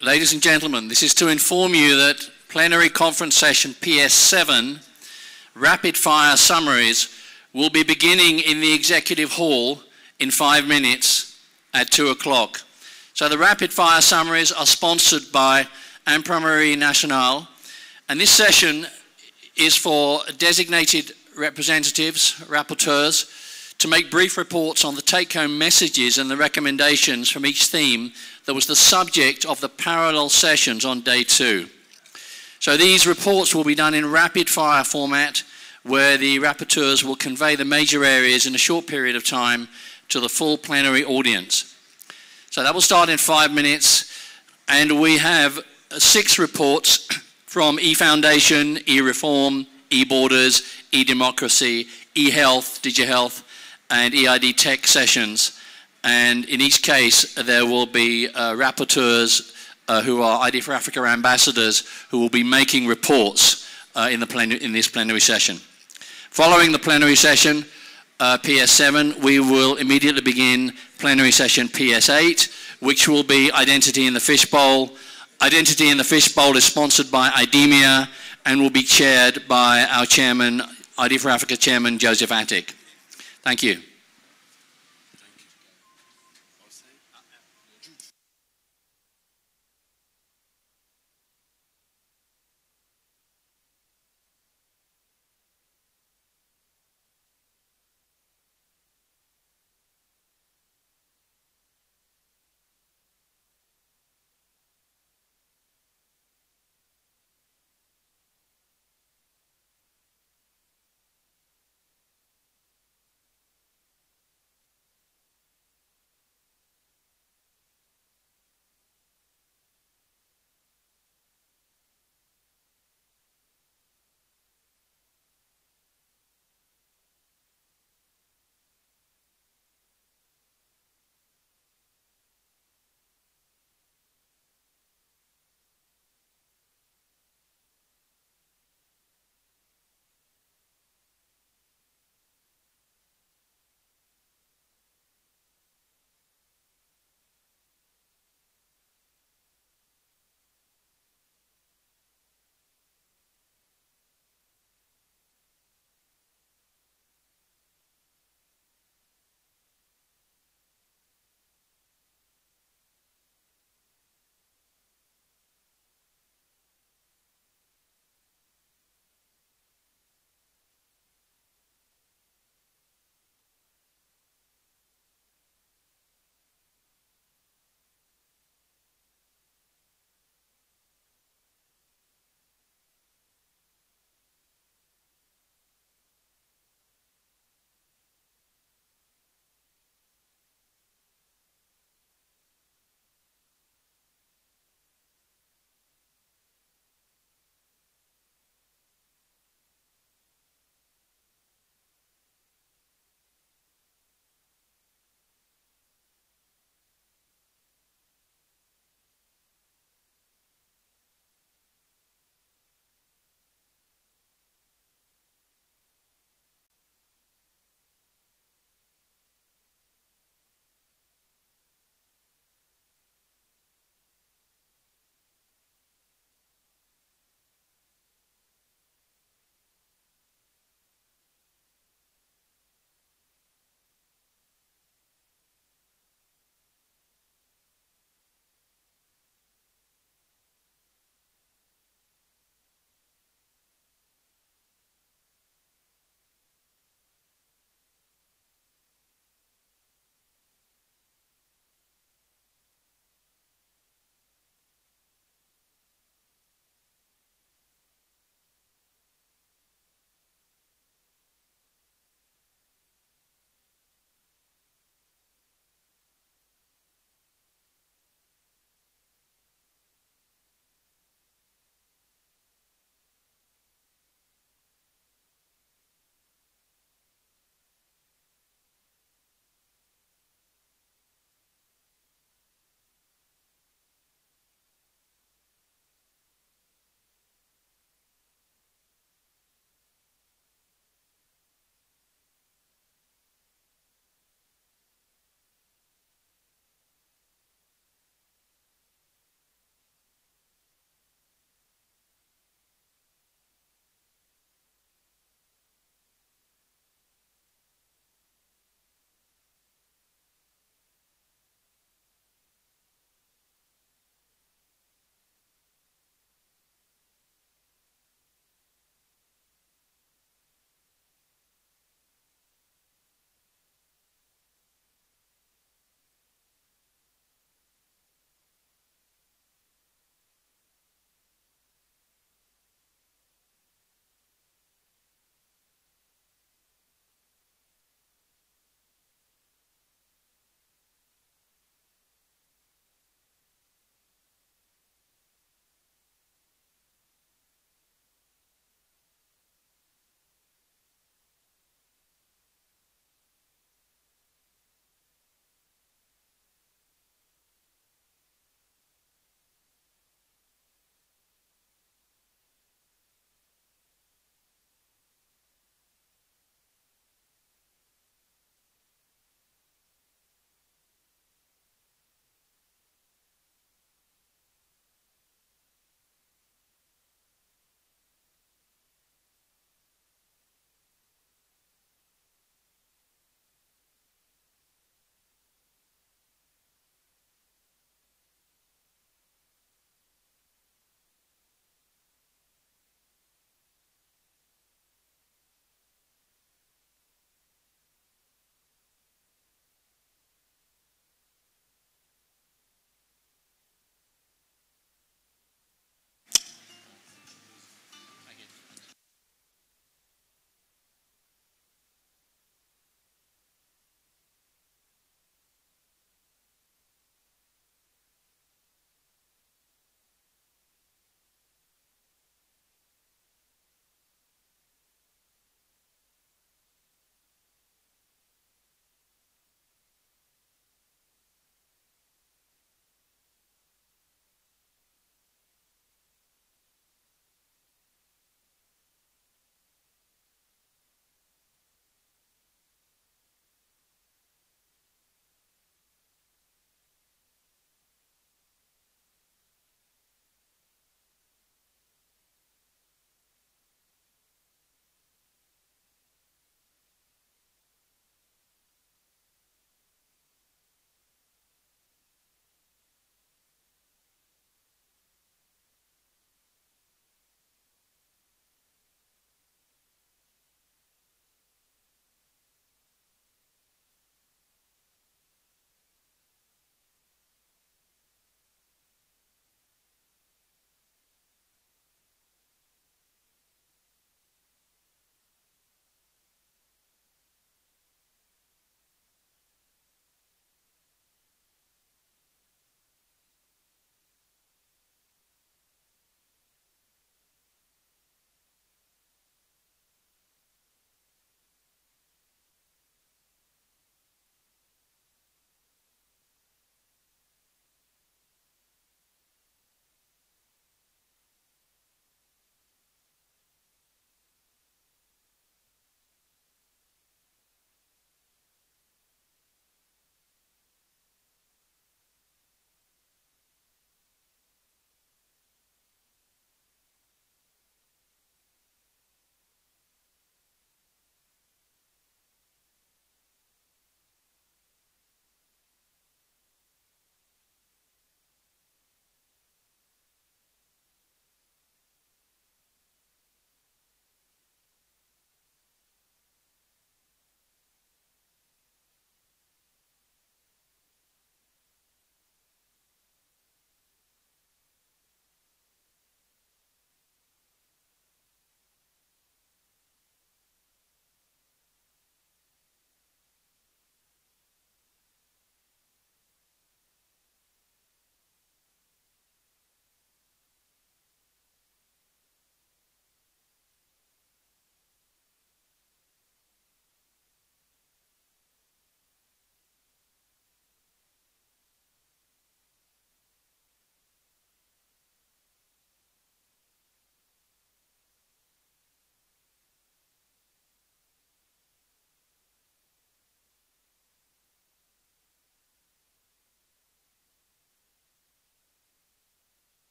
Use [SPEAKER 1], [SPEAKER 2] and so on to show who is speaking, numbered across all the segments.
[SPEAKER 1] Ladies and gentlemen, this is to inform you that plenary conference session PS7 rapid fire summaries will be beginning in the Executive Hall in 5 minutes at 2 o'clock. So the rapid fire summaries are sponsored by Imprimerie Nationale, and this session is for designated representatives, rapporteurs, to make brief reports on the take-home messages and the recommendations from each theme that was the subject of the parallel sessions on day 2. So these reports will be done in rapid-fire format, where the rapporteurs will convey the major areas in a short period of time to the full plenary audience. So that will start in 5 minutes, and we have 6 reports from e-Foundation, e-Reform, e-Borders, e-Democracy, e-Health, DigiHealth, and EID Tech sessions, and in each case there will be rapporteurs who are ID4Africa ambassadors who will be making reports in this plenary session. Following the plenary session, PS7, we will immediately begin plenary session PS8, which will be Identity in the Fishbowl. Identity in the Fishbowl is sponsored by IDEMIA and will be chaired by our chairman, ID4Africa chairman, Joseph Attic. Thank you.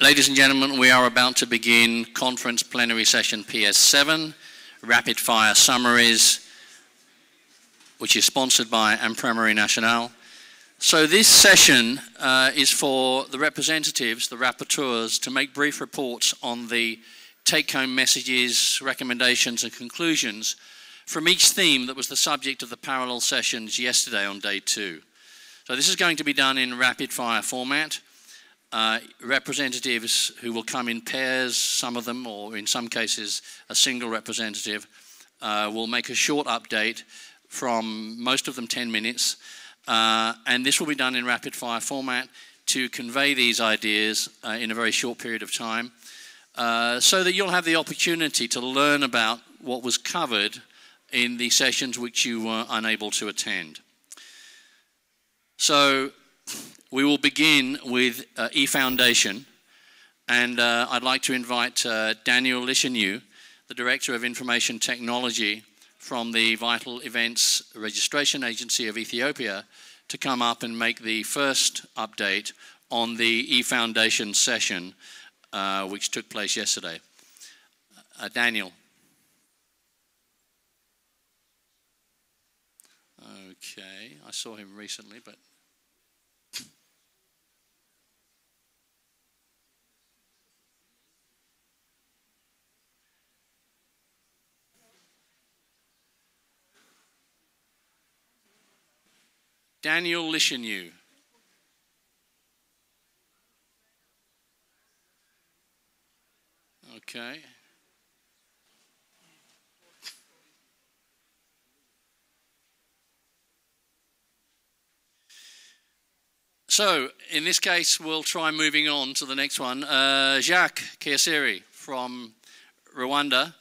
[SPEAKER 1] Ladies and gentlemen, we are about to begin conference plenary session PS7, rapid fire summaries, which is sponsored by Imprimerie Nationale. So this session is for the representatives, the rapporteurs, to make brief reports on the take-home messages, recommendations and conclusions from each theme that was the subject of the parallel sessions yesterday on day 2. So this is going to be done in rapid fire format. Representatives who will come in pairs, some of them, or in some cases a single representative, will make a short update from most of them 10 minutes. And this will be done in rapid fire format to convey these ideas in a very short period of time, so that you'll have the opportunity to learn about what was covered in the sessions which you were unable to attend. So we will begin with eFoundation, and I'd like to invite Daniel Lishenew, the Director of Information Technology from the Vital Events Registration Agency of Ethiopia, to come up and make the first update on the eFoundation session which took place yesterday. Daniel. Okay, I saw him recently, but... Daniel Lishenew. Okay. So, in this case, we'll try moving on to the next one. Jacques Kiasiri from Rwanda.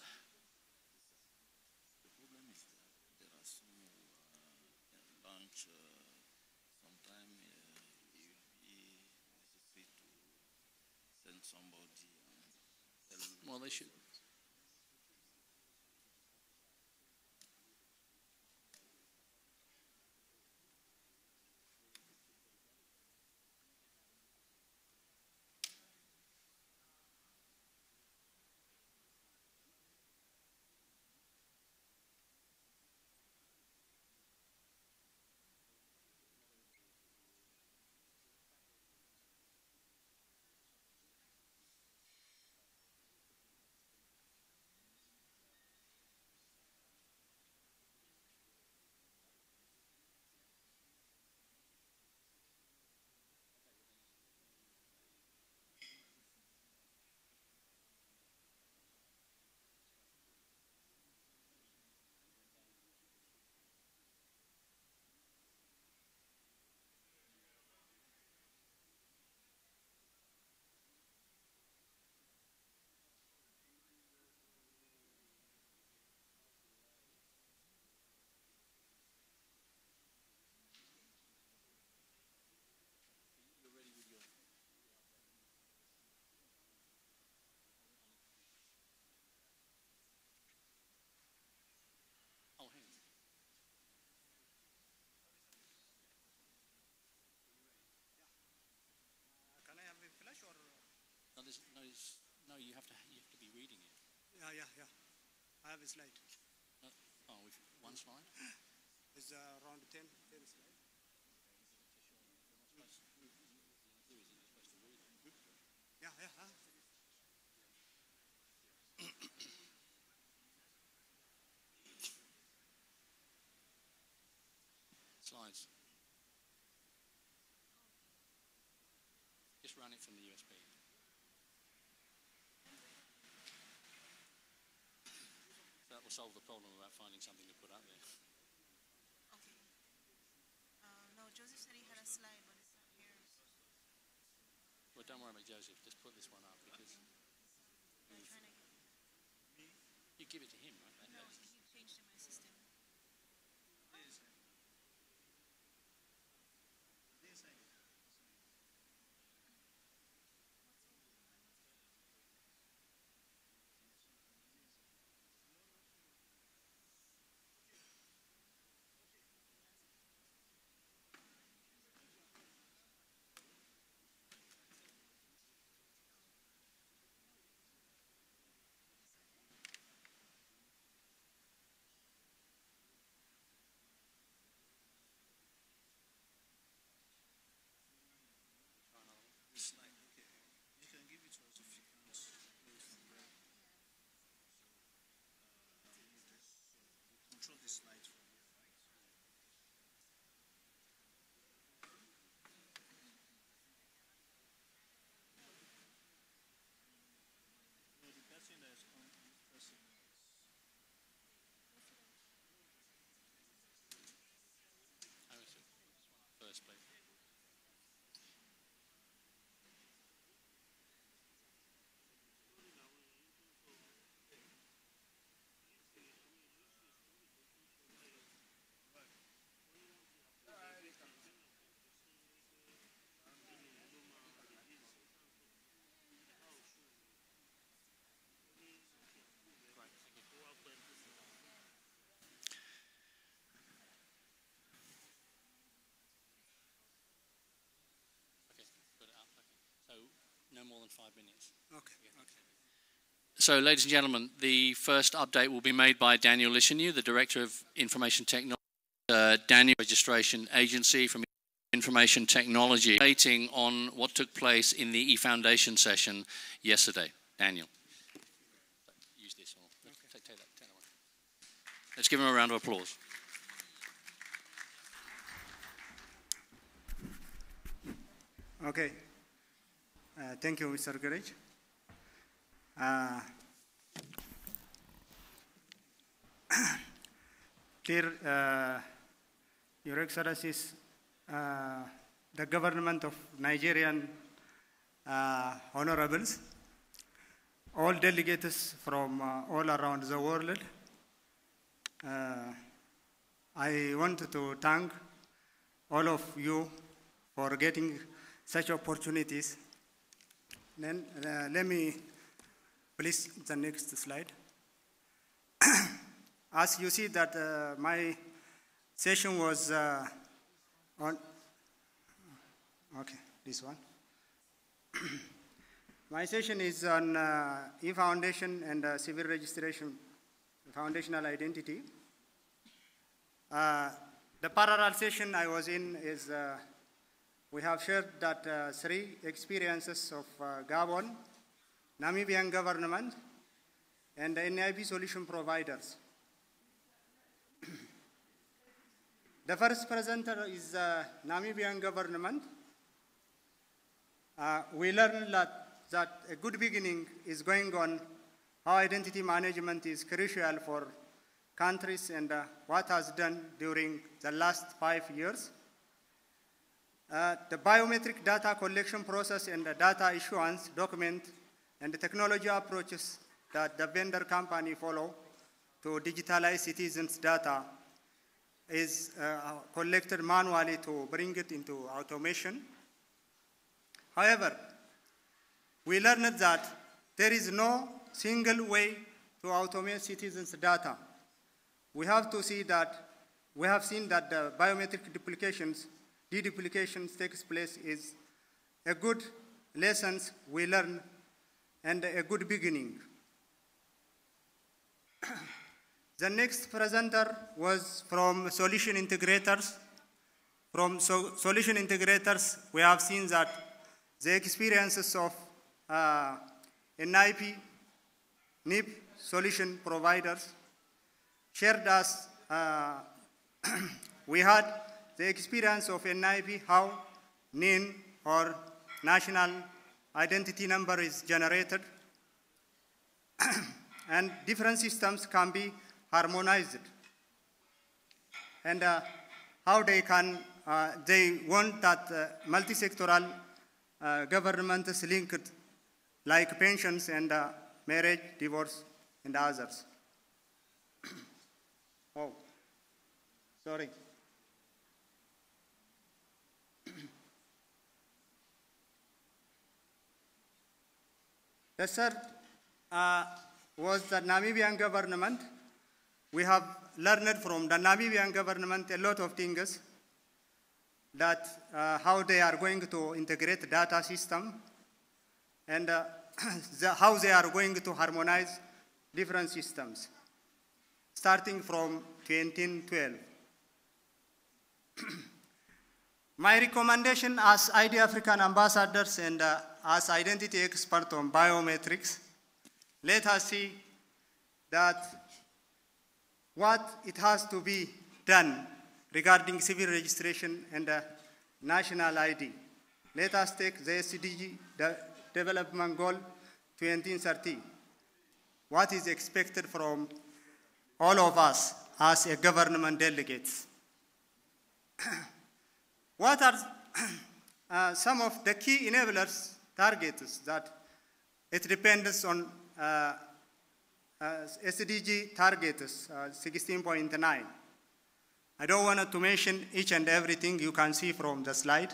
[SPEAKER 1] Well, they should. No, you have to be reading it.
[SPEAKER 2] Yeah. I have a slide.
[SPEAKER 1] Oh, with one slide?
[SPEAKER 2] It's around 10 slides. Yeah.
[SPEAKER 1] Slides. Just run it from the USB. That will solve the problem about finding something to put up there.
[SPEAKER 3] Okay. No, Joseph said he had a slide, but it's not here.
[SPEAKER 1] Well, don't worry about Joseph. Just put this one up because you give it to him, right?
[SPEAKER 3] No, he changed in my system.
[SPEAKER 1] no more than 5 minutes.
[SPEAKER 2] Okay. Okay.
[SPEAKER 1] So, ladies and gentlemen, the first update will be made by Daniel Lishenu, the Director of Information Technology, Daniel Registration Agency from Information Technology, debating on what took place in the e-Foundation session yesterday. Daniel. Use this or take that away. Let's give him a round of applause.
[SPEAKER 2] Okay. Thank you, Mr. Garage. Dear Your Excellencies, the government of Nigerian honorables, all delegates from all around the world, I want to thank all of you for getting such opportunities. Then let me please the next slide. As you see that my session was on, okay, this one. My session is on e-Foundation and civil registration, foundational identity. The parallel session I was in is we have shared that 3 experiences of Gabon, Namibian government, and the NIB solution providers. The first presenter is Namibian government. We learned that a good beginning is going on, how identity management is crucial for countries and what has done during the last 5 years. The biometric data collection process and the data issuance document and the technology approaches that the vendor company follow to digitalize citizens' data is collected manually to bring it into automation. However, we learned that there is no single way to automate citizens' data. We have seen that the biometric deduplications takes place is a good lessons we learn and a good beginning. The next presenter was from solution integrators. From solution integrators, we have seen that the experiences of NIP, NIP solution providers shared us. We had the experience of NIP, how NIN or national identity number is generated, and different systems can be harmonized, and how they want that multi-sectoral governments linked, like pensions and marriage, divorce, and others. Oh, sorry. The third was the Namibian government. We have learned from the Namibian government a lot of things, that how they are going to integrate data system and how they are going to harmonize different systems, starting from 2012. My recommendation as ID4African ambassadors and as identity expert on biometrics, let us see that what it has to be done regarding civil registration and national ID. Let us take the SDG, the Development Goal 2030. What is expected from all of us as a government delegates? What are some of the key enablers targets that it depends on SDG targets 16.9. I don't want to mention each and everything you can see from the slide.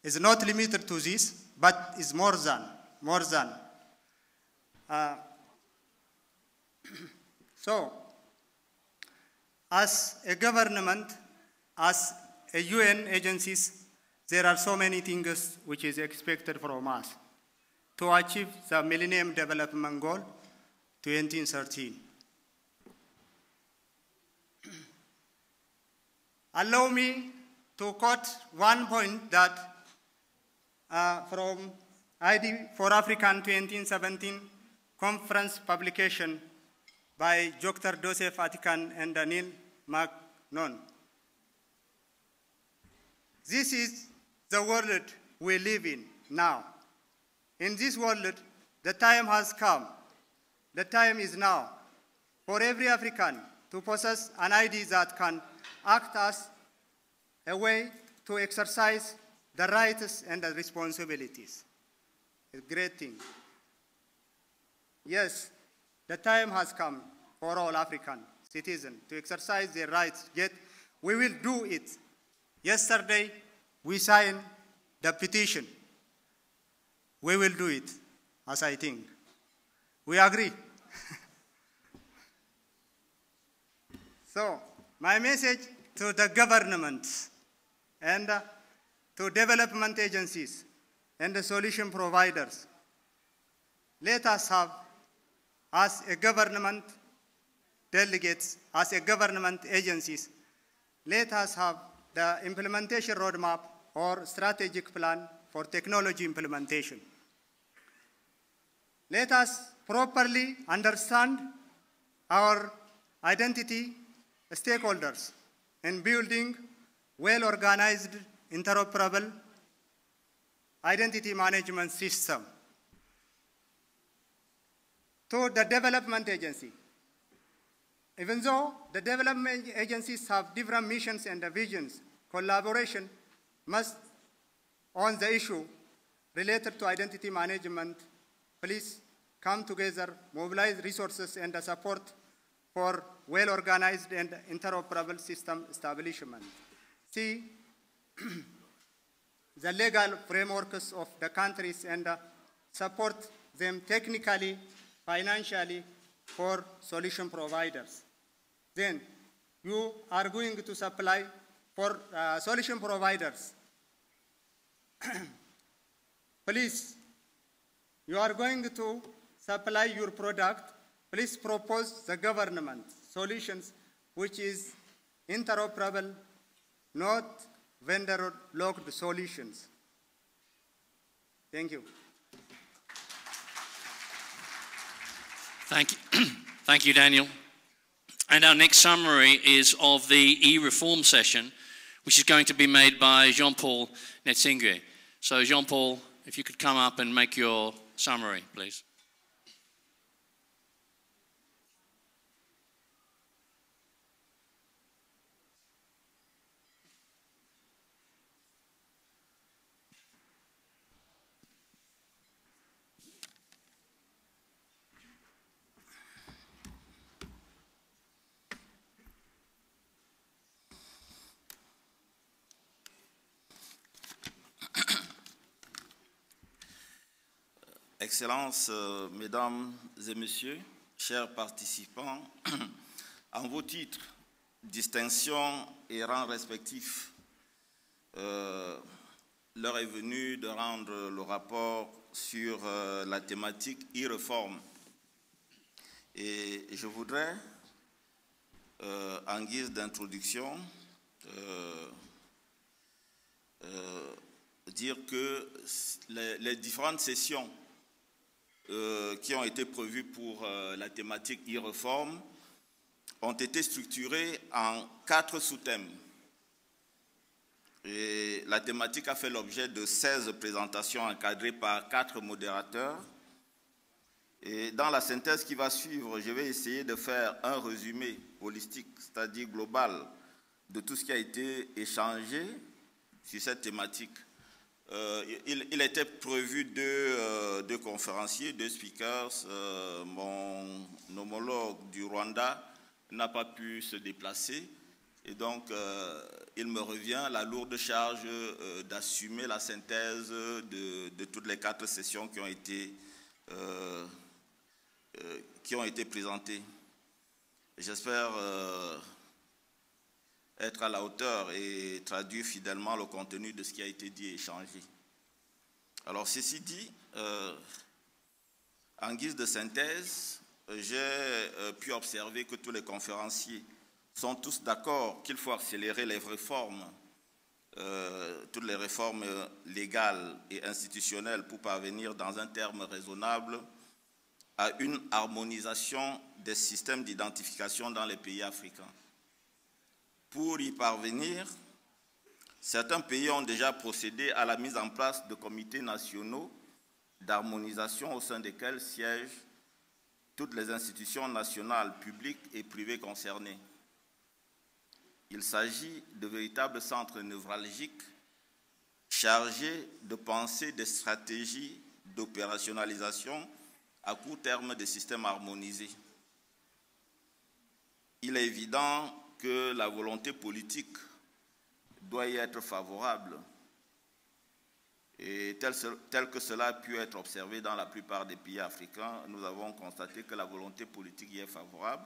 [SPEAKER 2] It's not limited to this, but it's more than. So, as a government, as a UN agencies, there are so many things which is expected from us. to achieve the Millennium Development Goal 2013. Allow me to quote one point that from ID4Africa 2017 conference publication by Dr. Joseph Atikan and Daniel McNaughton. This is the world we live in now. In this world, the time has come. The time is now for every African to possess an ID that can act as a way to exercise the rights and the responsibilities. A great thing. Yes, the time has come for all African citizens to exercise their rights, yet we will do it. Yesterday, we signed the petition. We will do it, as I think. We agree. So, my message to the governments and to development agencies and the solution providers, let us have, as a government delegates, as a government agencies, let us have the implementation roadmap or strategic plan for technology implementation. Let us properly understand our identity stakeholders in building well-organized, interoperable identity management system. To the development agency, even though the development agencies have different missions and visions, collaboration must, on the issue related to identity management, please come together, mobilize resources and support for well-organized and interoperable system establishment. See the legal frameworks of the countries and support them technically, financially for solution providers. Then you are going to supply for solution providers. Please, you are going to supply your product. Please propose the government solutions which is interoperable, not vendor-locked solutions. Thank you.
[SPEAKER 1] Thank you. Thank you, Daniel. And our next summary is of the e-reform session, which is going to be made by Jean-Paul Netsingwe. So Jean-Paul, if you could come up and make your summary, please.
[SPEAKER 4] Excellences, Mesdames et Messieurs, chers participants, en vos titres, distinctions et rangs respectifs, l'heure est venue de rendre le rapport sur la thématique e-réforme. Et je voudrais, en guise d'introduction, dire que les différentes sessions qui ont été prévues pour la thématique e-réforme ont été structurées en 4 sous-thèmes. Et la thématique a fait l'objet de 16 présentations encadrées par 4 modérateurs. Et dans la synthèse qui va suivre, je vais essayer de faire un résumé holistique, c'est-à-dire global, de tout ce qui a été échangé sur cette thématique. Il était prévu deux conférenciers, 2 speakers. Mon homologue du Rwanda n'a pas pu se déplacer. Et donc, il me revient la lourde charge d'assumer la synthèse de toutes les 4 sessions qui ont été présentées. J'espère être à la hauteur et traduire fidèlement le contenu de ce qui a été dit et échangé. Alors, ceci dit, en guise de synthèse, j'ai pu observer que tous les conférenciers sont tous d'accord qu'il faut accélérer les réformes, toutes les réformes légales et institutionnelles pour parvenir dans un terme raisonnable à une harmonisation des systèmes d'identification dans les pays africains. Pour y parvenir, certains pays ont déjà procédé à la mise en place de comités nationaux d'harmonisation au sein desquels siègent toutes les institutions nationales, publiques et privées concernées. Il s'agit de véritables centres névralgiques chargés de penser des stratégies d'opérationnalisation à court terme des systèmes harmonisés. Il est évident que la volonté politique doit y être favorable. Et tel que cela a pu être observé dans la plupart des pays africains, nous avons constaté que la volonté politique y est favorable.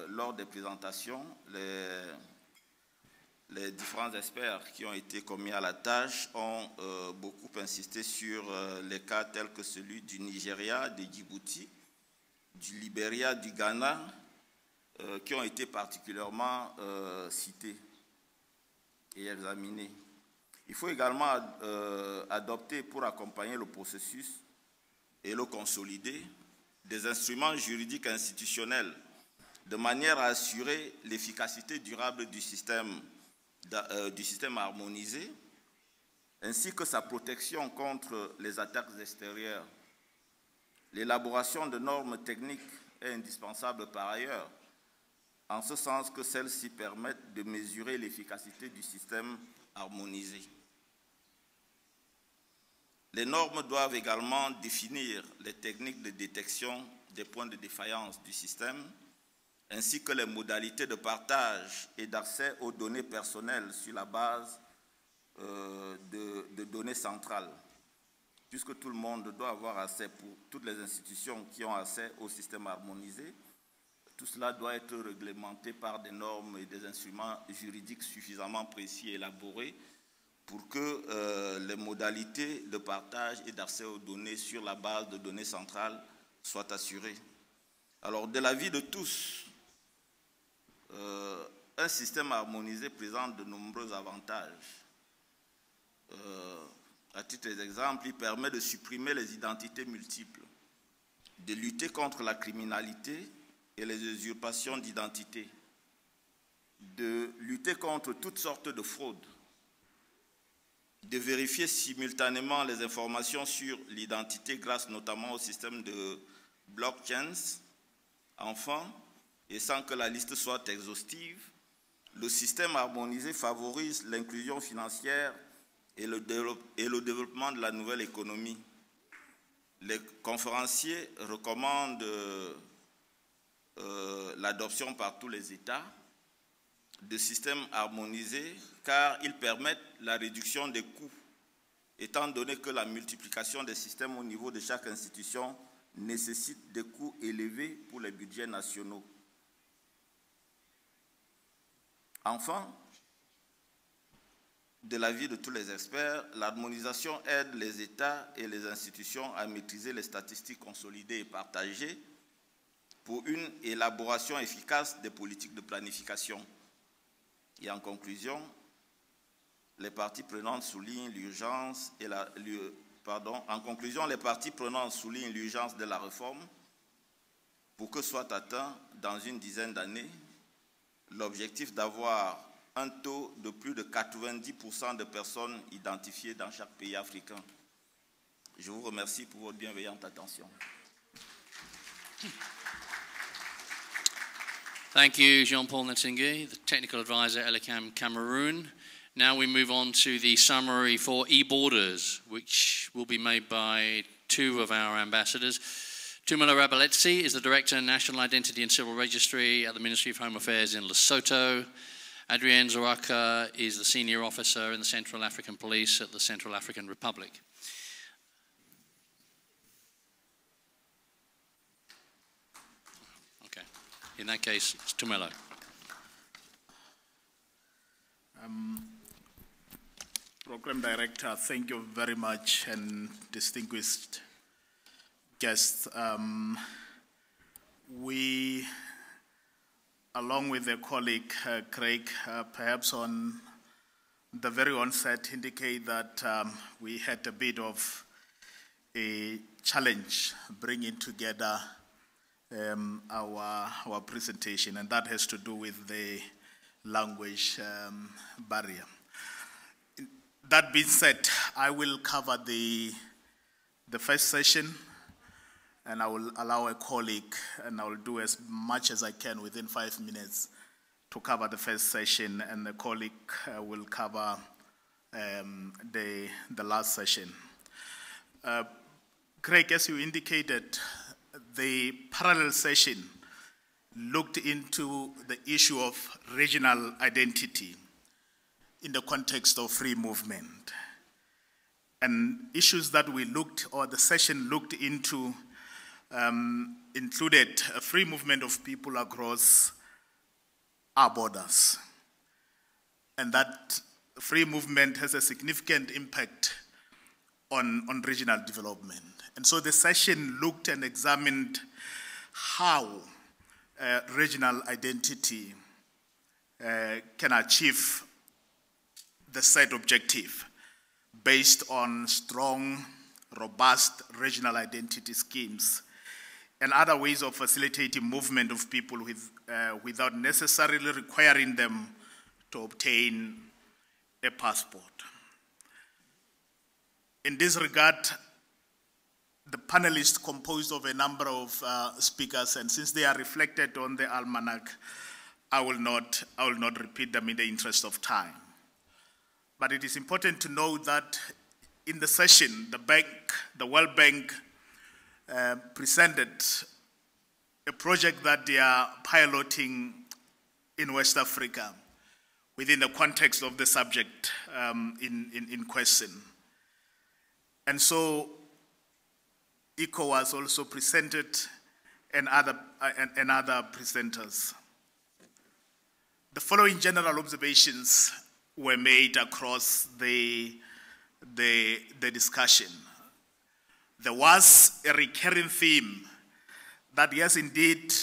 [SPEAKER 4] Lors des présentations, les différents experts qui ont été commis à la tâche ont beaucoup insisté sur les cas tels que celui du Nigeria, de Djibouti, du Libéria, du Ghana, qui ont été particulièrement cités et examinés. Il faut également adopter pour accompagner le processus et le consolider des instruments juridiques institutionnels de manière à assurer l'efficacité durable du système harmonisé ainsi que sa protection contre les attaques extérieures. L'élaboration de normes techniques est indispensable par ailleurs, en ce sens que celles-ci permettent de mesurer l'efficacité du système harmonisé. Les normes doivent également définir les techniques de détection des points de défaillance du système, ainsi que les modalités de partage et d'accès aux données personnelles sur la base de données centrales, puisque tout le monde doit avoir accès, pour toutes les institutions qui ont accès au système harmonisé, tout cela doit être réglementé par des normes et des instruments juridiques suffisamment précis et élaborés pour que les modalités de partage et d'accès aux données sur la base de données centrales soient assurées. Alors, de l'avis de tous, un système harmonisé présente de nombreux avantages. À titre d'exemple, il permet de supprimer les identités multiples, de lutter contre la criminalité et les usurpations d'identité, de lutter contre toutes sortes de fraudes, de vérifier simultanément les informations sur l'identité grâce notamment au système de blockchains. Enfin, et sans que la liste soit exhaustive, le système harmonisé favorise l'inclusion financière et le développement de la nouvelle économie. Les conférenciers recommandent l'adoption par tous les États de systèmes harmonisés car ils permettent la réduction des coûts, étant donné que la multiplication des systèmes au niveau de chaque institution nécessite des coûts élevés pour les budgets nationaux. Enfin, de l'avis de tous les experts, l'harmonisation aide les États et les institutions à maîtriser les statistiques consolidées et partagées pour une élaboration efficace des politiques de planification. Et en conclusion, les parties prenantes soulignent l'urgence de la réforme pour que soit atteint dans une dizaine d'années l'objectif d'avoir un taux de plus de 90% de personnes identifiées dans chaque pays africain. Je vous remercie pour votre bienveillante attention.
[SPEAKER 1] Thank you, Jean-Paul Ntsingui, the Technical Advisor, Elecam Cameroon. Now we move on to the summary for e-borders, which will be made by two of our ambassadors. Tumelo Rabaletsi is the Director of National Identity and Civil Registry at the Ministry of Home Affairs in Lesotho. Adrienne Zoraka is the Senior Officer in the Central African Police at the Central African Republic. Okay, in that case, it's Tumelo.
[SPEAKER 5] Program Director, thank you very much, and distinguished guests. We, along with a colleague, Craig, perhaps on the very onset, indicate that we had a bit of a challenge bringing together our presentation, and that has to do with the language barrier. That being said, I will cover the first session, and I will allow a colleague, and I will do as much as I can within 5 minutes to cover the first session, and the colleague will cover the last session. Craig, as you indicated, the parallel session looked into the issue of regional identity in the context of free movement. And issues that we looked, or the session looked into, included a free movement of people across our borders. And that free movement has a significant impact on regional development. And so the session looked and examined how regional identity can achieve the set objective based on strong, robust regional identity schemes and other ways of facilitating movement of people without necessarily requiring them to obtain a passport. In this regard, the panelists composed of a number of speakers, and since they are reflected on the almanac, I will not repeat them in the interest of time. But it is important to know that in the session, the World Bank presented a project that they are piloting in West Africa within the context of the subject in question. And so ECOWAS also presented and other presenters. The following general observations were made across the discussion. There was a recurring theme that yes, indeed,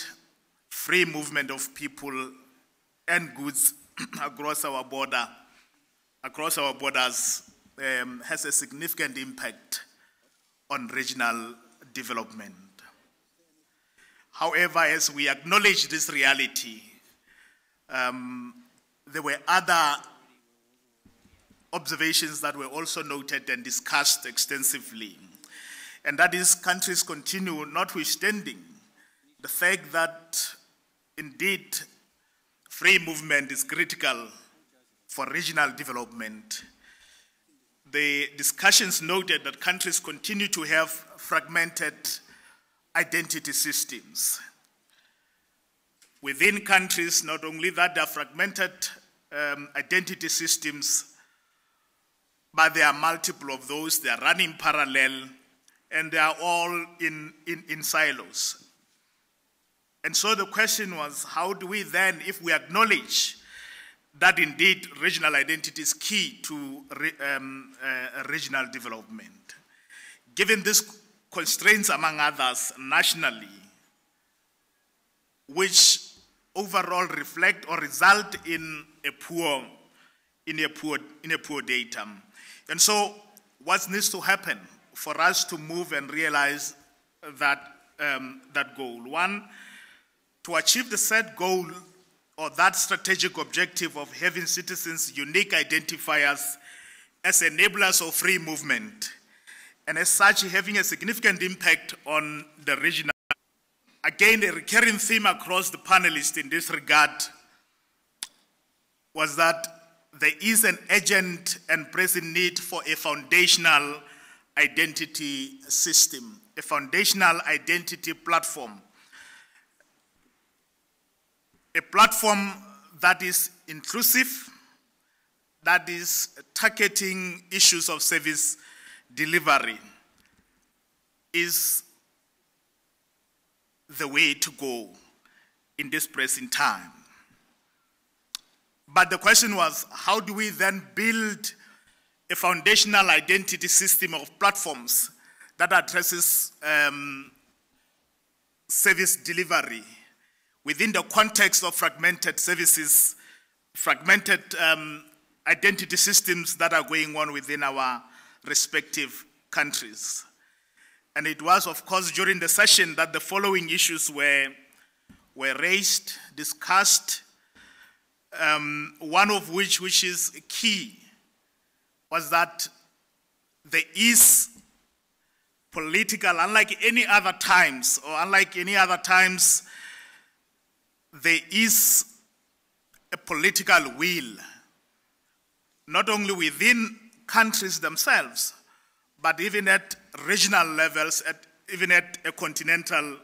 [SPEAKER 5] free movement of people and goods across our borders has a significant impact on regional development. However, as we acknowledge this reality, there were other observations that were also noted and discussed extensively. And that is, countries continue, notwithstanding the fact that indeed free movement is critical for regional development. The discussions noted that countries continue to have fragmented identity systems. Within countries, not only that, there are fragmented identity systems, but there are multiple of those. They are running parallel, and they are all in silos. And so the question was, how do we then, if we acknowledge that indeed regional identity is key to regional development, given these constraints, among others, nationally, which overall reflect or result in a poor data. And so what needs to happen for us to move and realize that goal? One, to achieve the set goal or that strategic objective of having citizens' unique identifiers as enablers of free movement, and as such having a significant impact on the regional. Again, a recurring theme across the panelists in this regard was that there is an urgent and present need for a foundational identity system, a foundational identity platform. A platform that is inclusive, that is targeting issues of service delivery, is the way to go in this present time. But the question was, how do we then build a foundational identity system of platforms that addresses service delivery within the context of fragmented services, fragmented identity systems that are going on within our respective countries. And it was, of course, during the session that the following issues were raised, discussed, one of which is key, was that there is political, unlike any other times, there is a political will, not only within countries themselves, but even at regional levels, even at a continental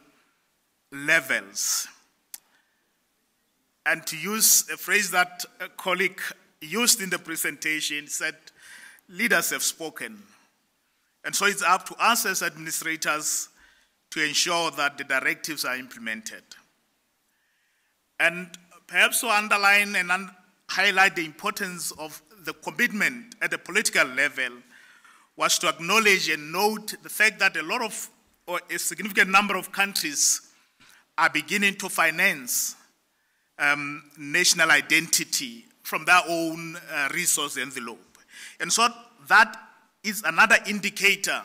[SPEAKER 5] levels. And to use a phrase that a colleague used in the presentation, said, leaders have spoken. And so it's up to us as administrators to ensure that the directives are implemented. And perhaps to underline and highlight the importance of the commitment at the political level was to acknowledge and note the fact that a significant number of countries are beginning to finance national identity from their own resource envelope. And so that is another indicator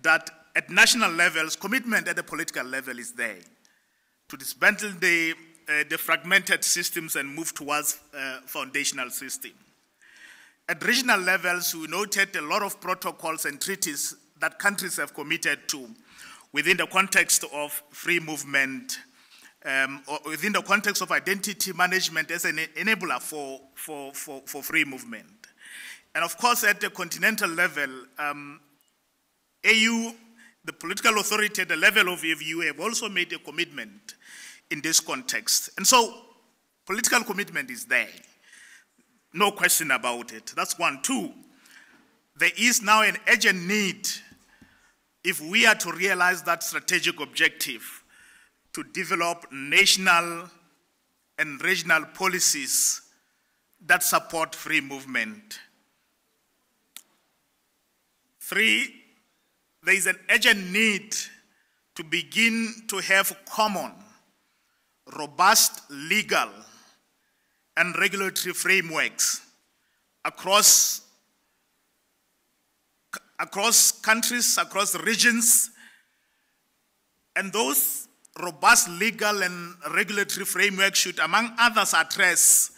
[SPEAKER 5] that at national levels, commitment at the political level is there to dismantle the fragmented systems and move towards foundational system. At regional levels, we noted a lot of protocols and treaties that countries have committed to within the context of free movement, or within the context of identity management as an enabler for free movement. And of course, at the continental level, AU, the political authority at the level of AU, have also made a commitment in this context. And so, political commitment is there. No question about it. That's one. Two, there is now an urgent need, if we are to realize that strategic objective, to develop national and regional policies that support free movement. Three, there is an urgent need to begin to have common, robust legal and regulatory frameworks across countries, across regions, and those robust legal and regulatory frameworks should, among others, address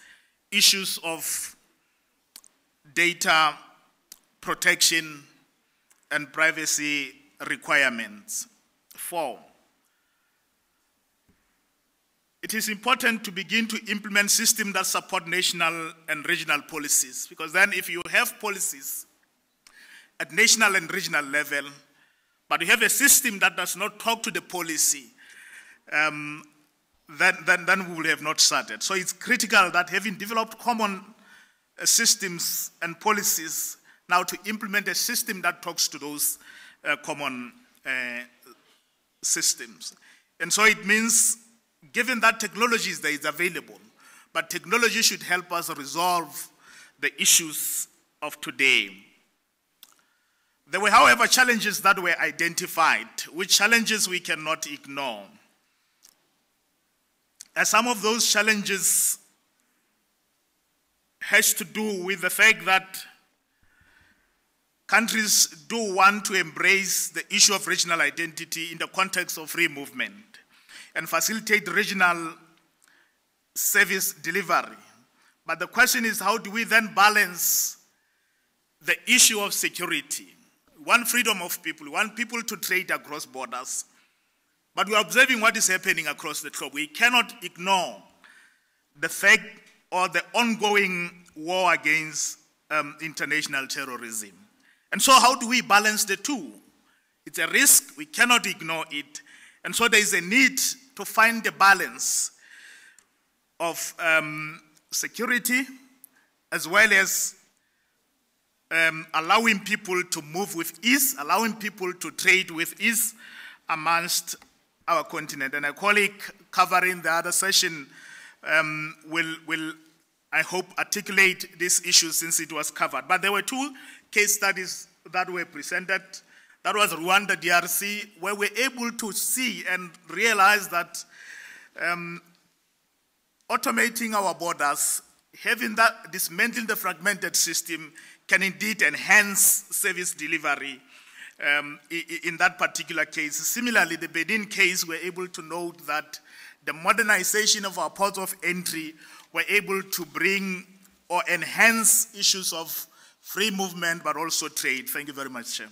[SPEAKER 5] issues of data protection and privacy requirements. 4, it is important to begin to implement systems that support national and regional policies, because then if you have policies at national and regional level, but you have a system that does not talk to the policy, then we will have not started. So it's critical that having developed common systems and policies, now to implement a system that talks to those common systems. And so it means, given that technology is there, is available, but technology should help us resolve the issues of today. There were, however, challenges that were identified, which challenges we cannot ignore. And some of those challenges has to do with the fact that countries do want to embrace the issue of regional identity in the context of free movement and facilitate regional service delivery. But the question is, how do we then balance the issue of security? We want freedom of people, we want people to trade across borders, but we're observing what is happening across the globe. We cannot ignore the fact or the ongoing war against international terrorism. And so how do we balance the two? It's a risk, we cannot ignore it. And so there is a need to find the balance of security as well as allowing people to move with ease, allowing people to trade with ease amongst our continent. And a colleague covering the other session will, I hope, articulate this issue since it was covered. But there were two case studies that were presented. That was Rwanda, DRC, where we're able to see and realize that automating our borders, dismantling the fragmented system can indeed enhance service delivery in that particular case. Similarly, the Benin case, we're able to note that the modernization of our ports of entry were able to bring or enhance issues of free movement, but also trade. Thank you very much, Chair.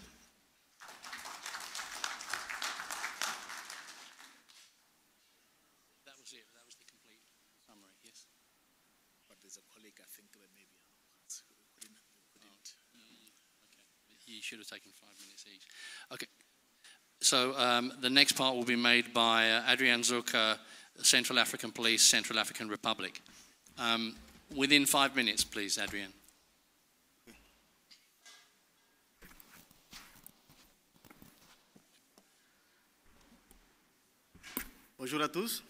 [SPEAKER 1] That was it. That was the complete summary, yes.
[SPEAKER 5] But there's a colleague, I think, that maybe couldn't.
[SPEAKER 1] Okay. You should have taken 5 minutes each. Okay. So the next part will be made by Adrian Zucker, Central African Police, Central African Republic. Within 5 minutes, please, Adrian.
[SPEAKER 6] Bonjour à tous.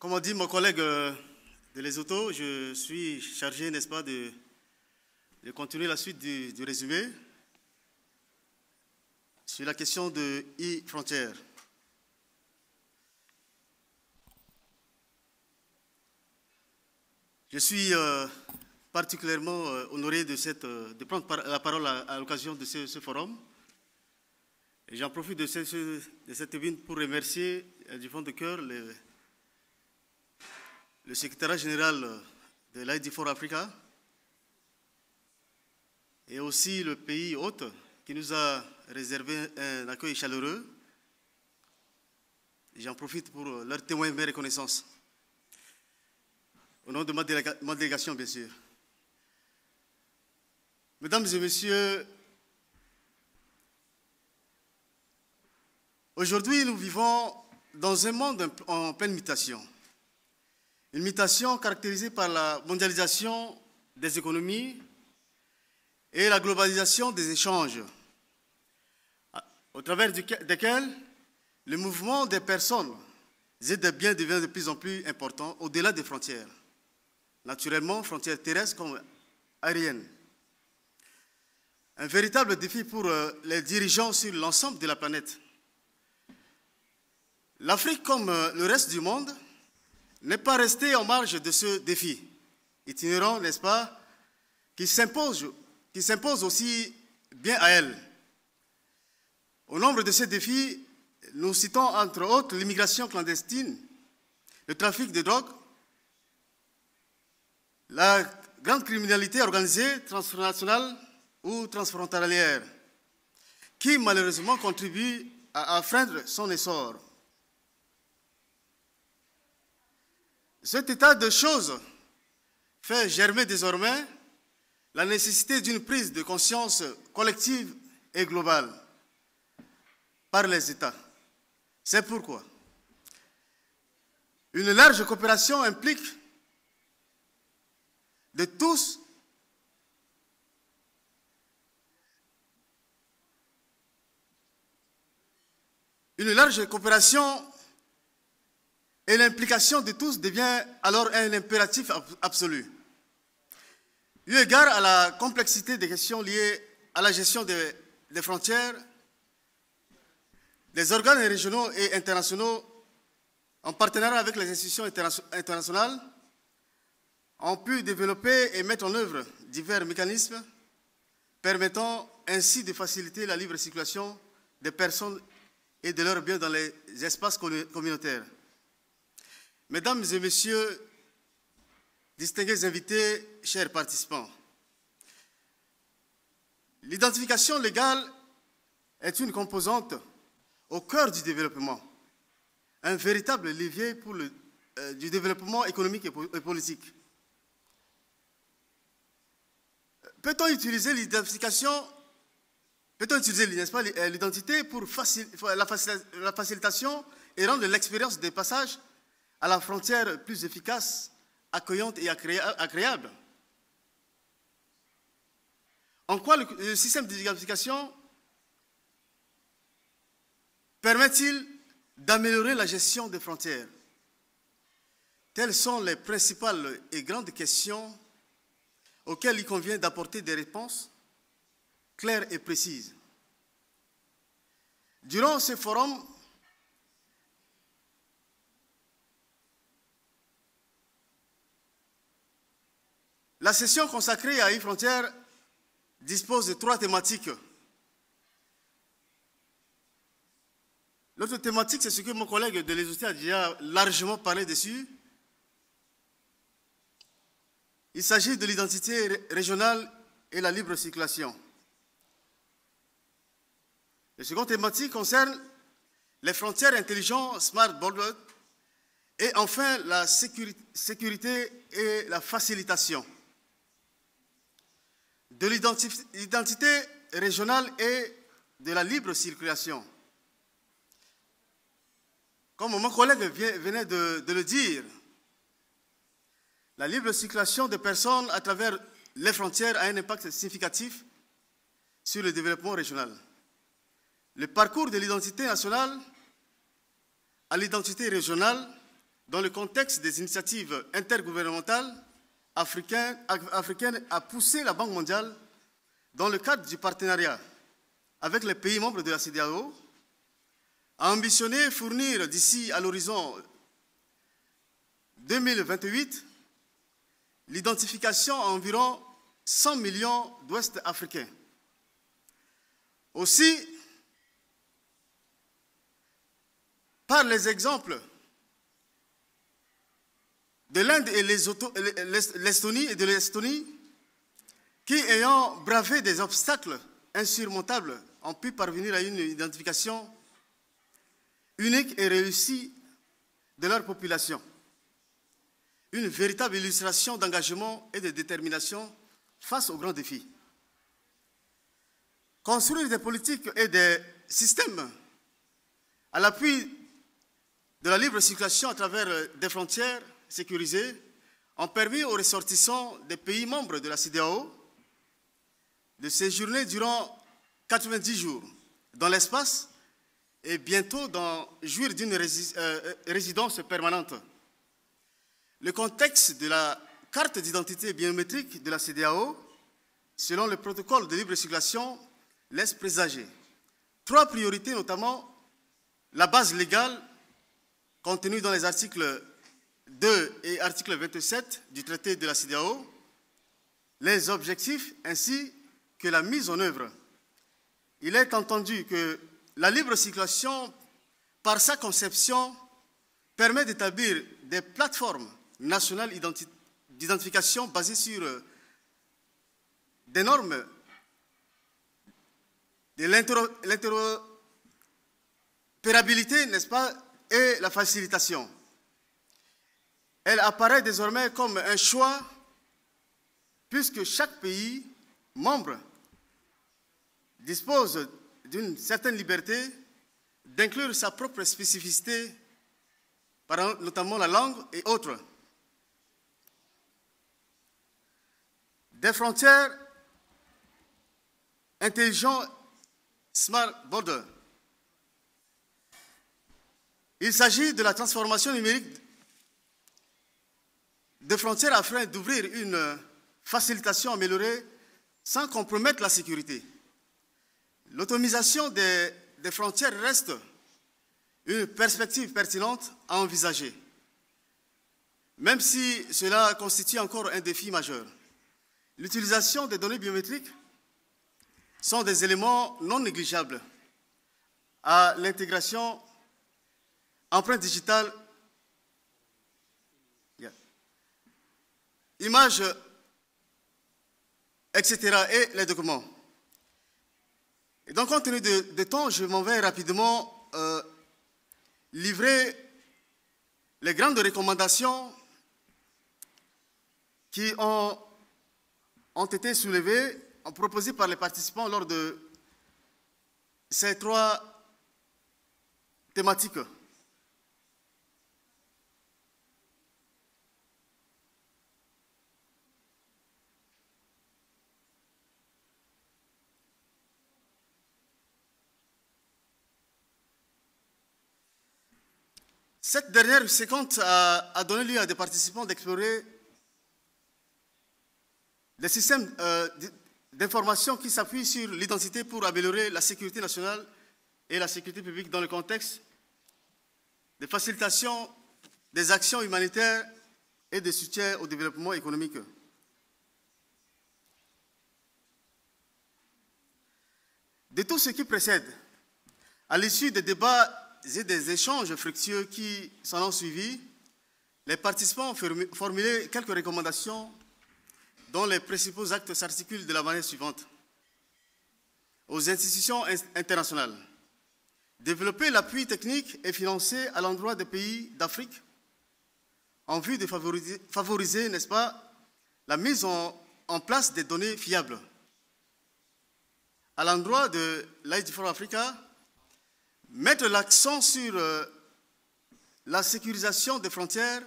[SPEAKER 6] Comme a dit mon collègue de Lesotho, je suis chargé, n'est-ce pas, de continuer la suite du résumé sur la question de e-frontières. Je suis particulièrement honoré de prendre la parole à l'occasion de ce forum. Et j'en profite de cette tribune pour remercier du fond de cœur le secrétariat général de l'ID4Africa et aussi le pays hôte qui nous a réservé un accueil chaleureux. J'en profite pour leur témoigner mes reconnaissances. Au nom de ma délégation, bien sûr. Mesdames et messieurs, aujourd'hui, nous vivons dans un monde en pleine mutation. Une mutation caractérisée par la mondialisation des économies et la globalisation des échanges, au travers desquels le mouvement des personnes et des biens devient de plus en plus important au-delà des frontières. Naturellement, frontières terrestres comme aériennes. Un véritable défi pour les dirigeants sur l'ensemble de la planète. L'Afrique, comme le reste du monde, n'est pas restée en marge de ce défi, itinérant, n'est-ce pas, qui s'impose aussi bien à elle. Au nombre de ces défis, nous citons entre autres l'immigration clandestine, le trafic de drogue, la grande criminalité organisée, transnationale ou transfrontalière, qui malheureusement contribue à freiner son essor. Cet état de choses fait germer désormais la nécessité d'une prise de conscience collective et globale par les États. C'est pourquoi une large coopération implique de tous une large coopération et l'implication de tous devient alors un impératif absolu. Eu égard à la complexité des questions liées à la gestion des frontières, les organes régionaux et internationaux, en partenariat avec les institutions internationales, ont pu développer et mettre en œuvre divers mécanismes permettant ainsi de faciliter la libre circulation des personnes et de leurs biens dans les espaces communautaires. Mesdames et messieurs, distingués invités, chers participants, l'identification légale est une composante au cœur du développement, un véritable levier pour du développement économique et politique. Peut-on utiliser l'identification, n'est-ce pas, l'identité pour la facilitation et rendre l'expérience des passages à la frontière plus efficace, accueillante et agréable? En quoi le système d'identification permet-il d'améliorer la gestion des frontières? telles sont les principales et grandes questions auxquelles il convient d'apporter des réponses claires et précises. Durant ce forum, la session consacrée à e-frontières dispose de 3 thématiques. L'autre thématique, c'est ce que mon collègue de l'ESOT a déjà largement parlé dessus. Il s'agit de l'identité régionale et la libre circulation. La seconde thématique concerne les frontières intelligentes, smart borders, et enfin la sécurité et la facilitation de l'identité régionale et de la libre circulation. Comme mon collègue venait de le dire, la libre circulation des personnes à travers les frontières a un impact significatif sur le développement régional. Le parcours de l'identité nationale à l'identité régionale dans le contexte des initiatives intergouvernementales africaines a poussé la Banque mondiale dans le cadre du partenariat avec les pays membres de la CEDEAO a ambitionné fournir d'ici à l'horizon 2028 l'identification à environ 100 millions d'Ouest africains. Aussi, par les exemples de l'Inde et l'Estonie et de l'Estonie, qui, ayant bravé des obstacles insurmontables, ont pu parvenir à une identification unique et réussie de leur population. Une véritable illustration d'engagement et de détermination face aux grands défis. Construire des politiques et des systèmes à l'appui de la libre circulation à travers des frontières sécurisées ont permis aux ressortissants des pays membres de la CEDEAO de séjourner durant 90 jours dans l'espace et bientôt d'en jouir d'une résidence permanente. Le contexte de la carte d'identité biométrique de la CEDEAO, selon le protocole de libre circulation, laisse présager 3 priorités, notamment la base légale contenue dans les articles 2 et article 27 du traité de la CEDEAO, les objectifs ainsi que la mise en œuvre. Il est entendu que la libre circulation, par sa conception, permet d'établir des plateformes nationales d'identification basées sur des normes de l'interopérabilité, n'est-ce pas, et la facilitation. Elle apparaît désormais comme un choix puisque chaque pays membre dispose d'une certaine liberté d'inclure sa propre spécificité, notamment la langue et autres. Des frontières intelligentes, smart borders. Il s'agit de la transformation numérique de frontières afin d'ouvrir une facilitation améliorée sans compromettre la sécurité. L'automatisation des frontières reste une perspective pertinente à envisager, même si cela constitue encore un défi majeur. L'utilisation des données biométriques sont des éléments non négligeables à l'intégration empreinte digitale, images, etc. et les documents. Et donc, compte tenu de temps, je m'en vais rapidement livrer les grandes recommandations qui ont été soulevées, proposées par les participants lors de ces 3 thématiques. Cette dernière séquence a donné lieu à des participants d'explorer des systèmes d'information qui s'appuient sur l'identité pour améliorer la sécurité nationale et la sécurité publique dans le contexte de facilitation des actions humanitaires et de soutien au développement économique. De tout ce qui précède, à l'issue des débats et des échanges fructueux qui s'en ont suivi, les participants ont formulé quelques recommandations dont les principaux actes s'articulent de la manière suivante. Aux institutions internationales, développer l'appui technique et financier à l'endroit des pays d'Afrique en vue de favoriser, n'est-ce pas, la mise en place des données fiables. À l'endroit de l'ID4Africa, mettre l'accent sur la sécurisation des frontières,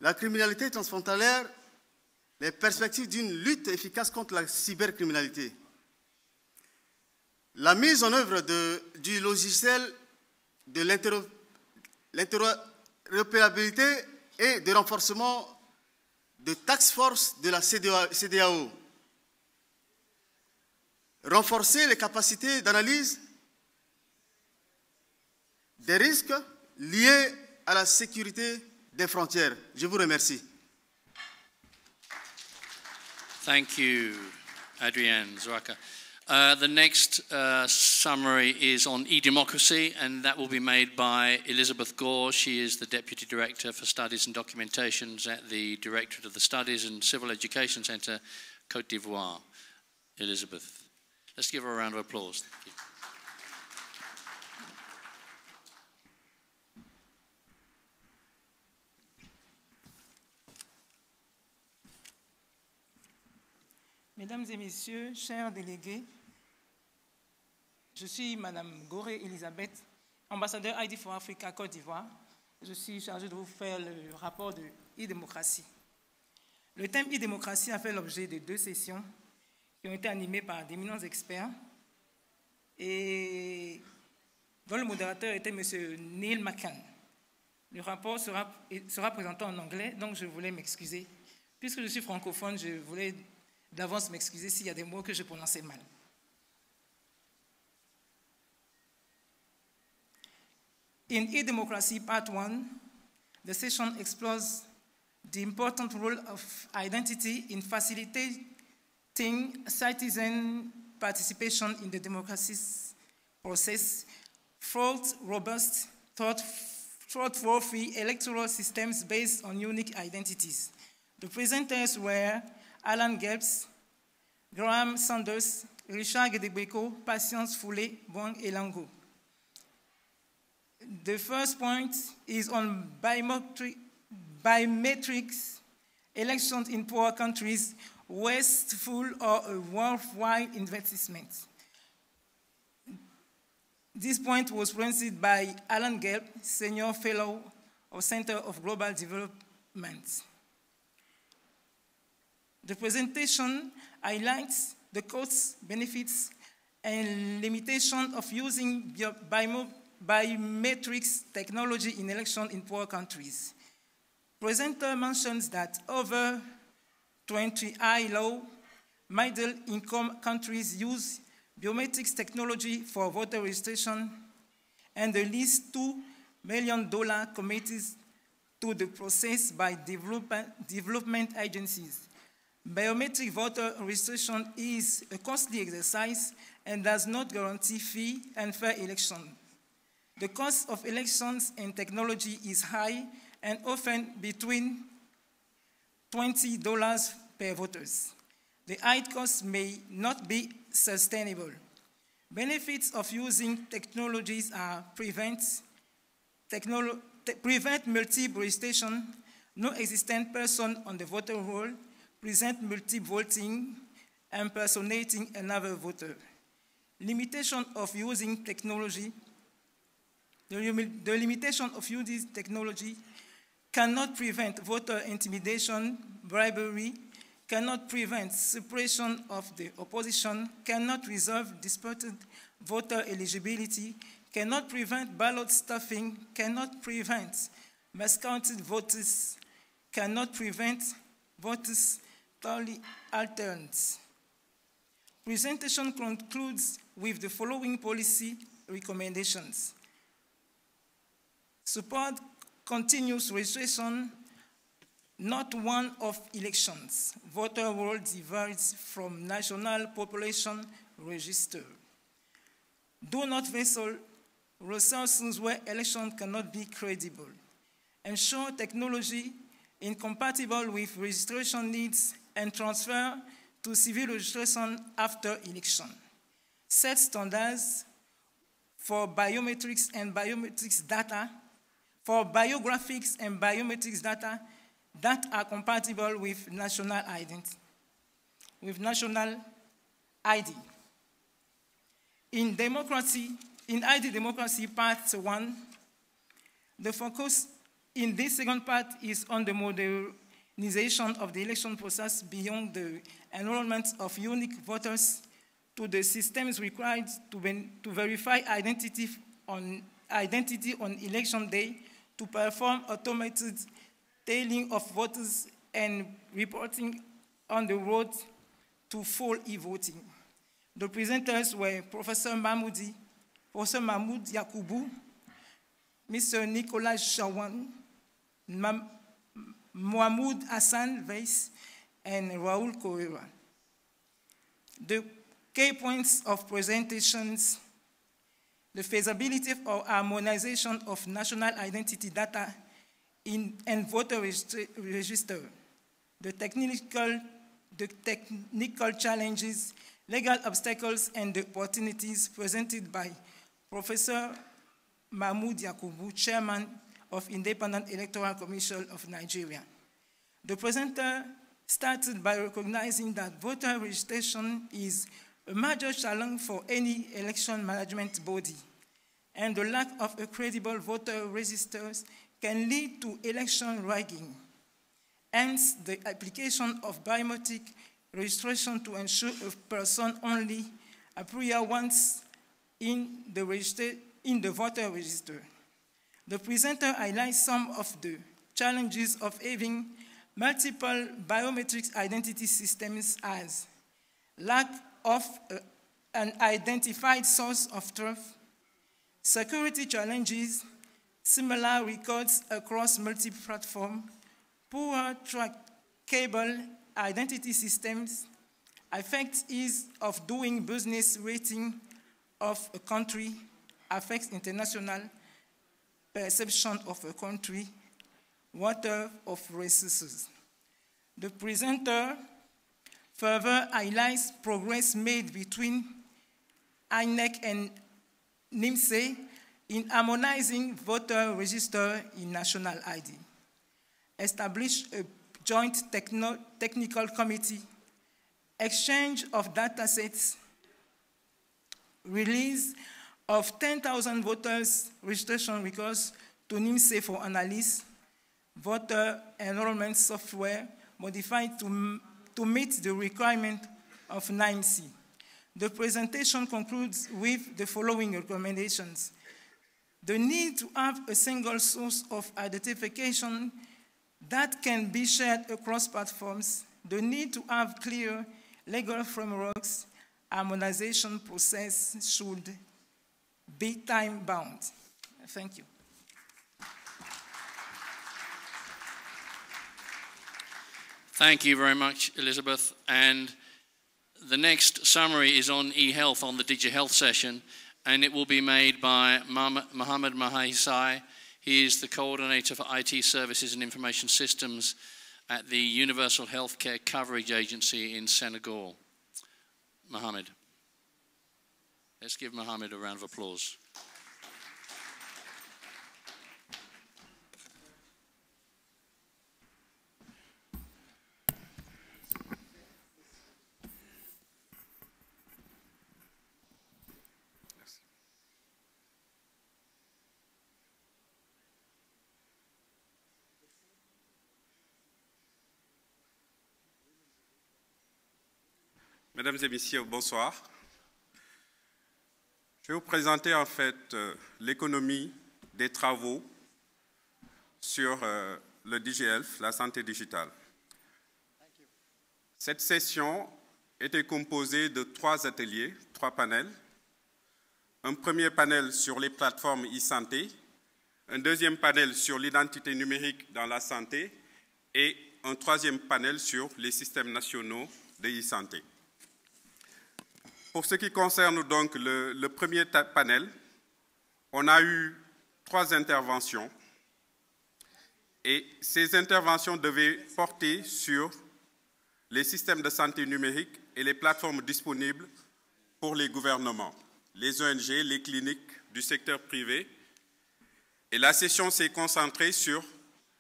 [SPEAKER 6] la criminalité transfrontalière, les perspectives d'une lutte efficace contre la cybercriminalité. La mise en œuvre du logiciel de l'interopérabilité et de renforcement de task force de la CEDEAO. Renforcer les capacités d'analyse des risques liés à la sécurité des frontières. Je vous remercie.
[SPEAKER 1] Thank you, Adrienne Zwaka. The next summary is on e-democracy, and that will be made by Elizabeth Gore. She is the Deputy Director for Studies and Documentations at the Directorate of the Studies and Civil Education Centre, Côte d'Ivoire. Elizabeth. Let's give her a round of applause. Thank you.
[SPEAKER 7] Mesdames et messieurs, chers délégués, je suis Madame Goré Elisabeth, ambassadeur ID4Africa Côte d'Ivoire. Je suis chargée de vous faire le rapport de e-démocratie. Le thème e-démocratie a fait l'objet de 2 sessions qui ont été animées par d'éminents experts et dont le modérateur était M. Neil McCann. Le rapport sera présenté en anglais, donc je voulais m'excuser. Puisque je suis francophone, je voulais d'avance m'excuser s'il y a des mots que je prononçais mal. In e-democracy part 1, the session explores the important role of identity in facilitating citizen participation in the democracy process, through robust, thought-free electoral systems based on unique identities. The presenters were Alan Gelbs, Graham Sanders, Richard Gedebeko, Patience Foulé, Bong Elango. The first point is on biometrics elections in poor countries, wasteful or a worthwhile investment. This point was presented by Alan Gelb, Senior Fellow of Center of Global Development. The presentation highlights the costs, benefits, and limitations of using biometrics technology in elections in poor countries. Presenter mentions that over 20 high-low, middle-income countries use biometrics technology for voter registration, and at least $2 million committed to the process by development agencies. Biometric voter registration is a costly exercise and does not guarantee free and fair elections. The cost of elections and technology is high and often between $20 per voters. The high cost may not be sustainable. Benefits of using technologies are prevent multiple registration, no existent person on the voter roll, present multi-voting, impersonating another voter. Limitation of using technology. The limitation of using technology cannot prevent voter intimidation, bribery, cannot prevent suppression of the opposition, cannot resolve disputed voter eligibility, cannot prevent ballot stuffing, cannot prevent miscounted votes, cannot prevent voters totally altered. Presentation concludes with the following policy recommendations. Support continuous registration, not one-off elections. Voter roll divides from national population register. Do not vessel resources where election cannot be credible. Ensure technology incompatible with registration needs and transfer to civil registration after election. Set standards for biometrics and biometrics data, for biographics and biometrics data that are compatible with national identity, with national ID. In ID Democracy Part 1, the focus in this second part is on the modernization of the election process beyond the enrollment of unique voters to the systems required to verify identity on election day, to perform automated tailing of voters and reporting on the road to full e-voting. The presenters were Professor Mahmoud Yakubu, Mr. Nicolas Chawan, Mohamed Hassan Weiss, and Raoul Correa. The key points of presentations: the feasibility of harmonization of national identity data and voter register, the technical challenges, legal obstacles, and the opportunities presented by Professor Mahmoud Yakubu, Chairman of Independent Electoral Commission of Nigeria. The presenter started by recognizing that voter registration is a major challenge for any election management body, and the lack of a credible voter registers can lead to election rigging. Hence, the application of biometric registration to ensure a person only appears once in the voter register. The presenter highlights some of the challenges of having multiple biometric identity systems as lack of an identified source of truth, security challenges, similar records across multiple platforms, poor trackable identity systems, affects ease of doing business rating of a country, affects international perception of a country, water of resources. The presenter further highlights progress made between INEC and NIMC in harmonizing voter register in national ID, establish a joint technical committee, exchange of data sets, release of 10,000 voters registration records to NIMC for analysis, voter enrollment software modified to meet the requirement of NIMC. The presentation concludes with the following recommendations: the need to have a single source of identification that can be shared across platforms, the need to have clear legal frameworks, harmonization process should be time-bound. Thank you.
[SPEAKER 1] Thank you very much, Elizabeth. And the next summary is on e-health, on the DigiHealth session, and it will be made by Mohammed Mahaisai. He is the coordinator for IT services and information systems at the Universal Healthcare Coverage Agency in Senegal. Mohammed. Let's give Mohammed a round of applause.
[SPEAKER 8] Mesdames et messieurs, bonsoir. Je vais vous présenter en fait l'économie des travaux sur le DigiHealth, la santé digitale. Cette session était composée de 3 ateliers, 3 panels. Un premier panel sur les plateformes e-santé, un deuxième panel sur l'identité numérique dans la santé et un troisième panel sur les systèmes nationaux de e-santé. Pour ce qui concerne donc le premier panel, on a eu 3 interventions et ces interventions devaient porter sur les systèmes de santé numérique et les plateformes disponibles pour les gouvernements, les ONG, les cliniques du secteur privé. Et la session s'est concentrée sur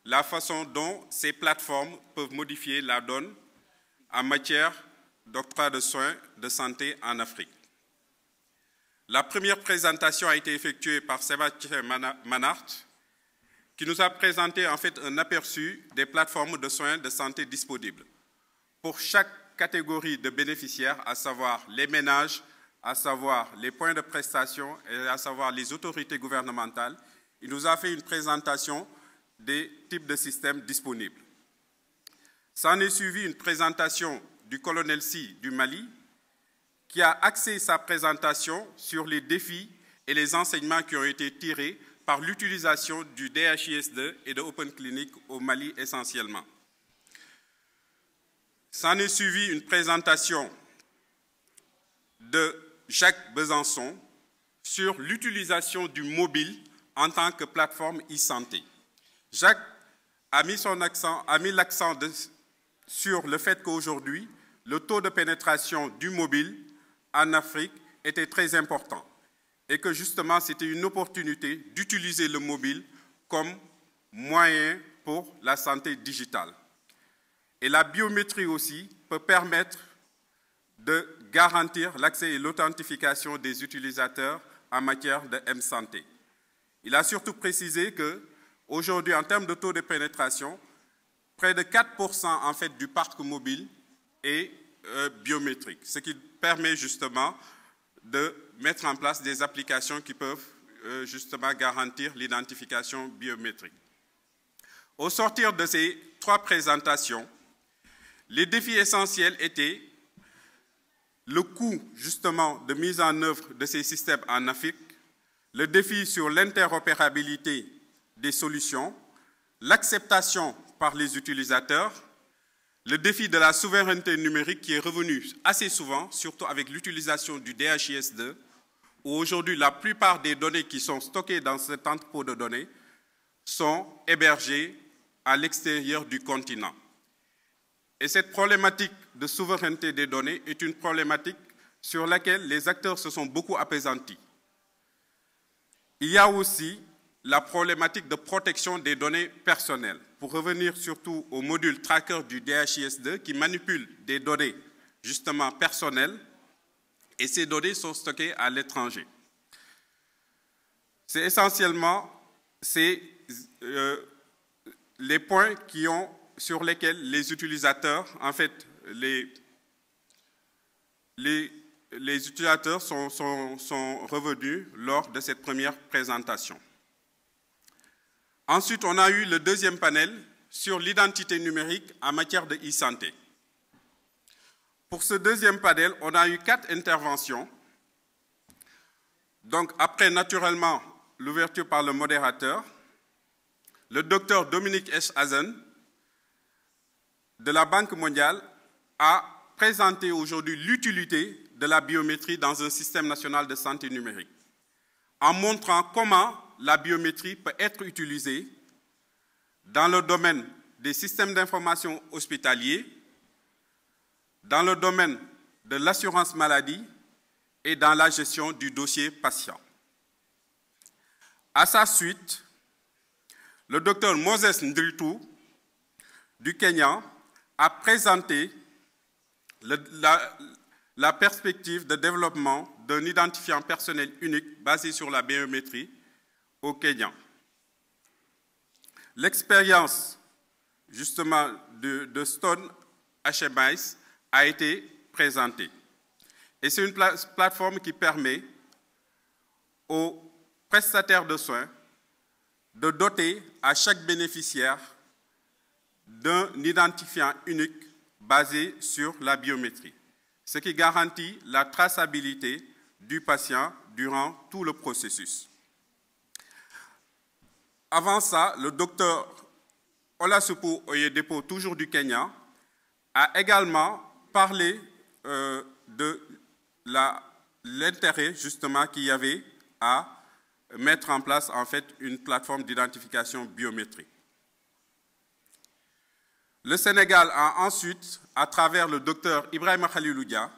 [SPEAKER 8] la façon dont ces plateformes peuvent modifier la donne en matière d'octroi de soins de santé en Afrique. La première présentation a été effectuée par Sébastien Manart, qui nous a présenté en fait un aperçu des plateformes de soins de santé disponibles pour chaque catégorie de bénéficiaires, à savoir les ménages, à savoir les points de prestation et à savoir les autorités gouvernementales. Il nous a fait une présentation des types de systèmes disponibles. S'en est suivi une présentation du colonel Si du Mali, qui a axé sa présentation sur les défis et les enseignements qui ont été tirés par l'utilisation du DHIS2 et de Open Clinic au Mali essentiellement. S'en est suivi une présentation de Jacques Besançon sur l'utilisation du mobile en tant que plateforme e-santé. Jacques a mis l'accent sur le fait qu'aujourd'hui, le taux de pénétration du mobile en Afrique était très important et que justement c'était une opportunité d'utiliser le mobile comme moyen pour la santé digitale. Et la biométrie aussi peut permettre de garantir l'accès et l'authentification des utilisateurs en matière de M-santé. Il a surtout précisé qu'aujourd'hui, en termes de taux de pénétration, près de 4% en fait, du parc mobile est biométrique, ce qui permet justement de mettre en place des applications qui peuvent justement garantir l'identification biométrique. Au sortir de ces 3 présentations, les défis essentiels étaient le coût justement de mise en œuvre de ces systèmes en Afrique, le défi sur l'interopérabilité des solutions, l'acceptation par les utilisateurs, le défi de la souveraineté numérique qui est revenu assez souvent, surtout avec l'utilisation du DHIS2, où aujourd'hui la plupart des données qui sont stockées dans cet entrepôt de données sont hébergées à l'extérieur du continent. Et cette problématique de souveraineté des données est une problématique sur laquelle les acteurs se sont beaucoup appesantis. Il y a aussi la problématique de protection des données personnelles, pour revenir surtout au module tracker du DHIS2 qui manipule des données justement personnelles et ces données sont stockées à l'étranger. C'est essentiellement les points sur lesquels les utilisateurs, en fait, les utilisateurs sont revenus lors de cette première présentation. Ensuite, on a eu le deuxième panel sur l'identité numérique en matière de e-santé. Pour ce deuxième panel, on a eu 4 interventions. Donc, après, naturellement, l'ouverture par le modérateur, le docteur Dominique S. Hazen de la Banque mondiale a présenté aujourd'hui l'utilité de la biométrie dans un système national de santé numérique, en montrant comment la biométrie peut être utilisée dans le domaine des systèmes d'information hospitaliers, dans le domaine de l'assurance maladie et dans la gestion du dossier patient. À sa suite, le docteur Moses Ndritu du Kenya a présenté la perspective de développement d'un identifiant personnel unique basé sur la biométrie au Kenya. L'expérience justement de Stone HMIS a été présentée. Et c'est une plateforme qui permet aux prestataires de soins de doter à chaque bénéficiaire d'un identifiant unique basé sur la biométrie, ce qui garantit la traçabilité du patient durant tout le processus. Avant ça, le docteur Olasupu Oyedepo, toujours du Kenya, a également parlé de l'intérêt justement qu'il y avait à mettre en place en fait une plateforme d'identification biométrique. Le Sénégal a ensuite, à travers le docteur Ibrahima Khaliloudia,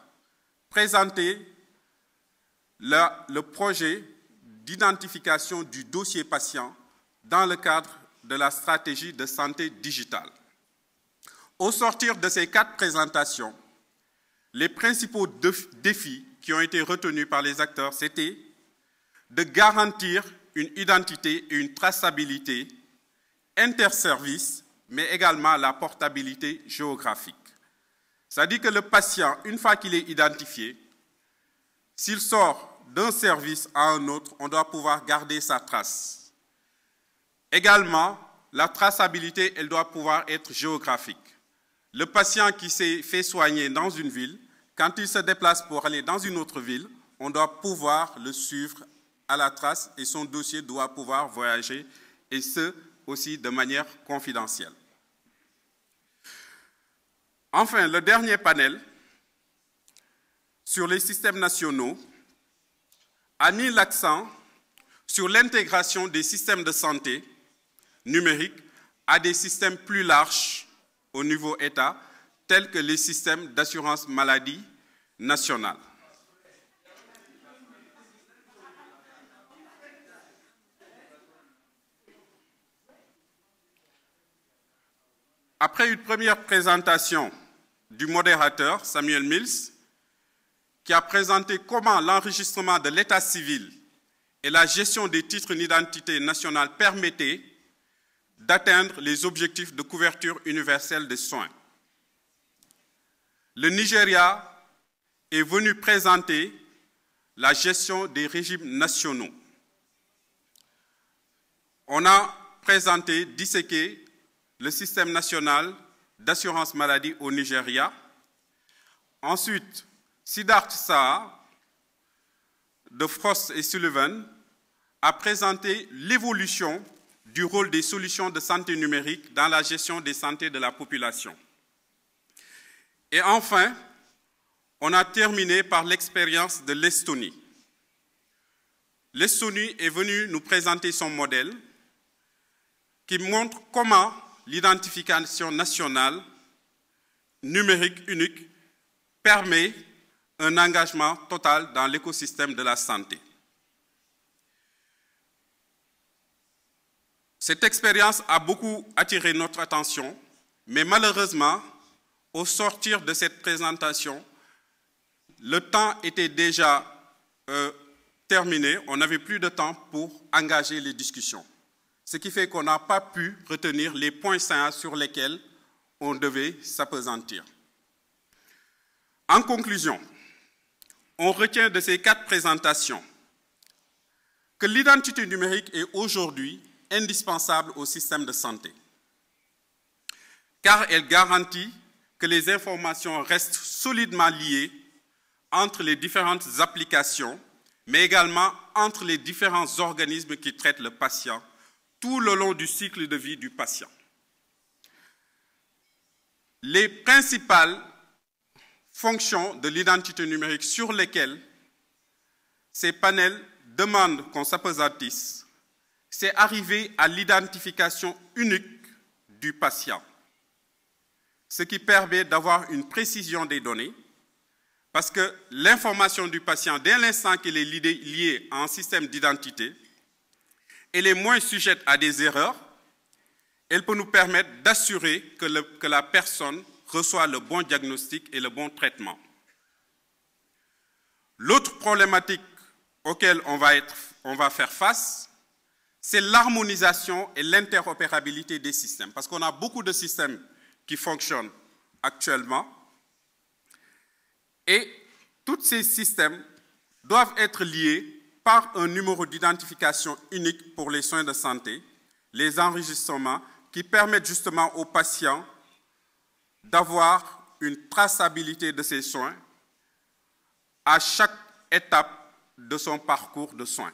[SPEAKER 8] présenté le projet d'identification du dossier patient dans le cadre de la stratégie de santé digitale. Au sortir de ces 4 présentations, les principaux défis qui ont été retenus par les acteurs, c'était de garantir une identité et une traçabilité interservices, mais également la portabilité géographique. C'est-à-dire que le patient, une fois qu'il est identifié, s'il sort d'un service à un autre, on doit pouvoir garder sa trace. Également, la traçabilité, elle doit pouvoir être géographique. Le patient qui s'est fait soigner dans une ville, quand il se déplace pour aller dans une autre ville, on doit pouvoir le suivre à la trace et son dossier doit pouvoir voyager, et ce, aussi de manière confidentielle. Enfin, le dernier panel sur les systèmes nationaux a mis l'accent sur l'intégration des systèmes de santé numériques à des systèmes plus larges au niveau État, tels que les systèmes d'assurance maladie nationale. Après une première présentation du modérateur, Samuel Mills, qui a présenté comment l'enregistrement de l'état civil et la gestion des titres d'identité nationale permettaient d'atteindre les objectifs de couverture universelle des soins. Le Nigeria est venu présenter la gestion des régimes nationaux. On a présenté, disséqué le système national d'assurance maladie au Nigeria. Ensuite, Siddharth Saha, de Frost et Sullivan, a présenté l'évolution du rôle des solutions de santé numérique dans la gestion des santé de la population. Et enfin, on a terminé par l'expérience de l'Estonie. L'Estonie est venue nous présenter son modèle qui montre comment l'identification nationale numérique unique permet un engagement total dans l'écosystème de la santé. Cette expérience a beaucoup attiré notre attention, mais malheureusement, au sortir de cette présentation, le temps était déjà terminé, on n'avait plus de temps pour engager les discussions. Ce qui fait qu'on n'a pas pu retenir les points saillants sur lesquels on devait s'appesantir. En conclusion, on retient de ces 4 présentations que l'identité numérique est aujourd'hui indispensable au système de santé, car elle garantit que les informations restent solidement liées entre les différentes applications, mais également entre les différents organismes qui traitent le patient tout le long du cycle de vie du patient. Les principales fonctions de l'identité numérique sur lesquelles ces panels demandent qu'on s'appesantisse, c'est arriver à l'identification unique du patient, ce qui permet d'avoir une précision des données, parce que l'information du patient, dès l'instant qu'elle est liée à un système d'identité, elle est moins sujette à des erreurs, elle peut nous permettre d'assurer que la personne reçoit le bon diagnostic et le bon traitement. L'autre problématique auquel on va faire face, c'est l'harmonisation et l'interopérabilité des systèmes, parce qu'on a beaucoup de systèmes qui fonctionnent actuellement, et tous ces systèmes doivent être liés par un numéro d'identification unique pour les soins de santé, les enregistrements qui permettent justement aux patients d'avoir une traçabilité de ces soins à chaque étape de son parcours de soins.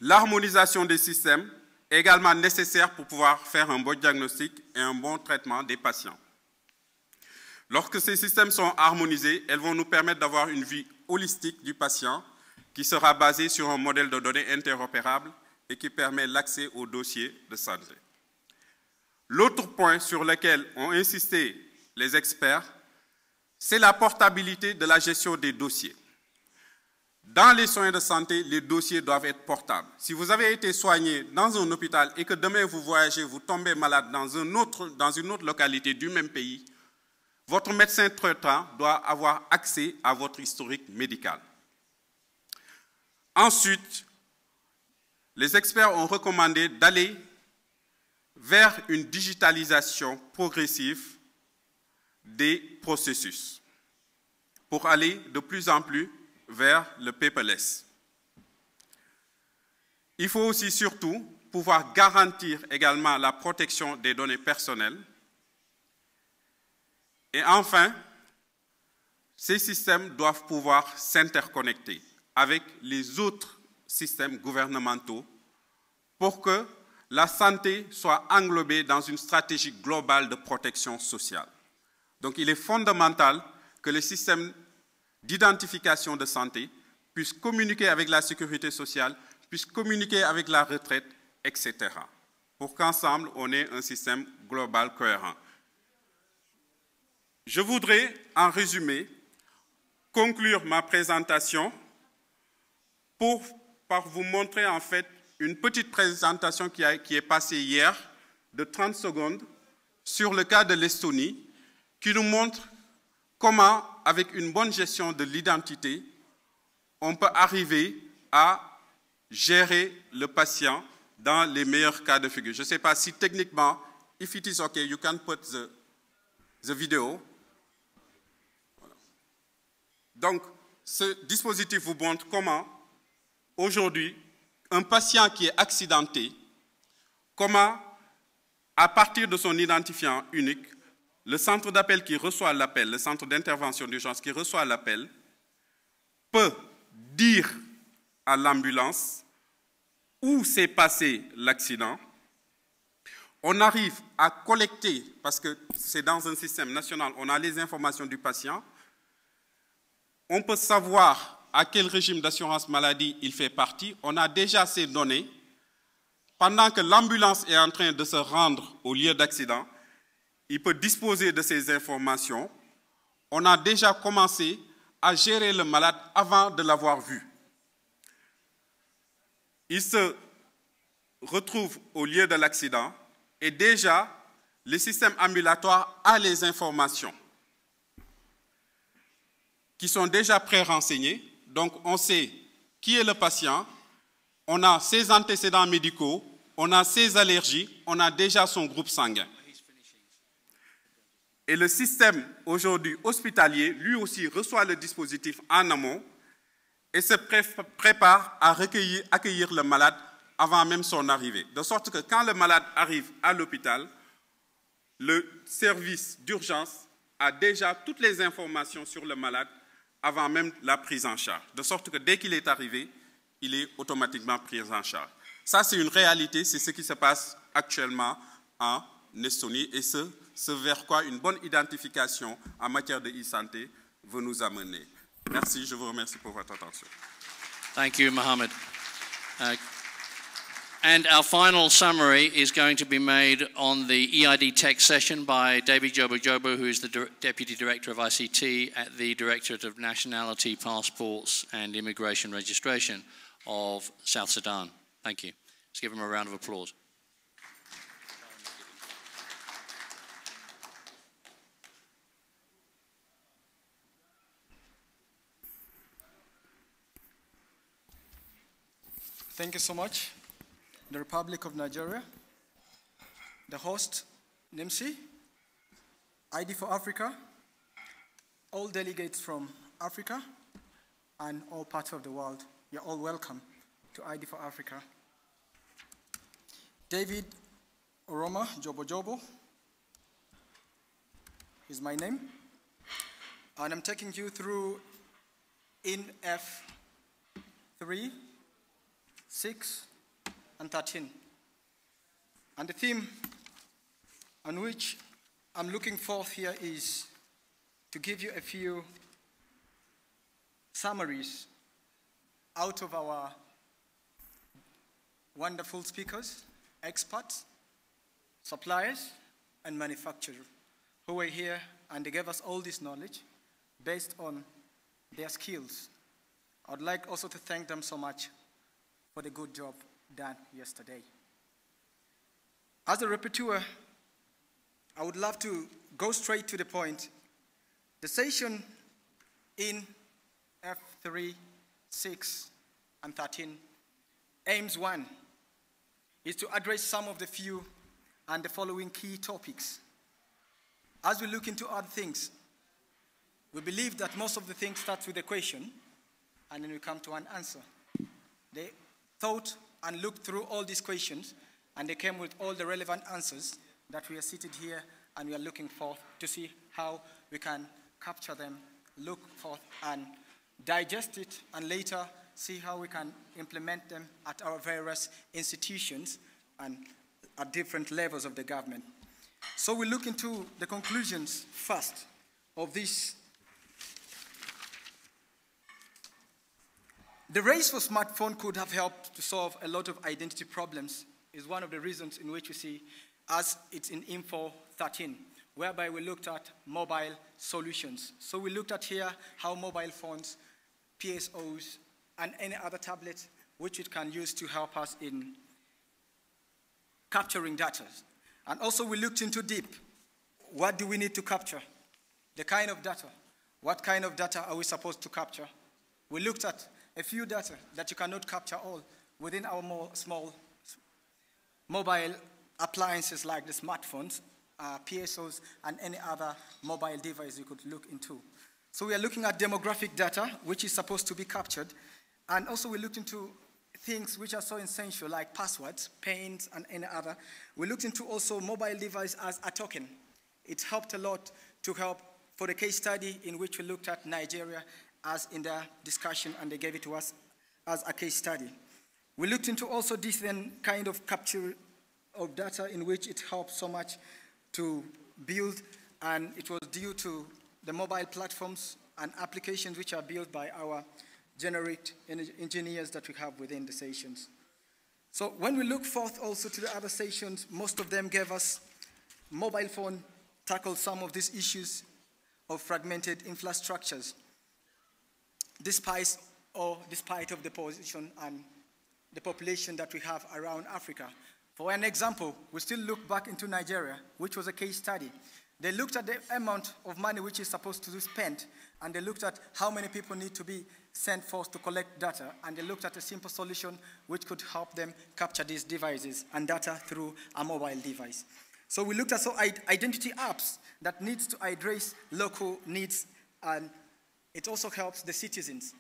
[SPEAKER 8] L'harmonisation des systèmes est également nécessaire pour pouvoir faire un bon diagnostic et un bon traitement des patients. Lorsque ces systèmes sont harmonisés, elles vont nous permettre d'avoir une vue holistique du patient qui sera basée sur un modèle de données interopérable et qui permet l'accès aux dossiers de santé. L'autre point sur lequel ont insisté les experts, c'est la portabilité de la gestion des dossiers. Dans les soins de santé, les dossiers doivent être portables. Si vous avez été soigné dans un hôpital et que demain vous voyagez, vous tombez malade dans une autre localité du même pays, votre médecin traitant doit avoir accès à votre historique médical. Ensuite, les experts ont recommandé d'aller vers une digitalisation progressive des processus pour aller de plus en plus vers le paperless. Il faut aussi surtout pouvoir garantir également la protection des données personnelles. Et enfin, ces systèmes doivent pouvoir s'interconnecter avec les autres systèmes gouvernementaux pour que la santé soit englobée dans une stratégie globale de protection sociale. Donc il est fondamental que les systèmes d'identification de santé puissent communiquer avec la sécurité sociale, puissent communiquer avec la retraite, etc. pour qu'ensemble, on ait un système global cohérent. Je voudrais, en résumé, conclure ma présentation par vous montrer en fait une petite présentation qui est passée hier de 30 secondes sur le cas de l'Estonie qui nous montre comment, avec une bonne gestion de l'identité, on peut arriver à gérer le patient dans les meilleurs cas de figure. Je ne sais pas si techniquement, if it is okay, you can put the video. Voilà. Donc, ce dispositif vous montre comment, aujourd'hui, un patient qui est accidenté, comment, à partir de son identifiant unique, le centre d'appel qui reçoit l'appel, le centre d'intervention d'urgence qui reçoit l'appel, peut dire à l'ambulance où s'est passé l'accident. On arrive à collecter, parce que c'est dans un système national, on a les informations du patient. On peut savoir à quel régime d'assurance maladie il fait partie. On a déjà ces données. Pendant que l'ambulance est en train de se rendre au lieu d'accident, il peut disposer de ces informations. On a déjà commencé à gérer le malade avant de l'avoir vu. Il se retrouve au lieu de l'accident et déjà, le système ambulatoire a les informations qui sont déjà pré-renseignées. Donc, on sait qui est le patient, on a ses antécédents médicaux, on a ses allergies, on a déjà son groupe sanguin. Et le système aujourd'hui hospitalier, lui aussi, reçoit le dispositif en amont et se prépare à accueillir le malade avant même son arrivée. De sorte que quand le malade arrive à l'hôpital, le service d'urgence a déjà toutes les informations sur le malade avant même la prise en charge. De sorte que dès qu'il est arrivé, il est automatiquement pris en charge. Ça, c'est une réalité, c'est ce qui se passe actuellement en Estonie et ce vers quoi une bonne identification en matière de e-santé veut nous amener. Merci, je vous remercie pour votre attention.
[SPEAKER 1] Thank you, Mohammed. And our final summary is going to be made on the EID Tech session by David Jobo, who is the Deputy Director of ICT at the Directorate of Nationality, Passports and Immigration Registration of South Sudan. Thank you. Let's give him a round of applause.
[SPEAKER 9] Thank you so much. The Republic of Nigeria, the host, NIMC, ID4Africa, all delegates from Africa and all parts of the world. You're all welcome to ID4Africa. David Oroma Jobo Jobo is my name, and I'm taking you through in F3, 6, and 13. And the theme on which I'm looking forth here is to give you a few summaries out of our wonderful speakers, experts, suppliers, and manufacturers who were here and they gave us all this knowledge based on their skills. I would like also to thank them so much for the good job done yesterday. As a rapporteur, I would love to go straight to the point. The session in F3, 6, and 13, aims 1 is to address some of the few and the following key topics. As we look into other things, we believe that most of the things start with a question and then we come to an answer. They thought and looked through all these questions and they came with all the relevant answers that we are seated here and we are looking for to see how we can capture them, look for and digest it, and later see how we can implement them at our various institutions and at different levels of the government. So we look into the conclusions first of this. The race for smartphone could have helped to solve a lot of identity problems is one of the reasons in which we see as it's in Info 13, whereby we looked at mobile solutions. So we looked at here how mobile phones, PSOs, and any other tablet which it can use to help us in capturing data. And also we looked into deep. What do we need to capture? The kind of data. What kind of data are we supposed to capture? We looked at a few data that you cannot capture all within our more small mobile appliances like the smartphones, PSOs, and any other mobile device you could look into. So we are looking at demographic data, which is supposed to be captured. And also we looked into things which are so essential, like passwords, PINs, and any other. We looked into also mobile device as a token. It helped a lot to help for the case study in which we looked at Nigeria as in the discussion, and they gave it to us as a case study. We looked into also different kind of capture of data in which it helped so much to build, and it was due to the mobile platforms and applications which are built by our generic engineers that we have within the stations. So when we look forth also to the other stations, most of them gave us mobile phone, tackled some of these issues of fragmented infrastructures, despite of the position and the population that we have around Africa. For an example, we still look back into Nigeria, which was a case study. They looked at the amount of money which is supposed to be spent, and they looked at how many people need to be sent forth to collect data, and they looked at a simple solution which could help them capture these devices and data through a mobile device. So we looked at identity apps that needs to address local needs, and it also helps the citizens.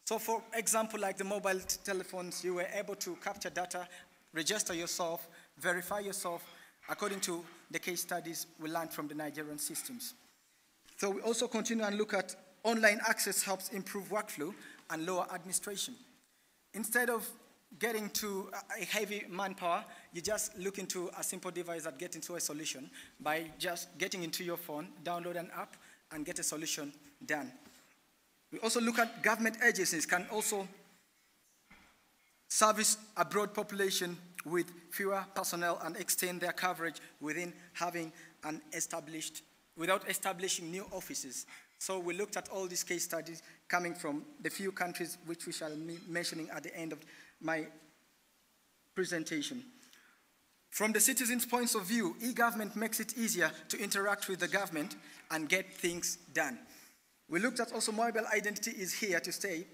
[SPEAKER 9] So for example, like the mobile telephones, you were able to capture data, register yourself, verify yourself, according to the case studies we learned from the Nigerian systems. So we also continue and look at online access helps improve workflow and lower administration. Instead of getting to a heavy manpower, you just look into a simple device that gets into a solution by just getting into your phone, download an app, and get a solution done. We also look at government agencies can also service a broad population with fewer personnel and extend their coverage within having an established, without establishing new offices. So we looked at all these case studies coming from the few countries which we shall be mentioning at the end of my presentation. From the citizens' points of view, e-government makes it easier to interact with the government and get things done. We looked at also mobile identity is here to stay,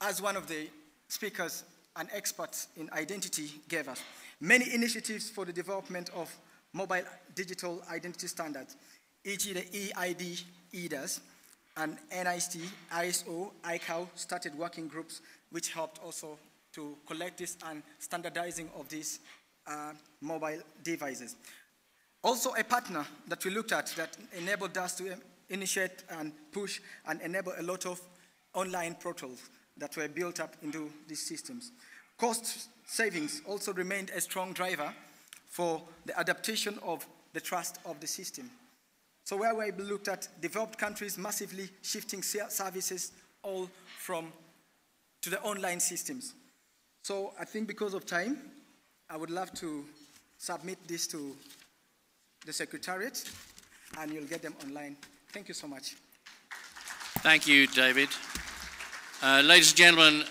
[SPEAKER 9] as one of the speakers and experts in identity gave us. Many initiatives for the development of mobile digital identity standards, e.g. the EID, EIDAS, and NIC, ISO, ICAO started working groups which helped also to collect this and standardizing of these mobile devices. Also a partner that we looked at that enabled us to initiate and push and enable a lot of online portals that were built up into these systems. Cost savings also remained a strong driver for the adaptation of the trust of the system. So where we looked at developed countries massively shifting services all to the online systems. So I think because of time, I would love to submit this to the Secretariat, and you'll get them online. Thank you so much.
[SPEAKER 1] Thank you, David. Ladies and gentlemen,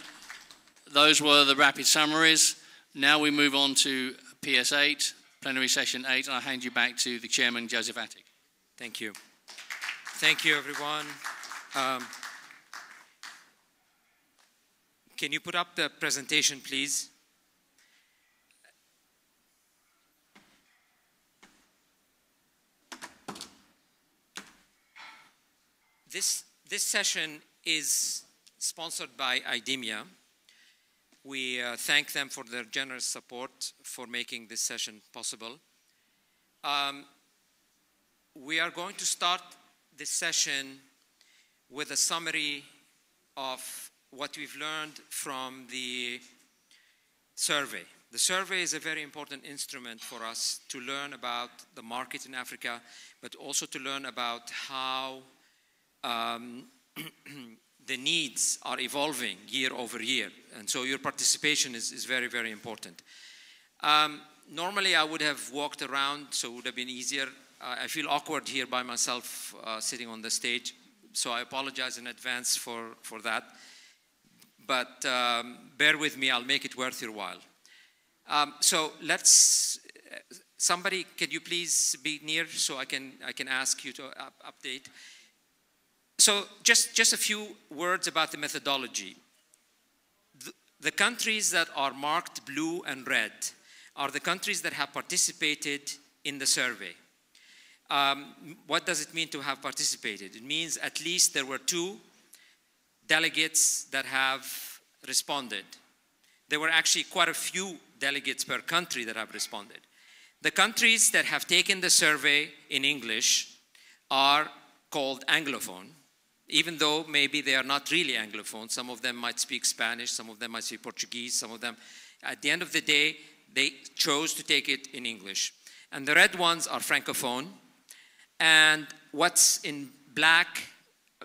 [SPEAKER 1] those were the rapid summaries. Now we move on to PS8, plenary session 8, and I'll hand you back to the chairman, Joseph Attic.
[SPEAKER 10] Thank you. Thank you, everyone. Can you put up the presentation, please? This session is sponsored by IDEMIA. We thank them for their generous support for making this session possible. We are going to start this session with a summary of what we've learned from the survey. The survey is a very important instrument for us to learn about the market in Africa, but also to learn about how the needs are evolving year over year. And so your participation is very, very important. Normally I would have walked around, so it would have been easier. I feel awkward here by myself sitting on the stage, so I apologize in advance for that. But bear with me, I'll make it worth your while. So somebody, could you please be near so I can ask you to update? So just a few words about the methodology. The countries that are marked blue and red are the countries that have participated in the survey. What does it mean to have participated? It means at least there were 2 delegates that have responded. There were actually quite a few delegates per country that have responded. The countries that have taken the survey in English are called Anglophone, even though maybe they are not really Anglophone. Some of them might speak Spanish, some of them might speak Portuguese, some of them, at the end of the day, they chose to take it in English. And the red ones are Francophone, and what's in black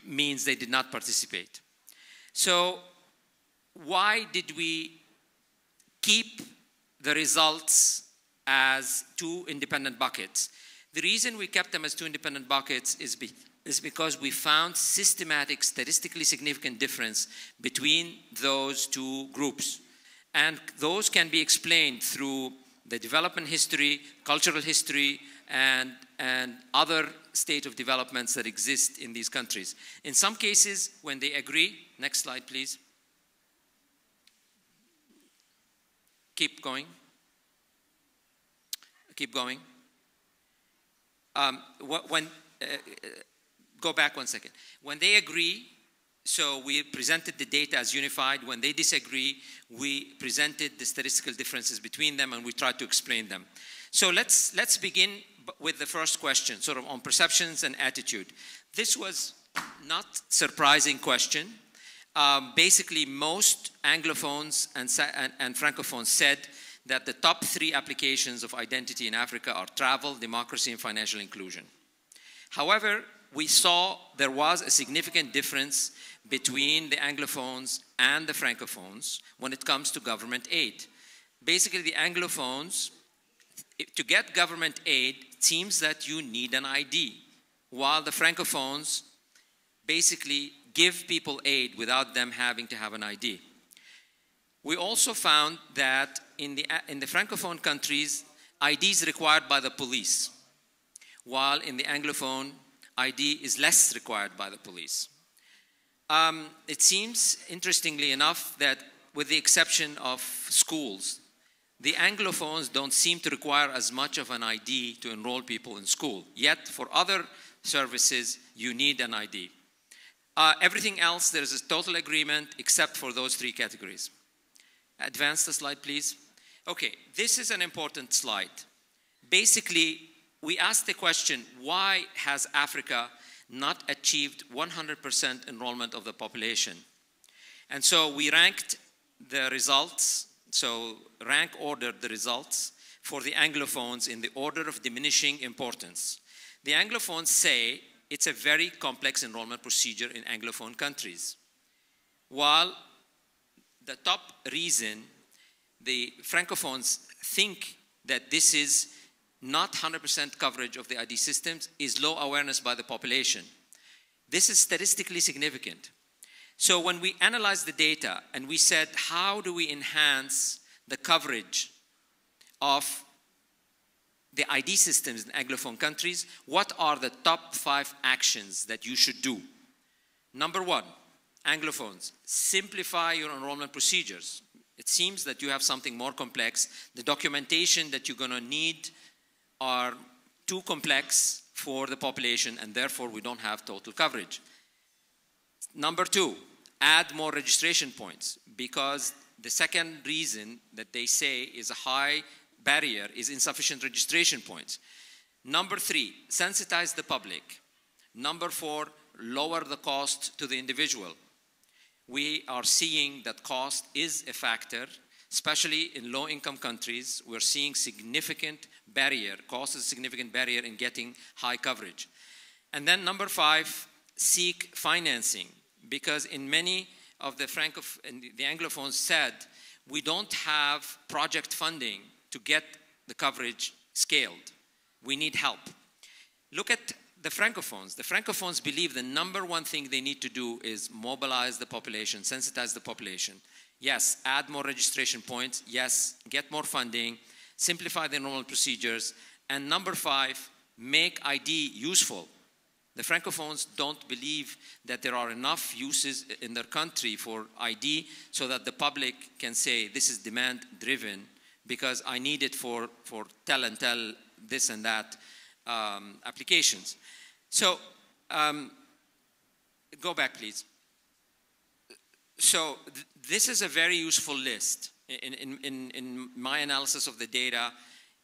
[SPEAKER 10] means they did not participate. So why did we keep the results as 2 independent buckets? The reason we kept them as 2 independent buckets is because we found systematic, statistically significant difference between those 2 groups. And those can be explained through the development history, cultural history, and other state of developments that exist in these countries. In some cases, when they agree, next slide, please. Keep going. Keep going. Go back 1 second. When they agree, so we presented the data as unified. When they disagree, we presented the statistical differences between them and we tried to explain them. So let's begin with the first question, sort of on perceptions and attitude. This was not surprising question. Basically, most Anglophones and Francophones said that the top 3 applications of identity in Africa are travel, democracy, and financial inclusion. However, we saw there was a significant difference between the Anglophones and the Francophones when it comes to government aid. Basically, the Anglophones, to get government aid, it seems that you need an ID, while the Francophones basically give people aid without them having to have an ID. We also found that in the Francophone countries, ID is required by the police, while in the Anglophone, ID is less required by the police. It seems, interestingly enough, that with the exception of schools, the Anglophones don't seem to require as much of an ID to enroll people in school. Yet, for other services, you need an ID. Everything else, there is a total agreement except for those three categories. Advance the slide, please. Okay, this is an important slide. Basically, we asked the question, why has Africa not achieved 100% enrollment of the population? And so we ranked the results, so rank ordered the results for the Anglophones in the order of diminishing importance. The Anglophones say it's a very complex enrollment procedure in Anglophone countries. While the top reason the Francophones think that this is not 100% coverage of the ID systems is low awareness by the population. This is statistically significant. So when we analyzed the data and we said, how do we enhance the coverage of the ID systems in Anglophone countries, what are the top 5 actions that you should do? Number 1, Anglophones, simplify your enrollment procedures. It seems that you have something more complex. The documentation that you're going to need are too complex for the population, and therefore we don't have total coverage. Number 2, add more registration points, because the second reason that they say is a high barrier is insufficient registration points. Number 3, sensitize the public. Number 4, lower the cost to the individual. We are seeing that cost is a factor, especially in low-income countries. We're seeing significant barrier, cost is a significant barrier in getting high coverage. And then number 5, seek financing, because in many of the Anglophones said, we don't have project funding to get the coverage scaled. We need help. Look at the Francophones. The Francophones believe the number 1 thing they need to do is mobilize the population, sensitize the population. Yes, add more registration points. Yes, get more funding, simplify the enrollment procedures. And number 5, make ID useful. The Francophones don't believe that there are enough uses in their country for ID so that the public can say this is demand driven because I need it for tell and tell this and that applications. So go back, please. So this is a very useful list. In my analysis of the data,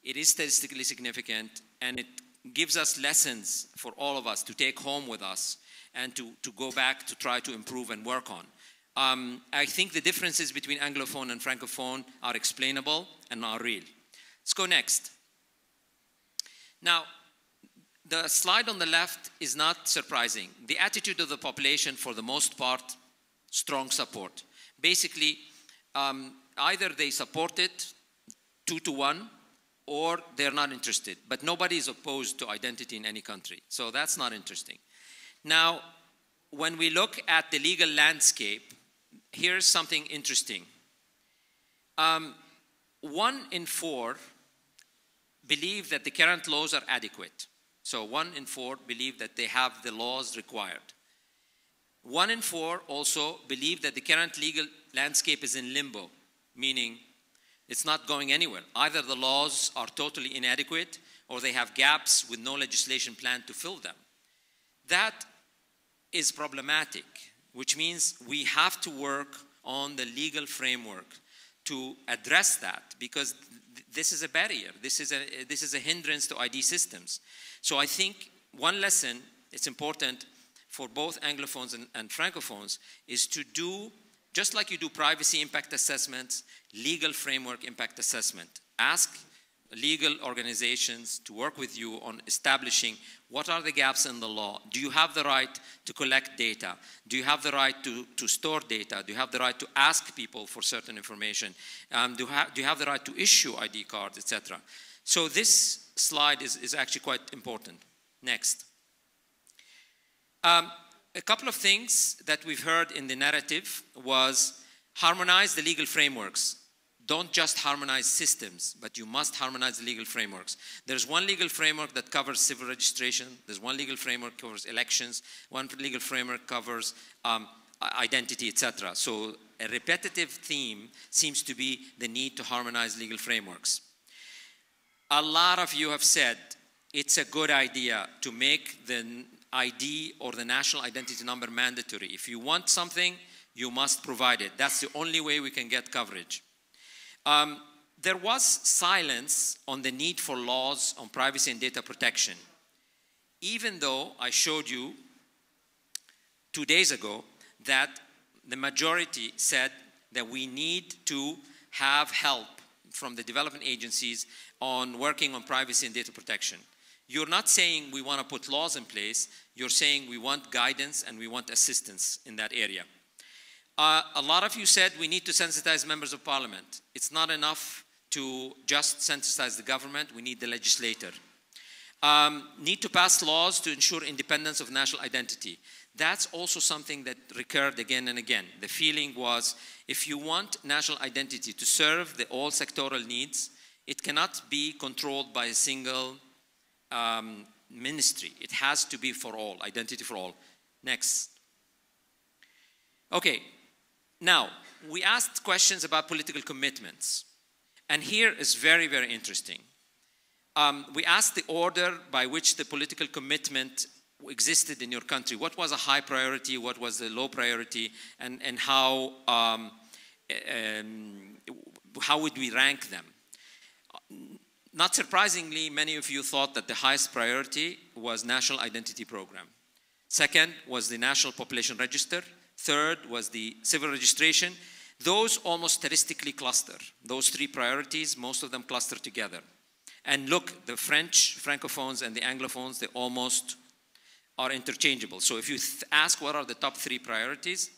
[SPEAKER 10] it is statistically significant, and it gives us lessons for all of us to take home with us and to go back to try to improve and work on. I think the differences between Anglophone and Francophone are explainable and are real. Let's go next. Now, the slide on the left is not surprising. The attitude of the population, for the most part, strong support. Basically, either they support it 2-to-1, or they're not interested. But nobody is opposed to identity in any country. So that's not interesting. Now, when we look at the legal landscape, here's something interesting. 1 in 4 believe that the current laws are adequate. So 1 in 4 believe that they have the laws required. 1 in 4 also believe that the current legal landscape is in limbo, meaning it's not going anywhere. Either the laws are totally inadequate or they have gaps with no legislation plan to fill them. That is problematic, which means we have to work on the legal framework to address that, because this is a barrier. This is a hindrance to ID systems. So I think one lesson, it's important for both Anglophones and Francophones, is to do, just like you do privacy impact assessments, legal framework impact assessment. Ask legal organizations to work with you on establishing what are the gaps in the law. Do you have the right to collect data? Do you have the right to store data? Do you have the right to ask people for certain information? Do you have the right to issue ID cards, etc.? So this slide is actually quite important. Next. A couple of things that we've heard in the narrative was harmonize the legal frameworks. Don't just harmonize systems, but you must harmonize the legal frameworks. There's one legal framework that covers civil registration. There's one legal framework that covers elections. One legal framework covers identity, etc. So a repetitive theme seems to be the need to harmonize legal frameworks. A lot of you have said it's a good idea to make the ID or the national identity number mandatory. If you want something, you must provide it. That's the only way we can get coverage. There was silence on the need for laws on privacy and data protection, even though I showed you 2 days ago that the majority said that we need to have help from the development agencies on working on privacy and data protection. You're not saying we want to put laws in place, you're saying we want guidance and we want assistance in that area. A lot of you said we need to sensitize members of parliament. It's not enough to just sensitize the government, we need the legislator. Need to pass laws to ensure independence of national identity. That's also something that recurred again and again. The feeling was, if you want national identity to serve the all sectoral needs, it cannot be controlled by a single ministry. It has to be for all, identity for all. Next. Okay, now, we asked questions about political commitments. And here is very, very interesting. We asked the order by which the political commitment existed in your country. What was a high priority, what was a low priority, and how would we rank them? Not surprisingly, many of you thought that the highest priority was National Identity Program. Second was the National Population Register. Third was the civil registration. Those almost statistically cluster. Those three priorities, most of them cluster together. And look, the French, Francophones, and the Anglophones, they almost are interchangeable. So if you ask what are the top three priorities,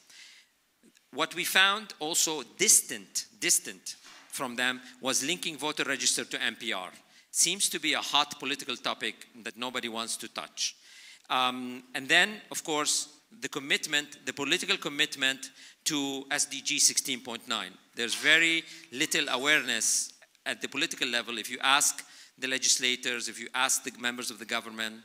[SPEAKER 10] what we found also distant from them was linking voter register to NPR. Seems to be a hot political topic that nobody wants to touch. And then, of course, the commitment, the political commitment to SDG 16.9. There's very little awareness at the political level. If you ask the legislators, if you ask the members of the government,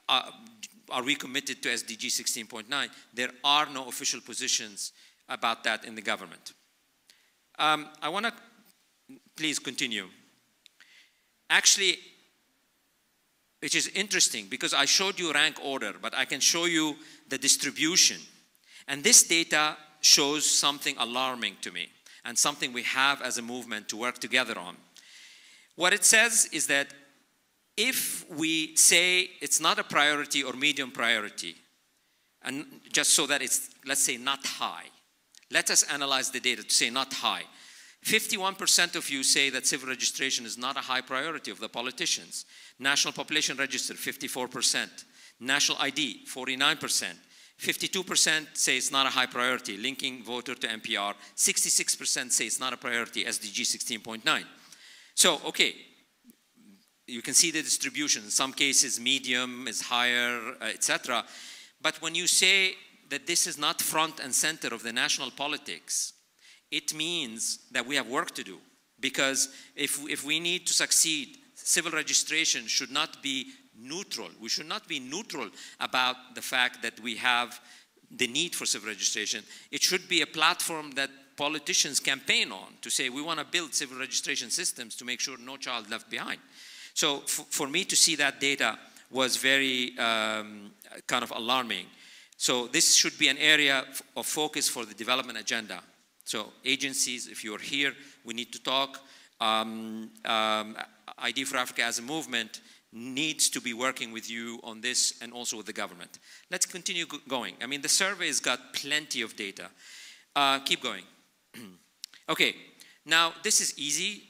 [SPEAKER 10] are we committed to SDG 16.9? There are no official positions about that in the government. I want to please continue. Actually, which is interesting because I showed you rank order, but I can show you the distribution. And this data shows something alarming to me and something we have as a movement to work together on. What it says is that if we say it's not a priority or medium priority, and just so that it's, let's say, not high, let us analyze the data to say not high. 51% of you say that civil registration is not a high priority of the politicians. National Population Register, 54%. National ID, 49%. 52% say it's not a high priority, linking voter to NPR. 66% say it's not a priority, SDG 16.9. So, okay, you can see the distribution. In some cases, medium is higher, etc. But when you say that this is not front and center of the national politics, it means that we have work to do. Because if we need to succeed, civil registration should not be neutral. We should not be neutral about the fact that we have the need for civil registration. It should be a platform that politicians campaign on to say we want to build civil registration systems to make sure no child left behind. So for me to see that data was very kind of alarming. So this should be an area of focus for the development agenda. So agencies, if you're here, we need to talk. ID4Africa as a movement needs to be working with you on this and also with the government. Let's continue going. I mean, the survey has got plenty of data. Keep going. Okay, now this is easy.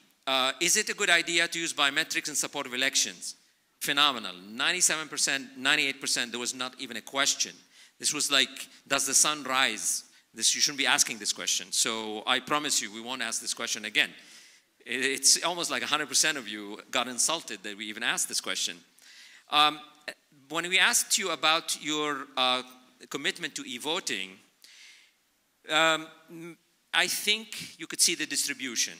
[SPEAKER 10] Is it a good idea to use biometrics in support of elections? Phenomenal. 97%, 98%, there was not even a question. This was like, does the sun rise? You shouldn't be asking this question. So I promise you, we won't ask this question again. It's almost like 100% of you got insulted that we even asked this question. When we asked you about your commitment to e-voting, I think you could see the distribution.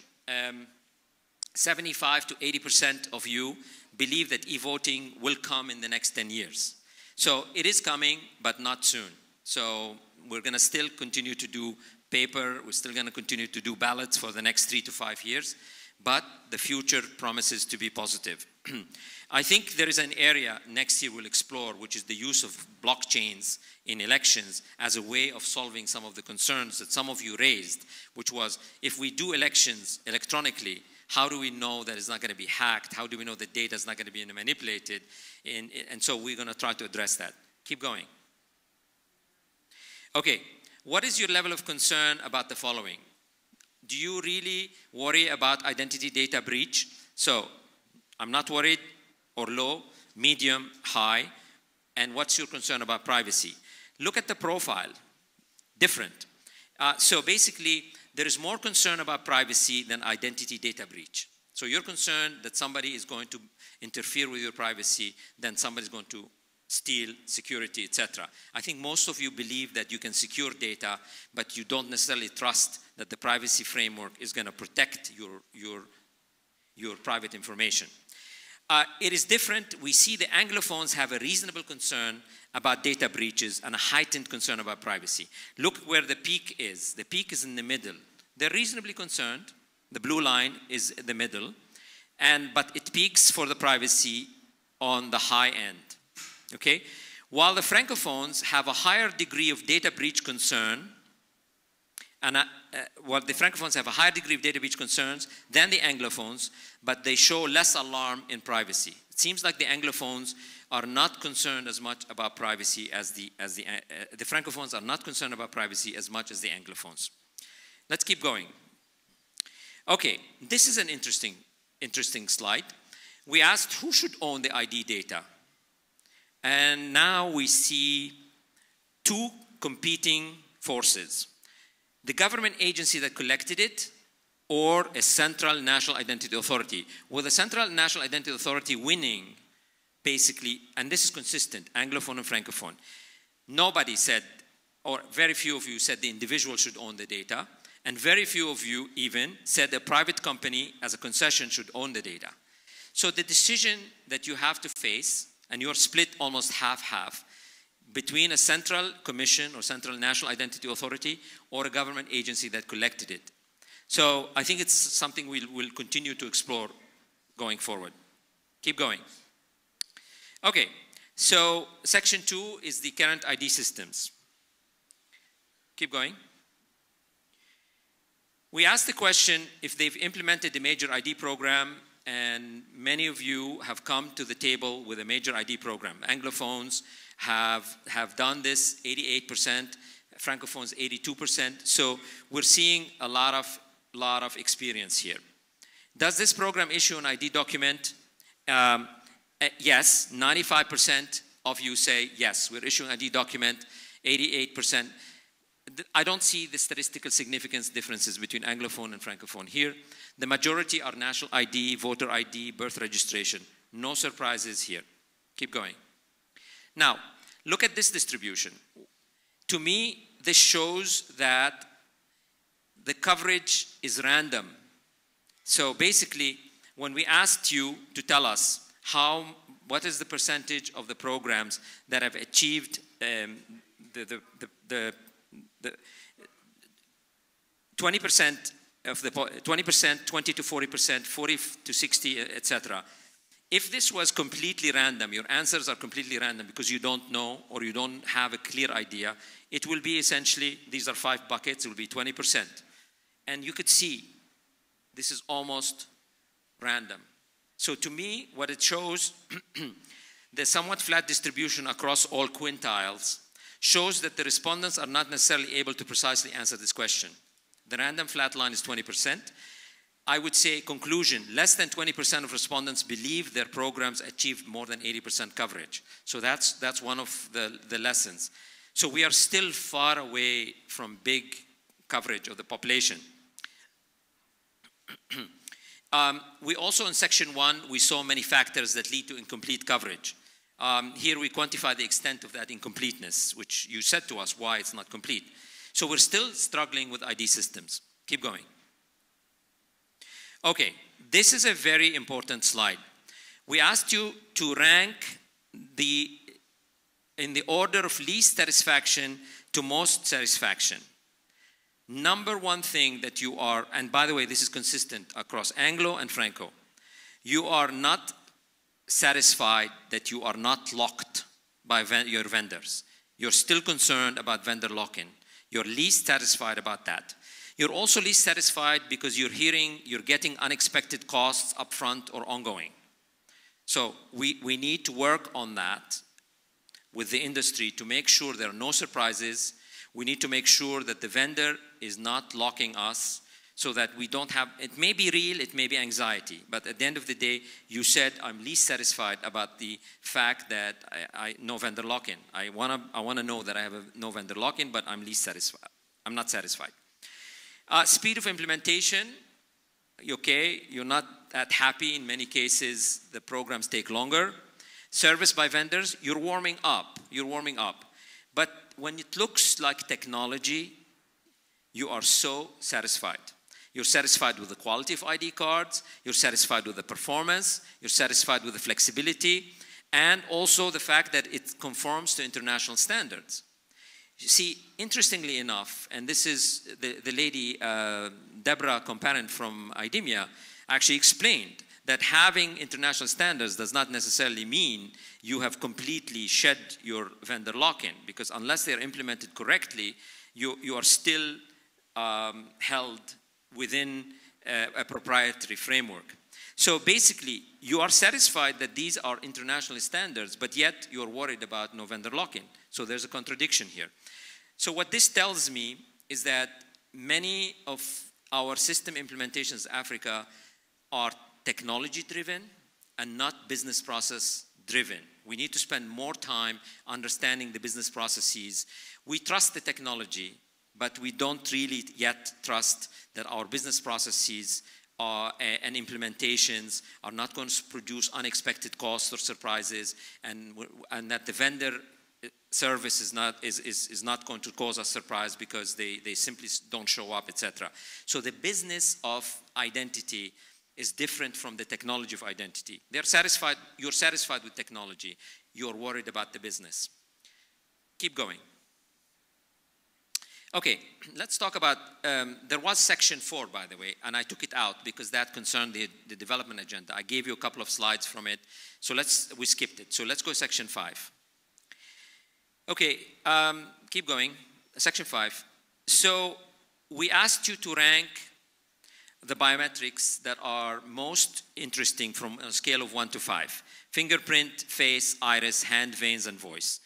[SPEAKER 10] 75 to 80% of you believe that e-voting will come in the next 10 years. So it is coming, but not soon. So we're going to still continue to do paper. We're still going to continue to do ballots for the next 3 to 5 years. But the future promises to be positive. I think there is an area next year we'll explore, which is the use of blockchains in elections as a way of solving some of the concerns that some of you raised, which was, if we do elections electronically, how do we know that it's not going to be hacked? How do we know the data is not going to be manipulated? And so we're going to try to address that. Keep going. Okay, what is your level of concern about the following? Do you really worry about identity data breach? So, I'm not worried, or low, medium, high, and what's your concern about privacy? Look at the profile, different. So basically, there is more concern about privacy than identity data breach. So you're concerned that somebody is going to interfere with your privacy, then somebody's going to steal security, etc. I think most of you believe that you can secure data, but you don't necessarily trust that the privacy framework is going to protect your private information. It is different. We see the Anglophones have a reasonable concern about data breaches and a heightened concern about privacy. Look where the peak is. The peak is in the middle. They're reasonably concerned. The blue line is the middle. But it peaks for the privacy on the high end. Okay? While the Francophones have a higher degree of data breach concern, while the Francophones have a higher degree of data breach concerns than the Anglophones, but they show less alarm in privacy. It seems like the Anglophones are not concerned as much about privacy as the Francophones are not concerned about privacy as much as the Anglophones. Let's keep going. Okay, this is an interesting slide. We asked who should own the ID data. And now we see two competing forces. The government agency that collected it, or a central national identity authority. With the central national identity authority winning, basically, and this is consistent, Anglophone and Francophone, nobody said, or very few of you said the individual should own the data, and very few of you even said a private company as a concession should own the data. So the decision that you have to face, and you're split almost half-half, between a central commission or central national identity authority or a government agency that collected it. So I think it's something we'll continue to explore going forward. Keep going. Okay, so section 2 is the current ID systems. Keep going. We asked the question if they've implemented the major ID program, and many of you have come to the table with a major ID program. Anglophones have done this, 88%, Francophones 82%. So we're seeing a lot of experience here. Does this program issue an ID document? Yes, 95% of you say yes, we're issuing an ID document, 88%. I don't see the statistical significance differences between Anglophone and Francophone here. The majority are national ID, voter ID, birth registration. No surprises here. Keep going. Now, look at this distribution. To me, this shows that the coverage is random. So basically, when we asked you to tell us what is the percentage of the programs that have achieved the 20% of the 20%, 20 to 40%, 40 to 60, etc. If this was completely random, your answers are completely random because you don't know or you don't have a clear idea, it will be essentially, these are 5 buckets, it will be 20%. And you could see this is almost random. So to me, what it shows, the somewhat flat distribution across all quintiles shows that the respondents are not necessarily able to precisely answer this question. The random flat line is 20%. I would say, conclusion, less than 20% of respondents believe their programs achieved more than 80% coverage. So that's one of the lessons. So we are still far away from big coverage of the population. We also, in section 1, we saw many factors that lead to incomplete coverage. Here we quantify the extent of that incompleteness, which you said to us why it's not complete. So we're still struggling with ID systems. Keep going. Okay, this is a very important slide. We asked you to rank in the order of least satisfaction to most satisfaction. Number one thing that you are, and by the way, this is consistent across Anglo and Franco, you are not satisfied that you are not locked by your vendors. You're still concerned about vendor lock-in. You're least satisfied about that. You're also least satisfied because you're getting unexpected costs upfront or ongoing. So we need to work on that with the industry to make sure there are no surprises. We need to make sure that the vendor is not locking us so that we don't have, it may be real, it may be anxiety, but at the end of the day, you said I'm least satisfied about the fact that I no vendor lock-in. I wanna know that I have a no vendor lock-in, but I'm least satisfied. I'm not satisfied. Speed of implementation, okay, you're not that happy. In many cases, the programs take longer. Service by vendors, you're warming up. But when it looks like technology, you are so satisfied. You're satisfied with the quality of ID cards, you're satisfied with the performance, you're satisfied with the flexibility, and also the fact that it conforms to international standards. You see, interestingly enough, and this is the lady, Deborah Comparin from IDEMIA, actually explained that having international standards does not necessarily mean you have completely shed your vendor lock-in, because unless they're implemented correctly, you are still held within a proprietary framework. So basically, you are satisfied that these are international standards, but yet you're worried about no vendor lock-in. So there's a contradiction here. So what this tells me is that many of our system implementations in Africa are technology-driven and not business process-driven. We need to spend more time understanding the business processes. We trust the technology, but we don't really yet trust that our business processes and implementations are not going to produce unexpected costs or surprises, and that the vendor service is not going to cause us surprise because they simply don't show up, etc. So the business of identity is different from the technology of identity. They're satisfied, you're satisfied with technology, you're worried about the business. Keep going. Okay, let's talk about, there was section 4, by the way, and I took it out because that concerned the development agenda. I gave you a couple of slides from it, so we skipped it. So let's go to section 5. Okay, keep going, section 5. So we asked you to rank the biometrics that are most interesting from a scale of 1 to 5. Fingerprint, face, iris, hand, veins, and voice.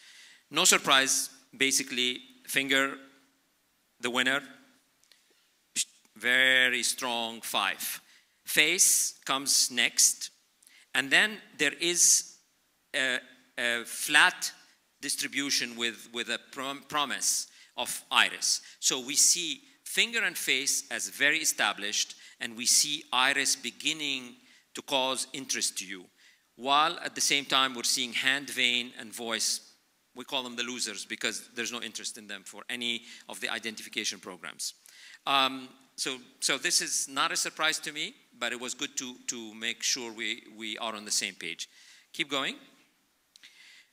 [SPEAKER 10] No surprise, basically, finger, the winner, very strong 5. Face comes next, and then there is a flat distribution with a promise of iris. So we see finger and face as very established, and we see iris beginning to cause interest to you. While at the same time we're seeing hand, vein, and voice. We call them the losers because there's no interest in them for any of the identification programs. So this is not a surprise to me, but it was good to make sure we are on the same page. Keep going.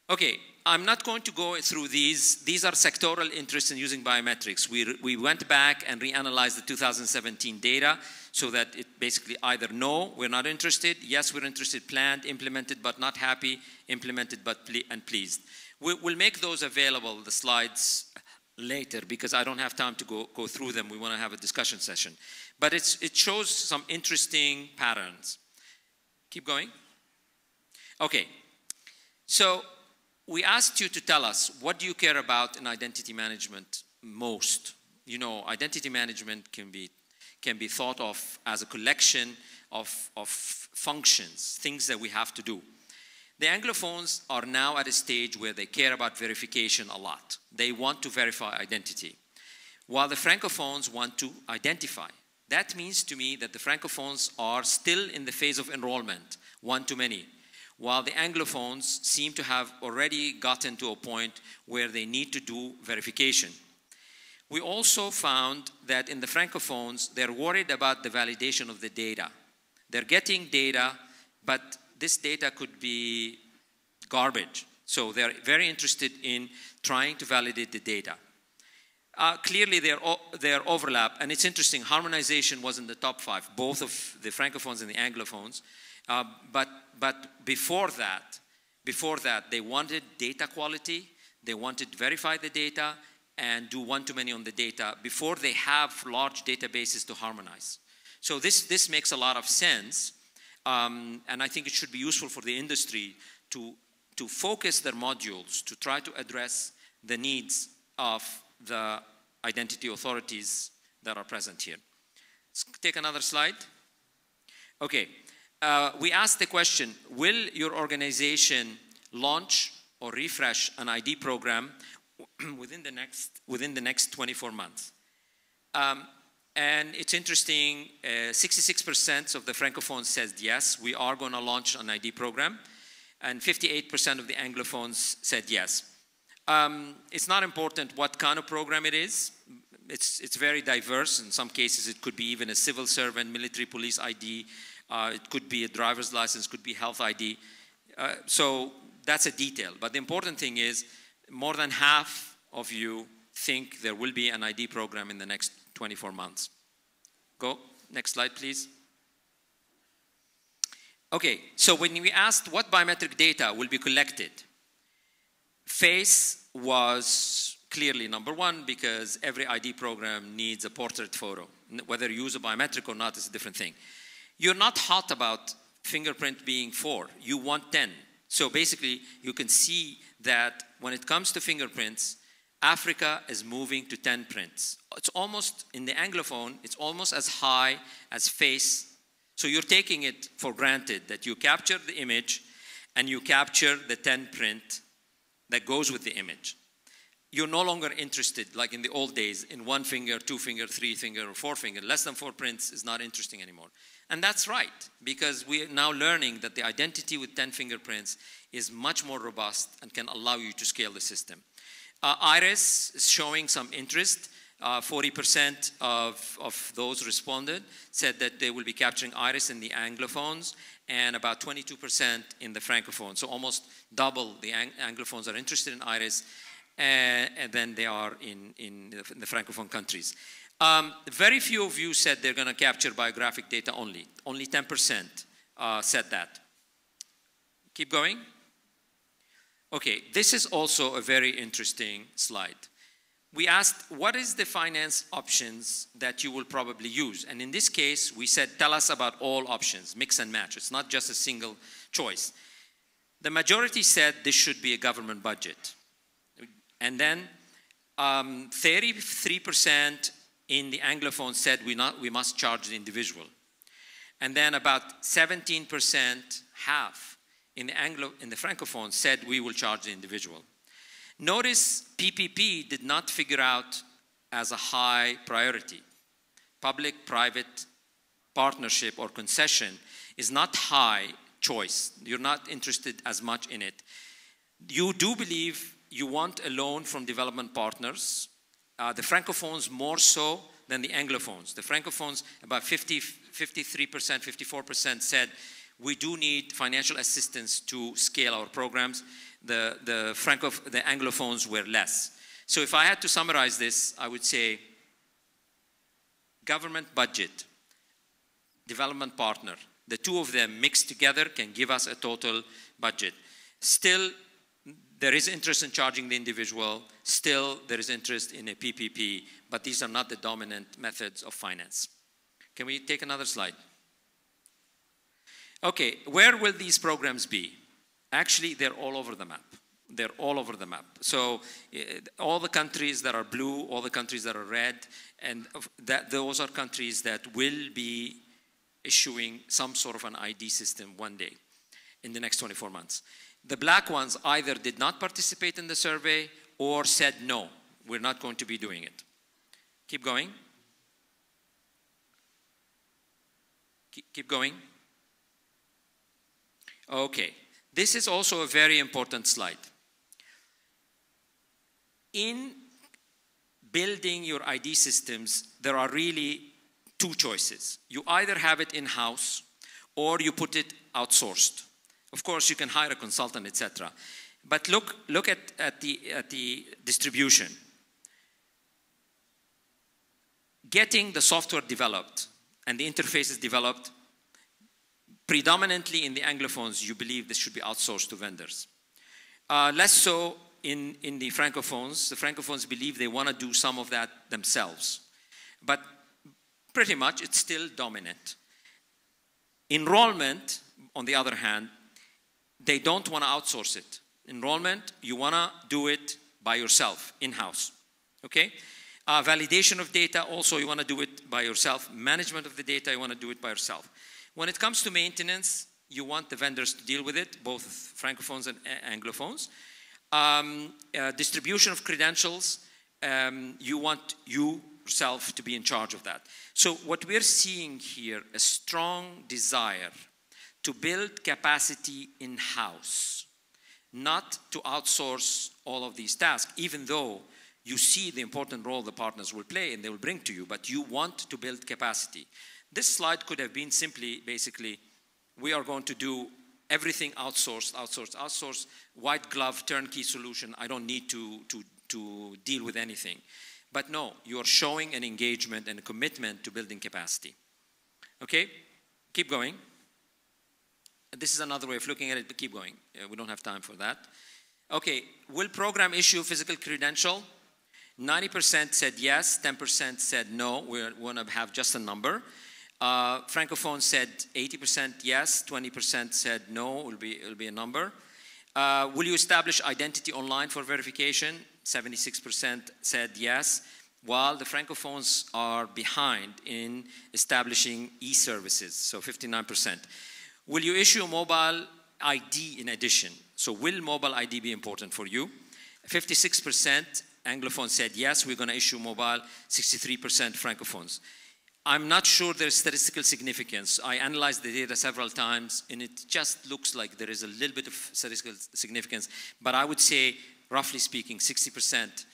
[SPEAKER 10] Okay, I'm not going to go through these. These are sectoral interests in using biometrics. We went back and reanalyzed the 2017 data so that it basically either no, we're not interested, yes, we're interested, planned, implemented, but not happy, implemented, but pleased. We'll make those available, the slides, later because I don't have time to go through them. We want to have a discussion session. But it shows some interesting patterns. Keep going. Okay, so we asked you to tell us, what do you care about in identity management most? You know, identity management can be thought of as a collection of functions, things that we have to do. The Anglophones are now at a stage where they care about verification a lot. They want to verify identity, while the Francophones want to identify. That means to me that the Francophones are still in the phase of enrollment, one to many, while the Anglophones seem to have already gotten to a point where they need to do verification. We also found that in the Francophones, they're worried about the validation of the data. They're getting data, but this data could be garbage. So they're very interested in trying to validate the data. Clearly, they're overlap, and it's interesting, harmonization was in the top 5, both of the Francophones and the Anglophones. But before that, they wanted data quality, they wanted to verify the data and do one-to-many on the data before they have large databases to harmonize. So this makes a lot of sense, and I think it should be useful for the industry to focus their modules to try to address the needs of the identity authorities that are present here. Let's take another slide. Okay, we asked the question, will your organization launch or refresh an ID program within the next 24 months? And it's interesting, 66% of the Francophones said yes, we are going to launch an ID program, and 58% of the Anglophones said yes. It's not important what kind of program it is. It's very diverse. In some cases, it could be even a civil servant, military, police ID. It could be a driver's license, could be health ID. So that's a detail. But the important thing is, more than half of you think there will be an ID program in the next 24 months. Go, next slide, please. Okay, so when we asked what biometric data will be collected, face was clearly number one because every ID program needs a portrait photo. Whether you use a biometric or not is a different thing. You're not hot about fingerprint being 4. You want 10. So basically, you can see that when it comes to fingerprints, Africa is moving to 10 prints. It's almost, in the Anglophone, it's almost as high as face. So you're taking it for granted that you capture the image and you capture the 10 print that goes with the image. You're no longer interested, like in the old days, in 1 finger, 2 finger, 3 finger, or 4 finger. Less than 4 prints is not interesting anymore. And that's right, because we are now learning that the identity with 10 fingerprints is much more robust and can allow you to scale the system. Iris is showing some interest. 40% of those responded said that they will be capturing iris in the Anglophones and about 22% in the Francophones. So almost double the Anglophones are interested in iris and then they are in the Francophone countries. Very few of you said they're going to capture biographic data only. Only 10% said that. Keep going. Okay, this is also a very interesting slide. We asked, what is the finance options that you will probably use? And in this case, we said, tell us about all options, mix and match. It's not just a single choice. The majority said this should be a government budget. And then 33% in the Anglophone said we must charge the individual. And then about 17%, half, in the Francophone said we will charge the individual. Notice PPP did not figure out as a high priority. Public-private partnership or concession is not high choice. You're not interested as much in it. You do believe you want a loan from development partners. The Francophones more so than the Anglophones. The Francophones, about 53%, 54% said we do need financial assistance to scale our programs. The Anglophones were less. So if I had to summarize this, I would say government budget, development partner, the two of them mixed together can give us a total budget. Still, there is interest in charging the individual. Still, there is interest in a PPP, but these are not the dominant methods of finance. Can we take another slide? Okay, where will these programs be? Actually, they're all over the map. They're all over the map. So all the countries that are blue, all the countries that are red, and those are countries that will be issuing some sort of an ID system one day in the next 24 months. The black ones either did not participate in the survey or said, no, we're not going to be doing it. Keep going. Keep going. Okay, this is also a very important slide. In building your ID systems, there are really two choices. You either have it in-house or you put it outsourced. Of course, you can hire a consultant, etc. But look at the distribution. Getting the software developed and the interfaces developed Predominantly in the Anglophones, you believe this should be outsourced to vendors. Less so in the Francophones. The Francophones believe they want to do some of that themselves. But pretty much, it's still dominant. Enrollment, on the other hand, they don't want to outsource it. Enrollment, you want to do it by yourself, in-house, okay? Validation of data, also you want to do it by yourself. Management of the data, you want to do it by yourself. When it comes to maintenance, you want the vendors to deal with it, both Francophones and Anglophones. Distribution of credentials, you want yourself to be in charge of that. So what we're seeing here, a strong desire to build capacity in-house, not to outsource all of these tasks, even though you see the important role the partners will play and they will bring to you, but you want to build capacity. This slide could have been simply, basically, we are going to do everything outsourced, outsourced, outsourced, white glove, turnkey solution. I don't need to deal with anything. But no, you're showing an engagement and a commitment to building capacity. Okay, keep going. This is another way of looking at it, but keep going. We don't have time for that. Okay, will program issue physical credential? 90% said yes, 10% said no, we want to have just a number. Francophone said 80% yes, 20% said no, it'll be a number. Will you establish identity online for verification? 76% said yes, while the Francophones are behind in establishing e-services, so 59%. Will you issue a mobile ID in addition? So will mobile ID be important for you? 56% Anglophones said yes, we're going to issue mobile, 63% Francophones. I'm not sure there's statistical significance. I analyzed the data several times, and it just looks like there is a little bit of statistical significance. But I would say, roughly speaking, 60%,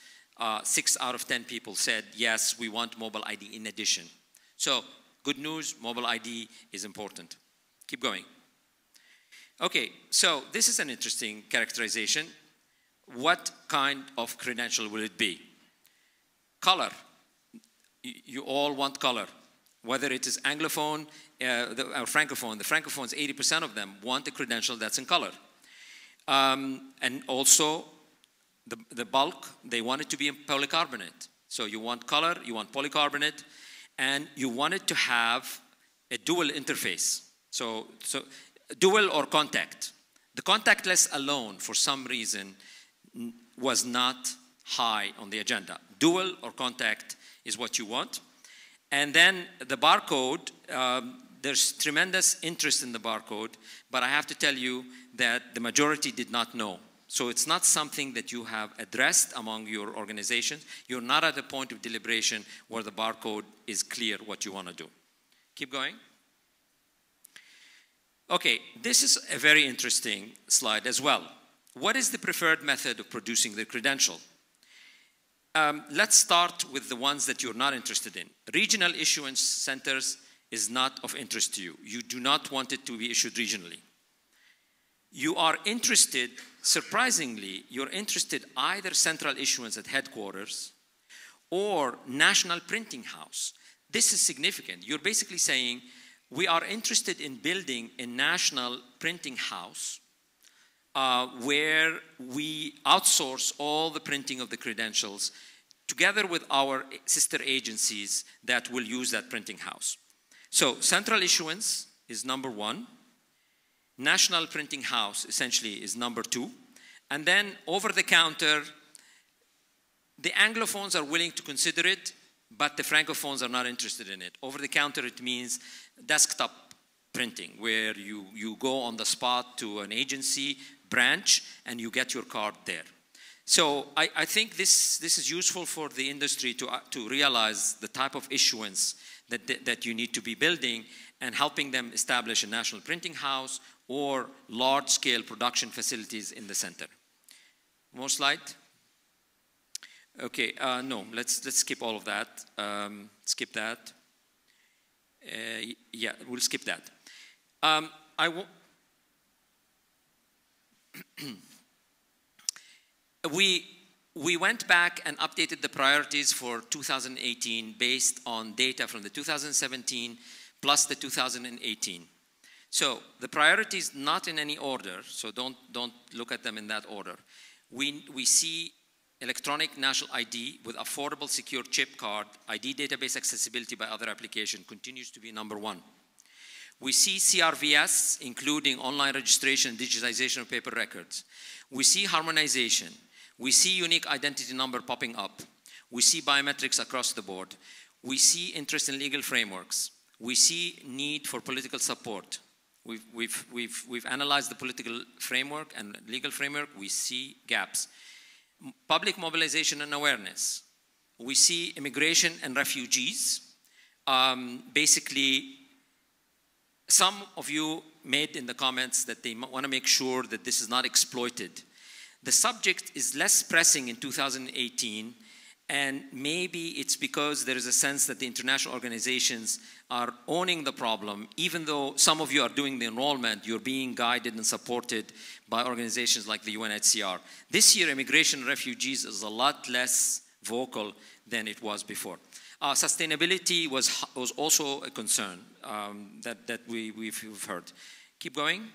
[SPEAKER 10] 6 out of 10 people said, yes, we want mobile ID in addition. So, good news, mobile ID is important. Keep going. Okay, so this is an interesting characterization. What kind of credential will it be? Color. You all want color. Whether it is Anglophone or Francophone, the Francophones, 80% of them want a credential that's in color. And also, the bulk, they want it to be in polycarbonate. So you want color, you want polycarbonate, and you want it to have a dual interface. So dual or contact. The contactless alone, for some reason, was not high on the agenda. Dual or contact is what you want. And then the barcode, there's tremendous interest in the barcode, but I have to tell you that the majority did not know. So it's not something that you have addressed among your organizations. You're not at the point of deliberation where the barcode is clear what you want to do. Keep going. Okay, this is a very interesting slide as well. What is the preferred method of producing the credential? Let's start with the ones that you're not interested in. Regional issuance centers is not of interest to you. You do not want it to be issued regionally. You are interested, surprisingly, you're interested either central issuance at headquarters or national printing house. This is significant. You're basically saying, we are interested in building a national printing house where we outsource all the printing of the credentials together with our sister agencies that will use that printing house. So central issuance is number 1. National printing house essentially is number 2. And then over the counter, the Anglophones are willing to consider it, but the Francophones are not interested in it. Over the counter, it means desktop printing, where you go on the spot to an agency branch and you get your card there. So I think this is useful for the industry to realize the type of issuance that you need to be building and helping them establish a national printing house or large-scale production facilities in the center. More slide? Okay, no, let's skip all of that. Skip that. Yeah, we'll skip that. We went back and updated the priorities for 2018 based on data from the 2017 plus the 2018. So the priorities not in any order, so don't look at them in that order. We see electronic national ID with affordable secure chip card, ID database accessibility by other application continues to be number one. We see CRVS, including online registration and digitization of paper records. We see harmonization. We see unique identity number popping up. We see biometrics across the board. We see interest in legal frameworks. We see need for political support. We've analyzed the political framework and legal framework. We see gaps. Public mobilization and awareness. We see immigration and refugees. Basically, some of you made in the comments that they want to make sure that this is not exploited. The subject is less pressing in 2018, and maybe it's because there is a sense that the international organizations are owning the problem. Even though some of you are doing the enrollment, you're being guided and supported by organizations like the UNHCR. This year, immigration and refugees is a lot less vocal than it was before. Sustainability was also a concern that we've heard. Keep going.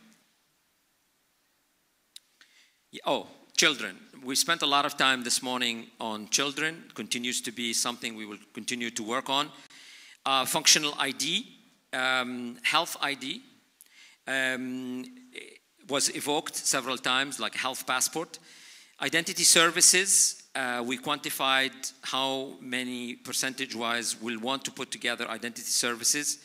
[SPEAKER 10] Oh, children. We spent a lot of time this morning on children. Continues to be something we will continue to work on. Functional ID, health ID was evoked several times, like health passport. Identity services. We quantified how many percentage-wise will want to put together identity services.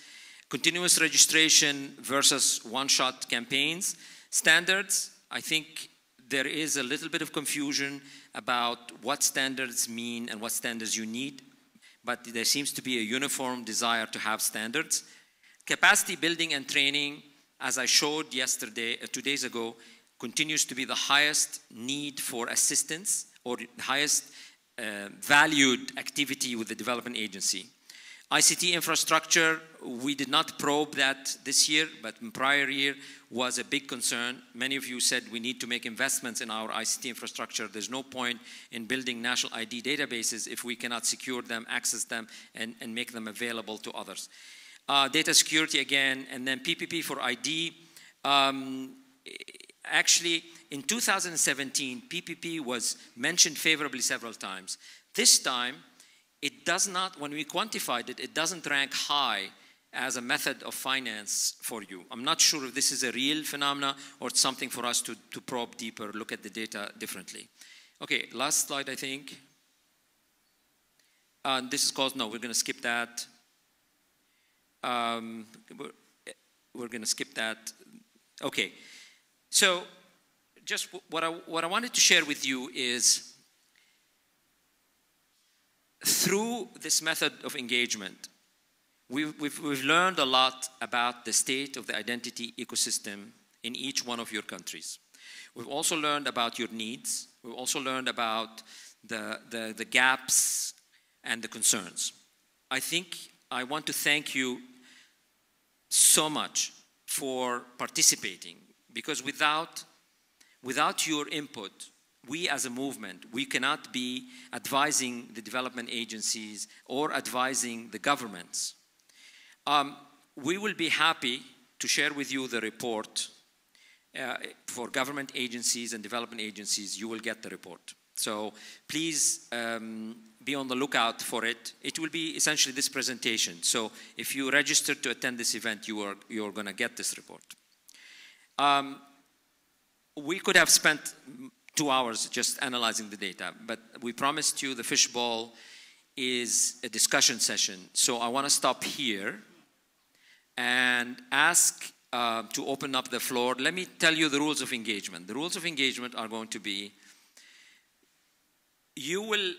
[SPEAKER 10] Continuous registration versus one-shot campaigns. Standards, I think there is a little bit of confusion about what standards mean and what standards you need, but there seems to be a uniform desire to have standards. Capacity building and training, as I showed yesterday, 2 days ago, continues to be the highest need for assistance or the highest valued activity with the development agency. ICT infrastructure, we did not probe that this year, but in prior year was a big concern. Many of you said we need to make investments in our ICT infrastructure. There's no point in building national ID databases if we cannot secure them, access them, and make them available to others. Data security again, and then PPP for ID. Actually, in 2017, PPP was mentioned favorably several times. This time, it does not, when we quantified it, it doesn't rank high as a method of finance for you. I'm not sure if this is a real phenomena or it's something for us to probe deeper, look at the data differently. Okay, last slide, I think. This is called, no, we're going to skip that. We're going to skip that. Okay. So, just what I wanted to share with you is, through this method of engagement, we've learned a lot about the state of the identity ecosystem in each one of your countries. We've also learned about your needs. We've also learned about the gaps and the concerns. I think I want to thank you so much for participating. Because without your input, we as a movement, we cannot be advising the development agencies or advising the governments. We will be happy to share with you the report for government agencies and development agencies. You will get the report. So please be on the lookout for it. It will be essentially this presentation. So if you registered to attend this event, you're going to get this report. We could have spent 2 hours just analyzing the data, but we promised you the fishbowl is a discussion session. So I want to stop here and ask to open up the floor. Let me tell you the rules of engagement. The rules of engagement are going to be, you will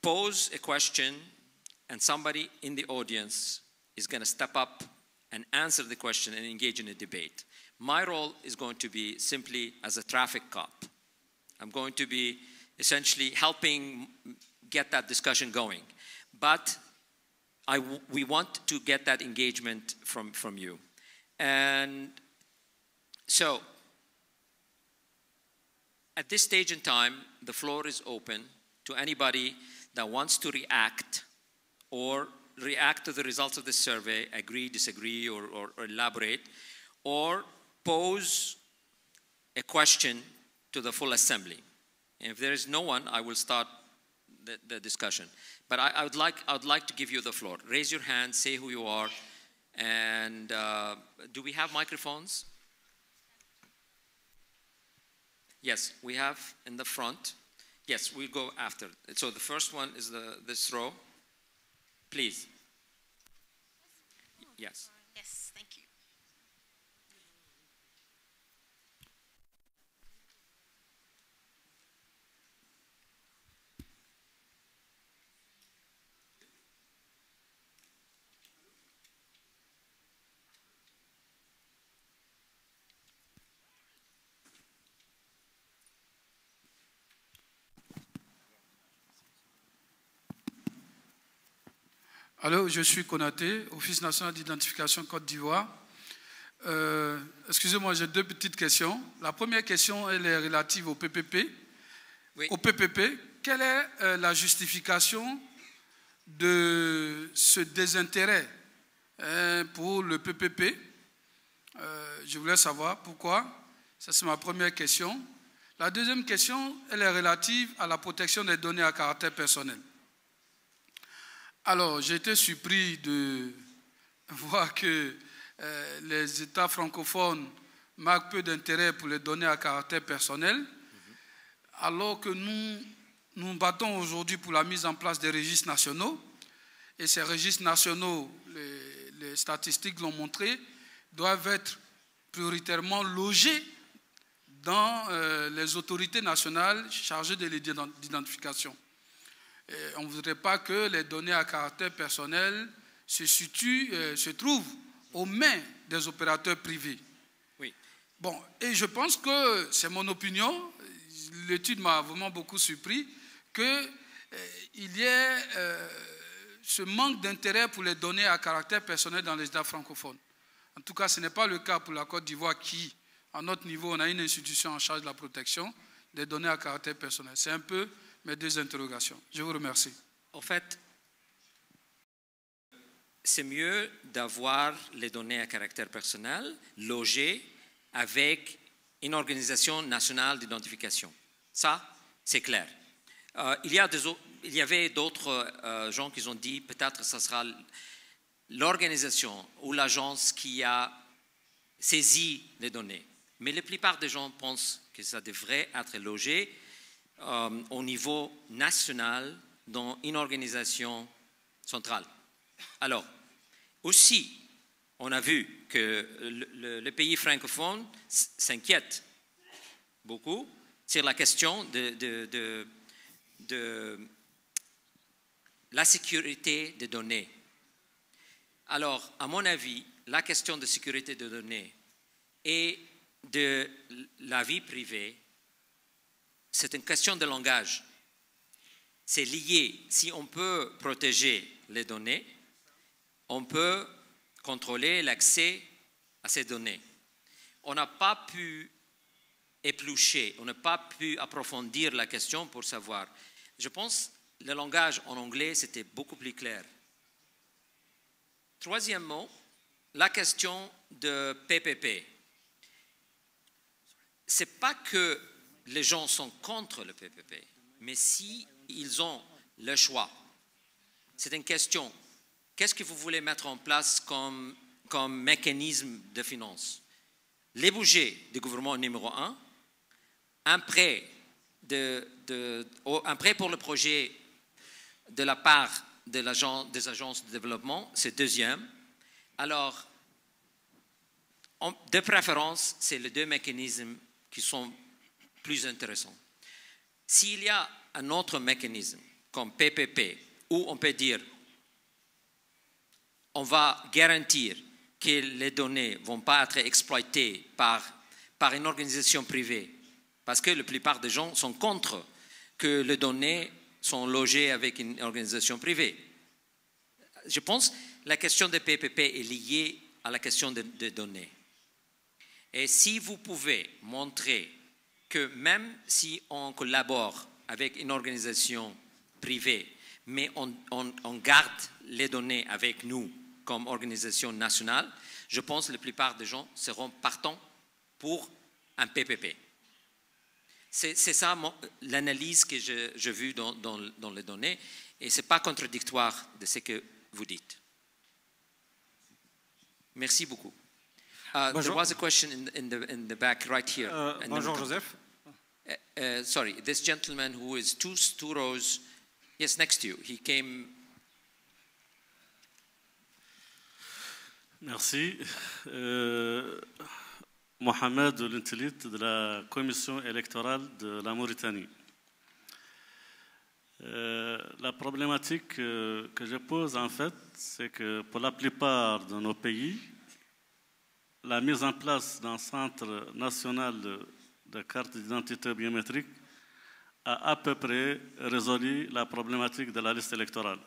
[SPEAKER 10] pose a question and somebody in the audience is going to step up and answer the question and engage in a debate. My role is going to be simply as a traffic cop. I'm going to be essentially helping get that discussion going. But we want to get that engagement from you. And so, at this stage in time, the floor is open to anybody that wants to react or react to the results of the survey, agree, disagree, or elaborate, or pose a question to the full assembly. And if there is no one, I will start the discussion. But I would like to give you the floor. Raise your hand, say who you are, and do we have microphones? Yes, we have in the front. Yes, we'll go after. So the first one is this row. Please. Yes.
[SPEAKER 3] Yes, thank you.
[SPEAKER 11] Allô, je suis Konaté, Office national d'identification Côte d'Ivoire. Excusez-moi, j'ai deux petites questions. La première question, elle est relative au PPP.
[SPEAKER 10] Oui.
[SPEAKER 11] Au PPP, quelle est la justification de ce désintérêt pour le PPP? Je voulais savoir pourquoi. Ça, c'est ma première question. La deuxième question, elle est relative à la protection des données à caractère personnel. Alors, j'ai été surpris de voir que les États francophones marquent peu d'intérêt pour les données à caractère personnel, alors que nous nous battons aujourd'hui pour la mise en place des registres nationaux. Et ces registres nationaux, les statistiques l'ont montré, doivent être prioritairement logés dans les autorités nationales chargées de l'identification. On ne voudrait pas que les données à caractère personnel se trouvent aux mains des opérateurs privés.
[SPEAKER 10] Oui.
[SPEAKER 11] Bon, et je pense que c'est mon opinion, l'étude m'a vraiment beaucoup surpris, qu'il y ait ce manque d'intérêt pour les données à caractère personnel dans les États francophones. En tout cas, ce n'est pas le cas pour la Côte d'Ivoire qui, à notre niveau, on a une institution en charge de la protection des données à caractère personnel. C'est un peu mes deux interrogations. Je vous remercie.
[SPEAKER 10] En fait, c'est mieux d'avoir les données à caractère personnel logées avec une organisation nationale d'identification. Ça, c'est clair. Il y avait d'autres gens qui ont dit peut-être que ce sera l'organisation ou l'agence qui a saisi les données. Mais la plupart des gens pensent que ça devrait être logé au niveau national dans une organisation centrale. Alors, aussi, on a vu que le pays francophone s'inquiète beaucoup sur la question de la sécurité des données. Alors, à mon avis, la question de sécurité des données et de la vie privée, c'est une question de langage. C'est lié. Si on peut protéger les données, on peut contrôler l'accès à ces données. On n'a pas pu éplucher, on n'a pas pu approfondir la question pour savoir. Je pense que le langage en anglais, c'était beaucoup plus clair. Troisièmement, la question de PPP. Ce n'est pas que les gens sont contre le PPP, mais s'ils ont le choix, c'est une question. Qu'est-ce que vous voulez mettre en place comme mécanisme de finance? Les budgets du gouvernement numéro 1, un prêt pour le projet de la part des agences de développement, c'est deuxième. Alors, de préférence, c'est les deux mécanismes qui sont plus intéressants. S'il y a un autre mécanisme, comme PPP, où on peut dire on va garantir que les données ne vont pas être exploitées par une organisation privée, parce que la plupart des gens sont contre que les données sont logées avec une organisation privée. Je pense que la question des PPP est liée à la question des données. Et si vous pouvez montrer que même si on collabore avec une organisation privée, mais on garde les données avec nous comme organisation nationale, je pense que la plupart des gens seront partants pour un PPP. C'est ça l'analyse que j'ai vue dans les données, et ce n'est pas contradictoire de ce que vous dites. Merci beaucoup. There was a question in the back right here.
[SPEAKER 9] Bonjour, Joseph.
[SPEAKER 10] Sorry, this gentleman who is two rows, yes, next to you. He came.
[SPEAKER 12] Merci. Mohamed Lintelit de la Commission électorale de la Mauritanie. La problématique que je pose en fait, c'est que pour la plupart de nos pays, la mise en place d'un centre national de carte d'identité biométrique a à peu près résolu la problématique de la liste électorale,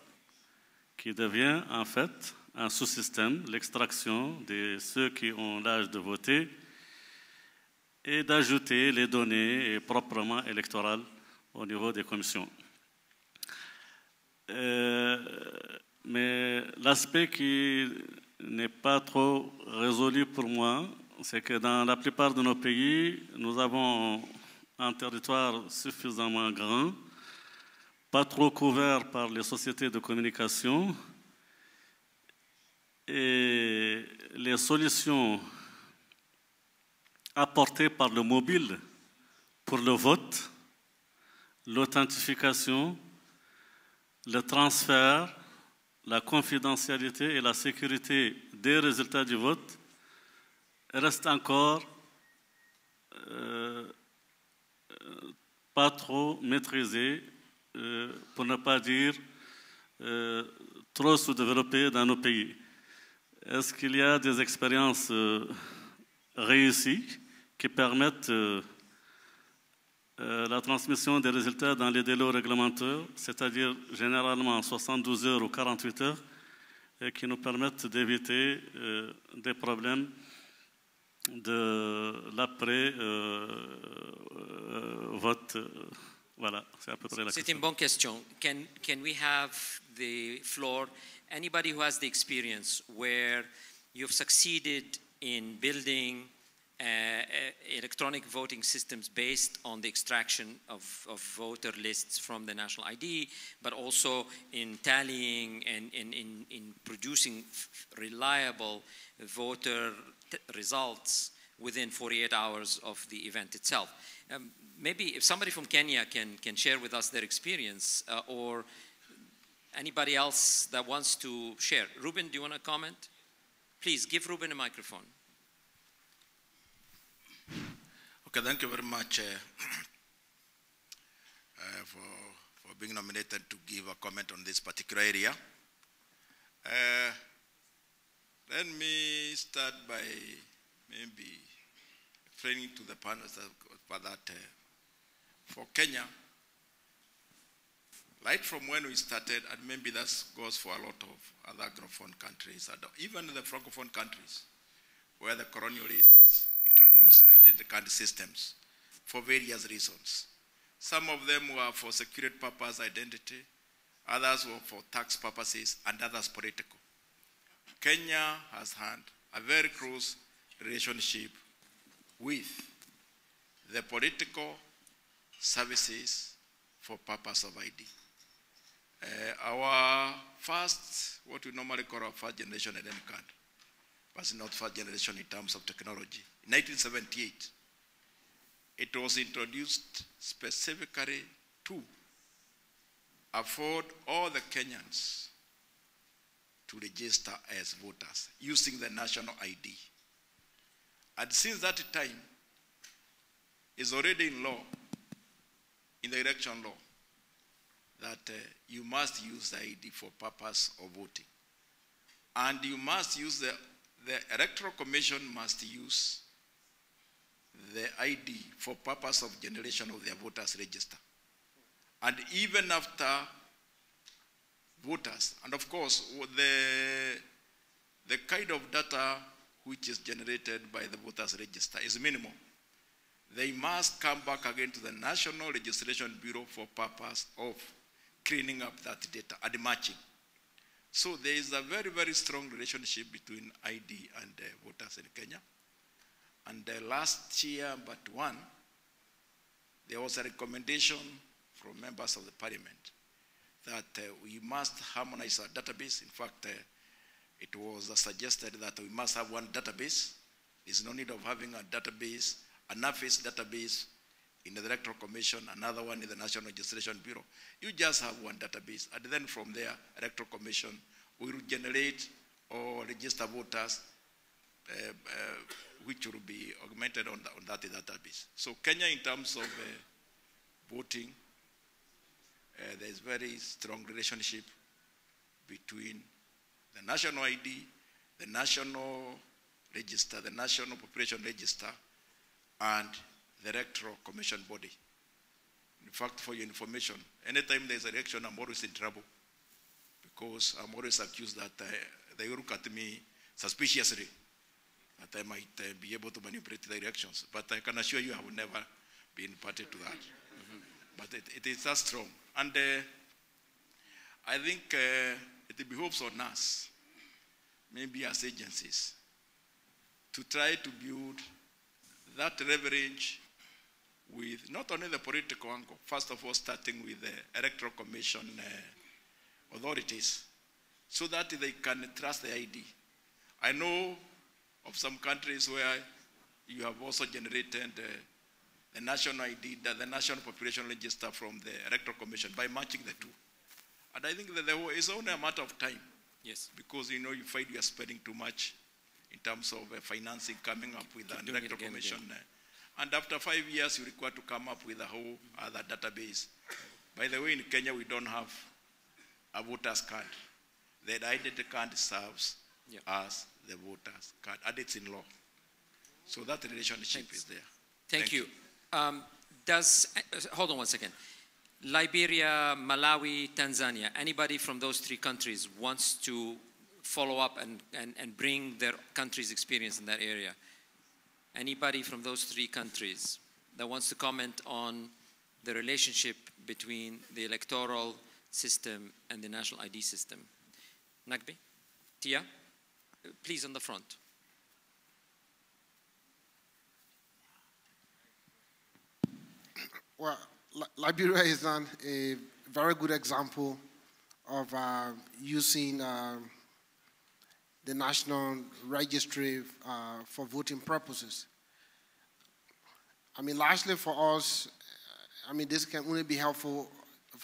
[SPEAKER 12] qui devient en fait un sous-système, l'extraction de ceux qui ont l'âge de voter et d'ajouter les données proprement électorales au niveau des commissions. Mais l'aspect qui n'est pas trop résolu pour moi, c'est que dans la plupart de nos pays, nous avons un territoire suffisamment grand, pas trop couvert par les sociétés de communication, et les solutions apportées par le mobile pour le vote, l'authentification, le transfert, la confidentialité et la sécurité des résultats du vote restent encore pas trop maîtrisés, pour ne pas dire trop sous-développés dans nos pays. Est-ce qu'il y a des expériences réussies qui permettent la transmission des résultats dans les délais réglementaires, c'est-à-dire généralement 72 heures ou 48 heures, et qui nous permettent d'éviter des problèmes de l'après-vote. Voilà, c'est à peu près la question.
[SPEAKER 10] C'est une bonne question. Can we have the floor? Anybody who has the experience where you've succeeded in building electronic voting systems based on the extraction of voter lists from the national ID, but also in tallying and in producing reliable voter results within 48 hours of the event itself. Maybe if somebody from Kenya can share with us their experience, or anybody else that wants to share. Ruben, do you want to comment? Please give Ruben a microphone.
[SPEAKER 13] Okay, thank you very much for being nominated to give a comment on this particular area. Let me start by maybe explaining to the panelists that for Kenya, right from when we started, and maybe that goes for a lot of other Anglophone countries, and even the Francophone countries, where the colonialists introduced identity card systems for various reasons. Some of them were for security purpose identity, others were for tax purposes, and others political. Kenya has had a very close relationship with the political services for purpose of ID. Our first, what we normally call our first generation identity card, was not first generation in terms of technology. In 1978, it was introduced specifically to afford all the Kenyans to register as voters using the national ID. And since that time, it's already in law, in the election law, that you must use the ID for purpose of voting. And you must use the Electoral Commission must use the ID for purpose of generation of their voters register. And even after voters, and of course, the kind of data which is generated by the voters register is minimal. They must come back again to the National Registration Bureau for purpose of cleaning up that data and matching. So there is a very, very strong relationship between ID and voters in Kenya. And last year, but one, there was a recommendation from members of the parliament that we must harmonize our database. In fact, it was suggested that we must have one database. There's no need of having a database, an office database in the Electoral Commission, another one in the National Registration Bureau. You just have one database. And then from there, Electoral Commission will generate or register voters which will be augmented on that database. So Kenya, in terms of voting, there is very strong relationship between the national ID, the national register, the national population register, and the Electoral Commission body. In fact, for your information, anytime there's an election, I'm always in trouble because I'm always accused that they look at me suspiciously, that I might be able to manipulate the elections. But I can assure you I will never be party to that. But it is that strong. And I think it behoves on us, maybe as agencies, to try to build that leverage with not only the political angle, first of all starting with the Electoral Commission authorities, so that they can trust the ID. I know of some countries where you have also generated the national ID, the national population register from the Electoral Commission by matching the two. And I think that it's only a matter of time.
[SPEAKER 10] Yes.
[SPEAKER 13] Because you find you are spending too much in terms of financing, coming up with an Electoral Commission. And after 5 years, you require to come up with a whole other database. By the way, in Kenya, we don't have a voter's card. The identity card serves as the voter's card, and it's in law. So that relationship is there.
[SPEAKER 10] Thank you. Hold on one second. Liberia, Malawi, Tanzania, anybody from those three countries wants to follow up and bring their country's experience in that area? Anybody from those three countries that wants to comment on the relationship between the electoral system and the national ID system? Nagbi? Tia? Please on the front.
[SPEAKER 14] Well, Liberia is a very good example of using the national registry for voting purposes. I mean, largely for us, I mean, this can only be helpful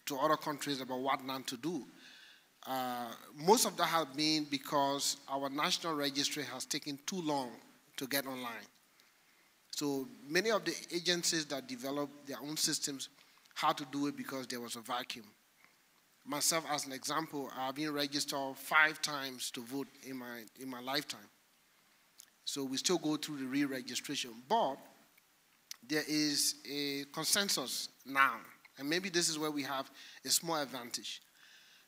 [SPEAKER 14] to other countries about what not to do. Most of that has been because our national registry has taken too long to get online. So many of the agencies that developed their own systems had to do it because there was a vacuum. Myself, as an example, I've been registered 5 times to vote in my lifetime. So we still go through the re-registration. But there is a consensus now, and maybe this is where we have a small advantage.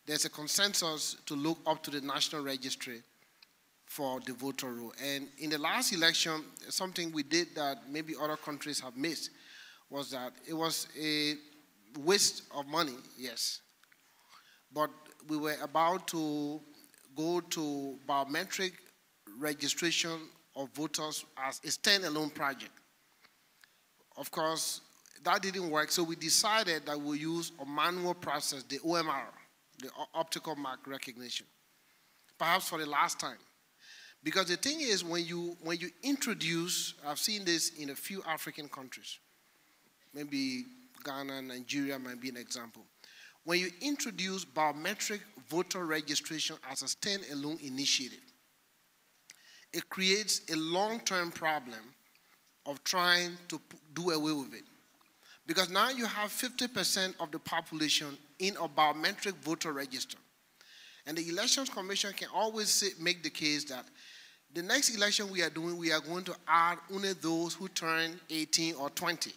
[SPEAKER 14] There's a consensus to look up to the national registry for the voter roll. And in the last election, something we did that maybe other countries have missed was that it was a waste of money, yes. But we were about to go to biometric registration of voters as a standalone project. Of course, that didn't work, so we decided that we'll use a manual process, the OMR, the optical mark recognition, perhaps for the last time. Because the thing is, when you introduce, I've seen this in a few African countries, maybe Ghana, Nigeria might be an example. When you introduce biometric voter registration as a standalone initiative, it creates a long-term problem of trying to do away with it. Because now you have 50% of the population in a biometric voter register. And the Elections Commission can always make the case that the next election we are doing, we are going to add only those who turn 18 or 20.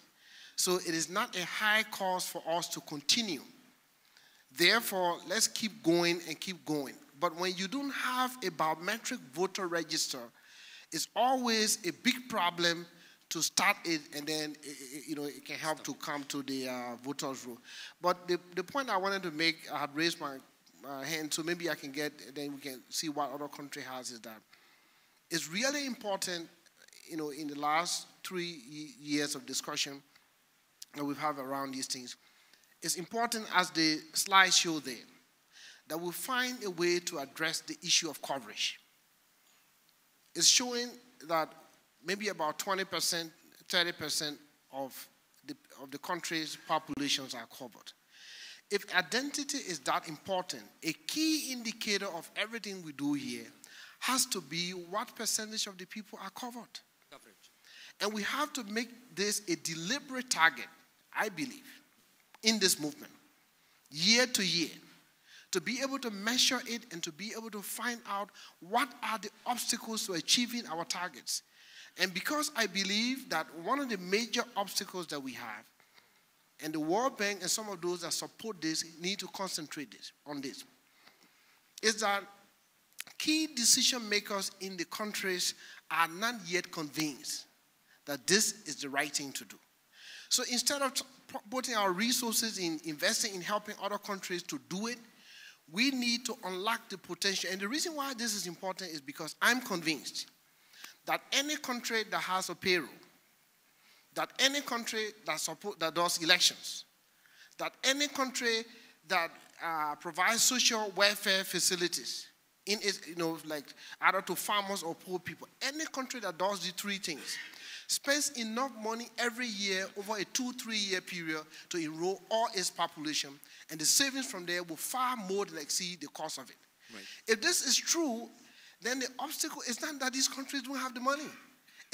[SPEAKER 14] So it is not a high cost for us to continue. Therefore, let's keep going and keep going. But when you don't have a biometric voter register, it's always a big problem to start it, and then it can help to come to the voters' roll. But the point I wanted to make, I had raised my hand, so maybe I can get, then we can see what other country has, is that it's really important, in the last 3 years of discussion that we've had around these things. It's important, as the slides show there, that we find a way to address the issue of coverage. It's showing that maybe about 20%, 30% of the country's populations are covered. If identity is that important, a key indicator of everything we do here has to be what percentage of the people are covered. Coverage. And we have to make this a deliberate target, I believe, in this movement, year to year, to be able to measure it and to be able to find out what are the obstacles to achieving our targets. And because I believe that one of the major obstacles that we have, and the World Bank and some of those that support this need to concentrate on this, is that key decision makers in the countries are not yet convinced that this is the right thing to do. So instead of putting our resources in investing in helping other countries to do it, we need to unlock the potential. And the reason why this is important is because I'm convinced that any country that has a payroll, that any country that does elections, that any country that provides social welfare facilities, in its, like either to farmers or poor people, any country that does the three things spends enough money every year over a 2-3 year period to enroll all its population, and the savings from there will far more than exceed the cost of it. Right. If this is true, then the obstacle is not that these countries don't have the money.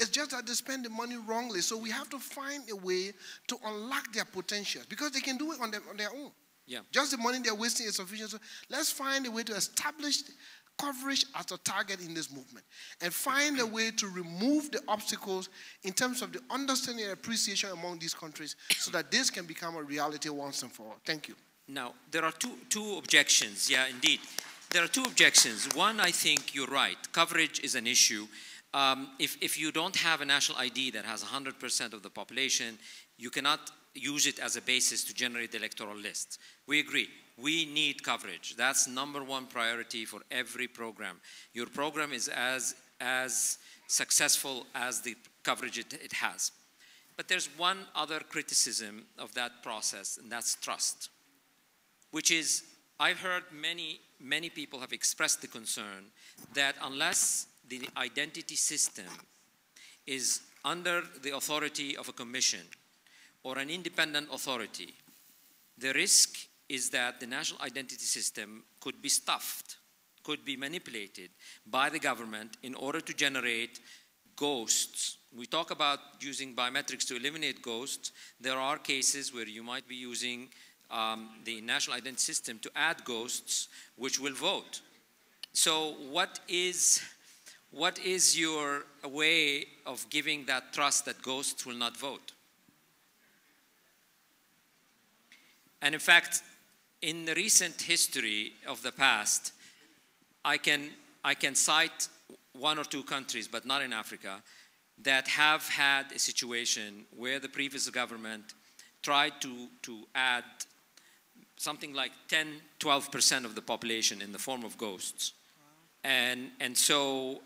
[SPEAKER 14] It's just that they spend the money wrongly. So we have to find a way to unlock their potential, because they can do it on their own. Yeah. Just the money they're wasting is sufficient. So let's find a way to establish coverage as a target in this movement, and find a way to remove the obstacles in terms of the understanding and appreciation among these countries, so that this can become a reality once and for all. Thank you.
[SPEAKER 10] Now, there are two objections. Yeah, indeed. There are two objections. One, I think you're right. Coverage is an issue. If you don't have a national ID that has 100% of the population, you cannot use it as a basis to generate the electoral list. We agree. We need coverage. That's #1 priority for every program. Your program is as successful as the coverage it has. But there's one other criticism of that process, and that's trust, which is, I've heard many people have expressed the concern that unless the identity system is under the authority of a commission or an independent authority, the risk is that the national identity system could be stuffed, could be manipulated by the government in order to generate ghosts. We talk about using biometrics to eliminate ghosts. There are cases where you might be using the national identity system to add ghosts which will vote. So what is your way of giving that trust that ghosts will not vote? And in fact, in the recent history of the past, I can cite 1 or 2 countries, but not in Africa, that have had a situation where the previous government tried to add something like 10–12% of the population in the form of ghosts. And so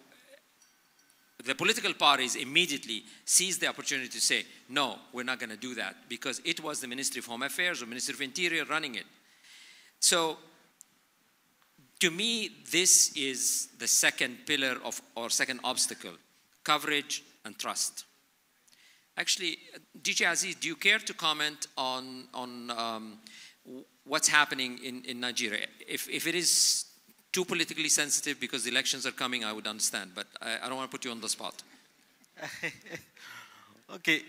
[SPEAKER 10] the political parties immediately seized the opportunity to say, no, we're not going to do that, because it was the Ministry of Home Affairs or Ministry of Interior running it. So to me, this is the second pillar or second obstacle: coverage and trust. Actually, DJ Aziz, do you care to comment on what's happening in Nigeria? If it is too politically sensitive because the elections are coming, I would understand, but I don't want to put you on the spot.
[SPEAKER 15] Okay,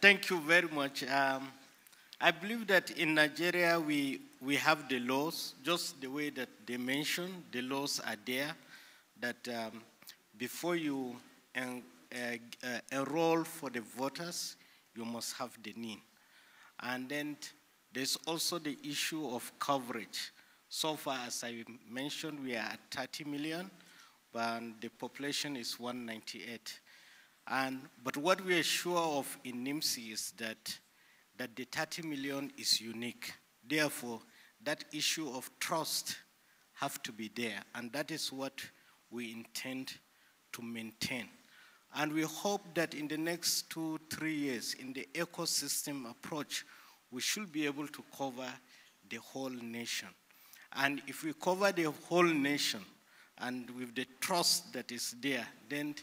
[SPEAKER 15] thank you very much. I believe that in Nigeria we have the laws, just the way that they mentioned, the laws are there, that before you enroll for the voters, you must have the NIN. And then there's also the issue of coverage. So far, as I mentioned, we are at 30 million, but the population is 198. But what we are sure of in NIMC is that the 30 million is unique. Therefore, that issue of trust have to be there, and that is what we intend to maintain. And we hope that in the next 2-3 years, in the ecosystem approach, we should be able to cover the whole nation. And if we cover the whole nation, and with the trust that is there, then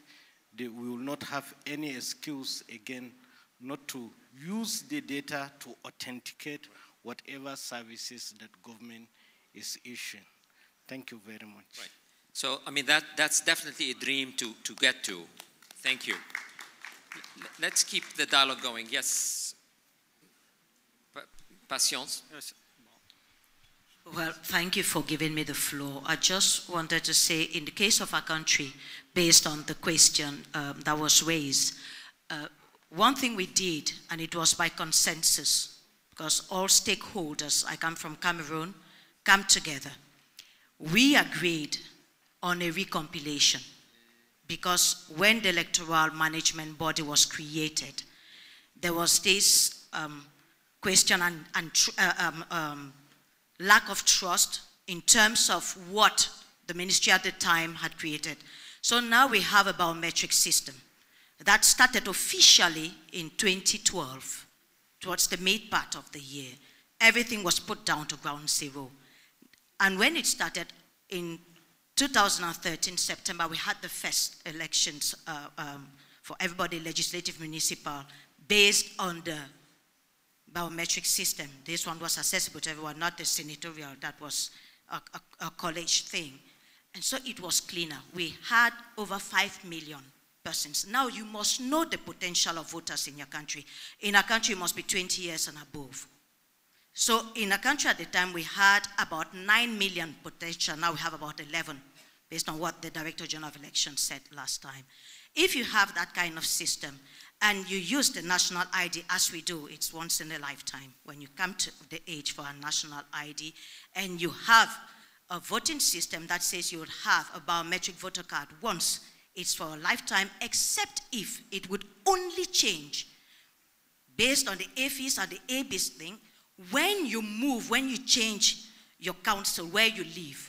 [SPEAKER 15] we will not have any excuse again not to use the data to authenticate whatever services that government is issuing. Thank you very much.
[SPEAKER 10] Right. So, I mean, that's definitely a dream to get to. Thank you. Let's keep the dialogue going. Yes. Patience.
[SPEAKER 16] Yes. Well, thank you for giving me the floor. I just wanted to say, in the case of our country, based on the question that was raised, one thing we did, and it was by consensus, because all stakeholders, I come from Cameroon, come together. We agreed on a recompilation, because when the electoral management body was created, there was this question and lack of trust in terms of what the ministry at the time had created. So now we have a biometric system that started officially in 2012, towards the mid part of the year. Everything was put down to ground zero. And when it started in 2013, September, we had the first elections for everybody, legislative, municipal, based on the biometric system. This one was accessible to everyone, not the senatorial. That was a college thing. And so it was cleaner. We had over 5 million persons. Now you must know the potential of voters in your country. In a country, you must be 20 years and above. So in a country at the time, we had about 9 million potential. Now we have about 11, based on what the Director General of Elections said last time. If you have that kind of system, and you use the national ID as we do, it's once in a lifetime when you come to the age for a national ID, and you have a voting system that says you would have a biometric voter card once, it's for a lifetime, except if it would only change based on the AFIS or the ABIS thing when you move, when you change your council where you live.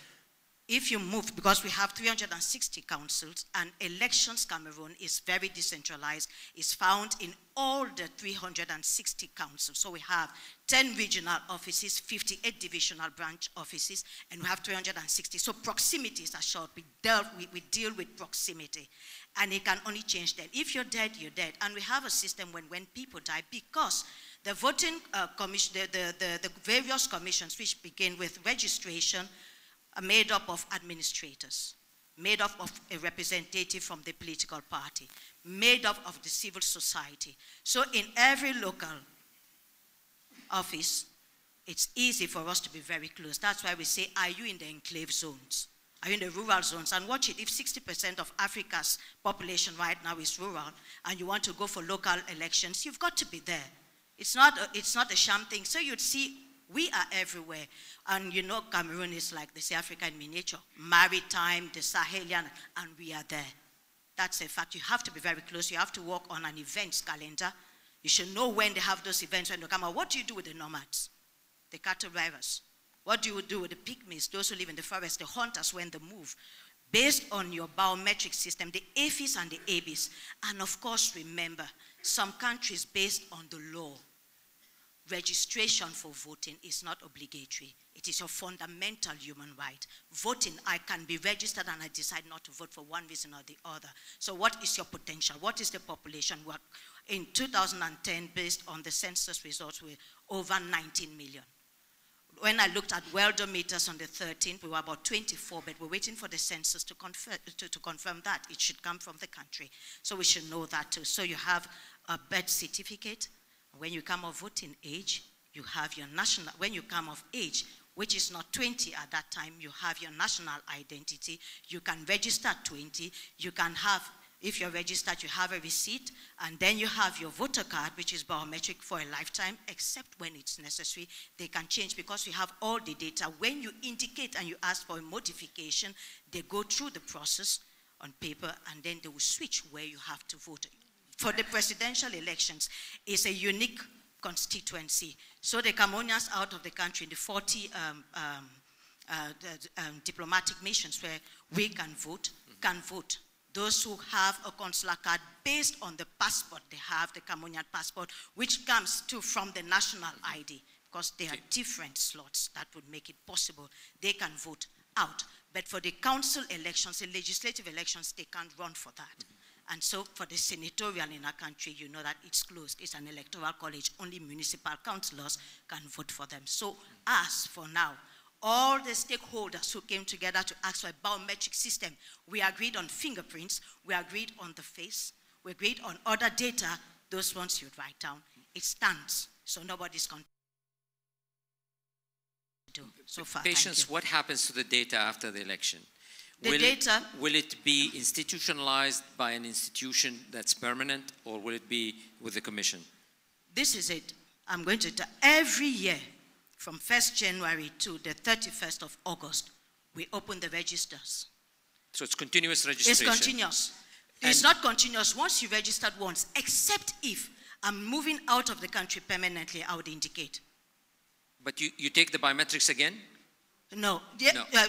[SPEAKER 16] If you move, because we have 360 councils, and elections Cameroon is very decentralized, is found in all the 360 councils. So we have 10 regional offices, 58 divisional branch offices, and we have 360. So proximity is assured. We deal with proximity, and it can only change then. If you're dead, you're dead. And we have a system when people die, because the voting commission, the various commissions, which begin with registration, are made up of administrators, made up of a representative from the political party, made up of the civil society. So in every local office, it's easy for us to be very close. That's why we say, are you in the enclave zones? Are you in the rural zones? And watch it, if 60% of Africa's population right now is rural, and you want to go for local elections, you've got to be there. It's not a sham thing. So you'd see, we are everywhere. And you know, Cameroon is like the Africa in miniature, maritime, the Sahelian, and we are there. That's a fact. You have to be very close. You have to work on an events calendar. You should know when they have those events, when they come out. What do you do with the nomads, the cattle drivers? What do you do with the pygmies, those who live in the forest, the hunters when they move? Based on your biometric system, the AFIS and the ABIS. And of course, remember, some countries based on the law, registration for voting is not obligatory. It is your fundamental human right. Voting, I can be registered and I decide not to vote for one reason or the other. So what is your potential? What is the population? In 2010, based on the census results, we're over 19 million. When I looked at Weldometers on the 13th, we were about 24, but we're waiting for the census to confirm that. It should come from the country. So we should know that too. So you have a birth certificate. When you come of voting age, you have your national, when you come of age, which is not 20 at that time, you have your national identity. You can register at 20. You can have, if you're registered, you have a receipt, and then you have your voter card, which is biometric for a lifetime, except when it's necessary. They can change because we have all the data. When you indicate and you ask for a modification, they go through the process on paper, and then they will switch where you have to vote. For the presidential elections, it's a unique constituency. So the Cameroonians out of the country, the 40 diplomatic missions where we can vote. Those who have a consular card based on the passport they have, the Cameroonian passport, which comes from the national ID, because there are different slots that would make it possible. They can vote out. But for the council elections, the legislative elections, they can't run for that. And so for the senatorial in our country, you know that it's closed. It's an electoral college. Only municipal councillors can vote for them. So as for now, all the stakeholders who came together to ask for a biometric system, we agreed on fingerprints, we agreed on the face, we agreed on other data. Those ones you'd write down. It stands, so nobody's going to do so far.
[SPEAKER 10] Patience, what happens to the data after the election? Will it be institutionalized by an institution that's permanent, or will it be with the commission?
[SPEAKER 16] This is it. I'm going to tell every year, from 1st January to the 31st of August, we open the registers.
[SPEAKER 10] So it's continuous registration?
[SPEAKER 16] It's continuous. It's not continuous once you registered once, except if I'm moving out of the country permanently, I would indicate.
[SPEAKER 10] But you take the biometrics again?
[SPEAKER 16] No.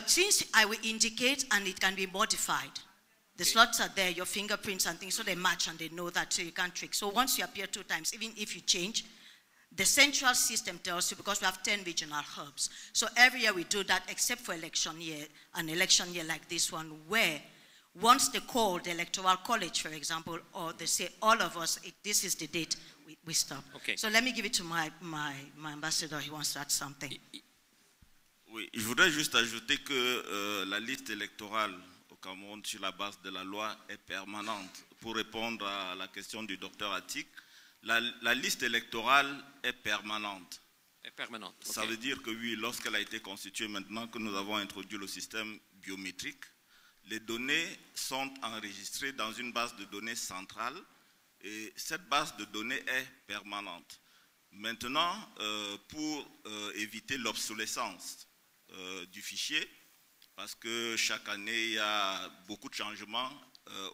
[SPEAKER 16] Since I will indicate and it can be modified. The slots are there, your fingerprints and things, so they match and they know that, so you can't trick. So once you appear 2 times, even if you change, the central system tells you, because we have 10 regional hubs. So every year we do that, except for election year, an election year like this one, where once they call the electoral college, for example, or they say all of us, this is the date, we stop.
[SPEAKER 10] Okay.
[SPEAKER 16] So let me give it to my ambassador, he wants to add something.
[SPEAKER 4] Oui, je voudrais juste ajouter que la liste électorale au Cameroun sur la base de la loi est permanente. Pour répondre à la question du docteur Attic, la liste électorale est permanente. Ça veut dire que oui, lorsqu'elle a été constituée, maintenant que nous avons introduit le système biométrique, les données sont enregistrées dans une base de données centrale et cette base de données est permanente. Maintenant, pour éviter l'obsolescence du fichier, parce que chaque année, il y a beaucoup de changements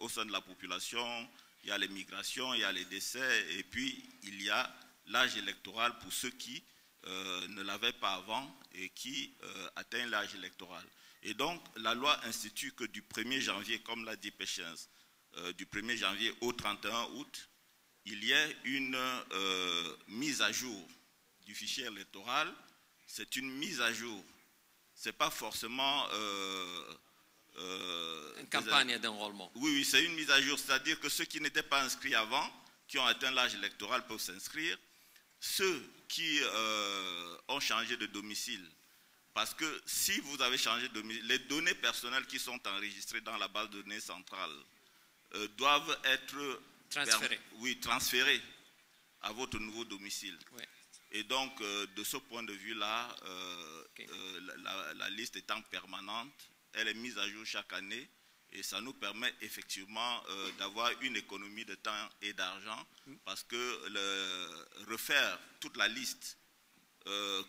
[SPEAKER 4] au sein de la population, il y a les migrations, il y a les décès, et puis il y a l'âge électoral pour ceux qui ne l'avaient pas avant et qui atteignent l'âge électoral. Et donc, la loi institue que du 1er janvier, comme l'a dit Patience, du 1er janvier au 31 août, il y ait une mise à jour du fichier électoral. C'est une mise à jour. Ce n'est pas forcément...
[SPEAKER 10] une campagne d'enrôlement.
[SPEAKER 4] Oui, c'est une mise à jour. C'est-à-dire que ceux qui n'étaient pas inscrits avant, qui ont atteint l'âge électoral, peuvent s'inscrire. Ceux qui ont changé de domicile, parce que si vous avez changé de domicile, les données personnelles qui sont enregistrées dans la base de données centrale doivent être transférées à votre nouveau domicile. Oui. Et donc, de ce point de vue-là, la liste étant permanente, elle est mise à jour chaque année et ça nous permet effectivement d'avoir une économie de temps et d'argent parce que refaire toute la liste,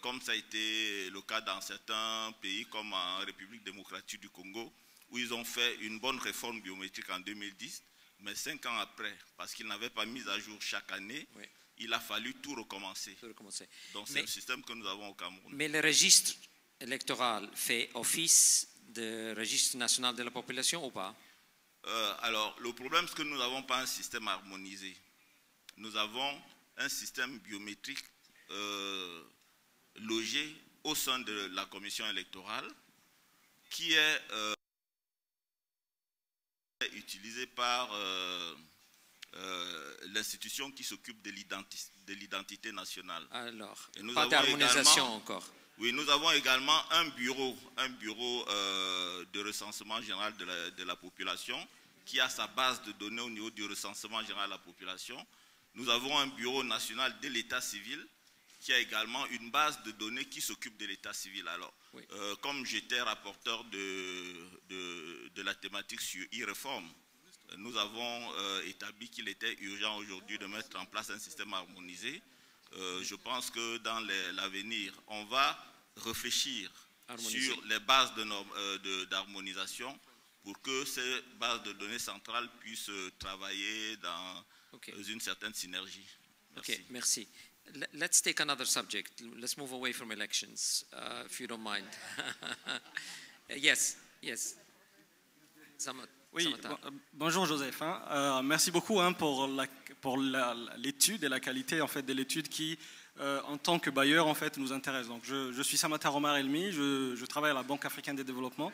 [SPEAKER 4] comme ça a été le cas dans certains pays comme en République démocratique du Congo, où ils ont fait une bonne réforme biométrique en 2010, mais 5 ans après, parce qu'ils n'avaient pas mis à jour chaque année, il a fallu tout recommencer. Donc c'est le système que nous avons au Cameroun.
[SPEAKER 10] Mais le registre électoral fait office de registre national de la population ou pas?
[SPEAKER 4] Alors, le problème, c'est que nous n'avons pas un système harmonisé. Nous avons un système biométrique logé au sein de la commission électorale qui est utilisé par l'institution qui s'occupe de l'identité nationale.
[SPEAKER 10] Alors, pas d'harmonisation encore.
[SPEAKER 4] Oui, nous avons également un bureau de recensement général de la population qui a sa base de données au niveau du recensement général de la population. Nous avons un bureau national de l'état civil qui a également une base de données qui s'occupe de l'état civil. Alors, comme j'étais rapporteur de la thématique sur e-réforme, nous avons établi qu'il était urgent aujourd'hui de mettre en place un système harmonisé. Je pense que dans l'avenir, on va réfléchir sur les bases d'harmonisation pour que ces bases de données centrales puissent travailler dans une certaine synergie.
[SPEAKER 10] Merci. Ok, merci. let's take another subject. Let's move away from elections, if you don't mind. Yes, yes.
[SPEAKER 17] Oui, bonjour Joseph. Merci beaucoup pour l'étude et la qualité en fait, de l'étude qui, en tant que bailleur, en fait, nous intéresse. Donc, je suis Samata Omar Elmi, je travaille à la Banque africaine de développement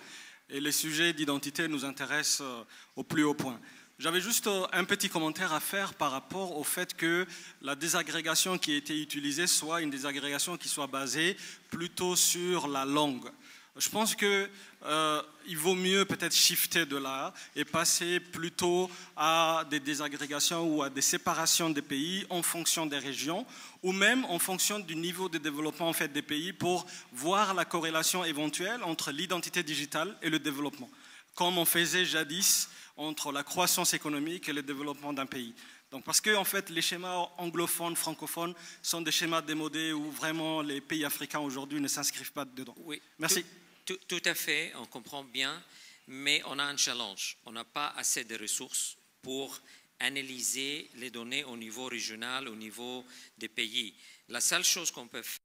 [SPEAKER 17] et les sujets d'identité nous intéressent au plus haut point. J'avais juste un petit commentaire à faire par rapport au fait que la désagrégation qui a été utilisée soit une désagrégation qui soit basée plutôt sur la langue. Je pense qu'il vaut mieux peut-être shifter de là et passer plutôt à des désagrégations ou à des séparations des pays en fonction des régions ou même en fonction du niveau de développement en fait, des pays pour voir la corrélation éventuelle entre l'identité digitale et le développement, comme on faisait jadis entre la croissance économique et le développement d'un pays. Donc, parce que en fait, les schémas anglophones, francophones sont des schémas démodés où vraiment les pays africains aujourd'hui ne s'inscrivent pas dedans.
[SPEAKER 10] Oui,
[SPEAKER 17] merci.
[SPEAKER 10] Tout à fait, on comprend bien, mais on a un challenge. On n'a pas assez de ressources pour analyser les données au niveau régional, au niveau des pays. La seule chose qu'on peut faire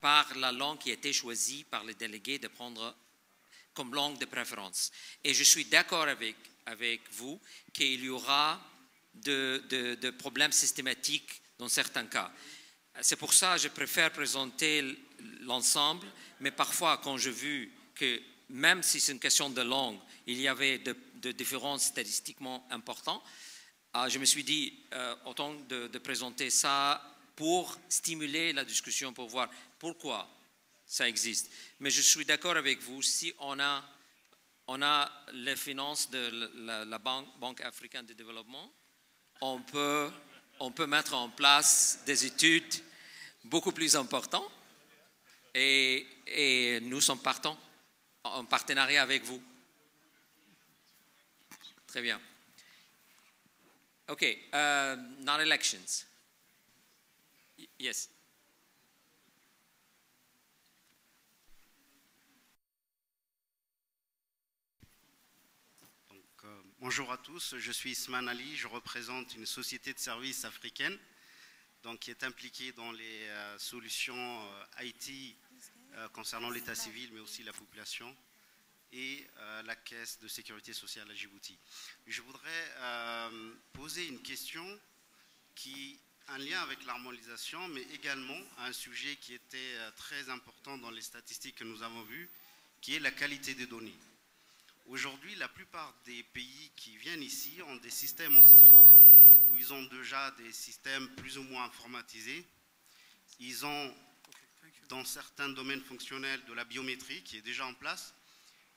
[SPEAKER 10] par la langue qui a été choisie par les délégués de prendre comme langue de préférence. Et je suis d'accord avec vous qu'il y aura de problèmes systématiques dans certains cas. C'est pour ça que je préfère présenter l'ensemble, mais parfois quand j'ai vu que même si c'est une question de langue, il y avait de différences statistiquement importantes, je me suis dit autant de présenter ça pour stimuler la discussion, pour voir pourquoi ça existe. Mais je suis d'accord avec vous, si on a les finances de la Banque africaine de développement, on peut mettre en place des études beaucoup plus importantes et nous sommes partants en partenariat avec vous. Très bien. OK, non-elections. Yes.
[SPEAKER 18] Bonjour à tous, je suis Isman Ali, je représente une société de services africaine donc, qui est impliquée dans les solutions IT concernant l'état civil mais aussi la population et la caisse de sécurité sociale à Djibouti. Je voudrais poser une question qui a un lien avec l'harmonisation mais également un sujet qui était très important dans les statistiques que nous avons vues qui est la qualité des données. Aujourd'hui, la plupart des pays qui viennent ici ont des systèmes en silo où ils ont déjà des systèmes plus ou moins informatisés. Ils ont, dans certains domaines fonctionnels, de la biométrie qui est déjà en place.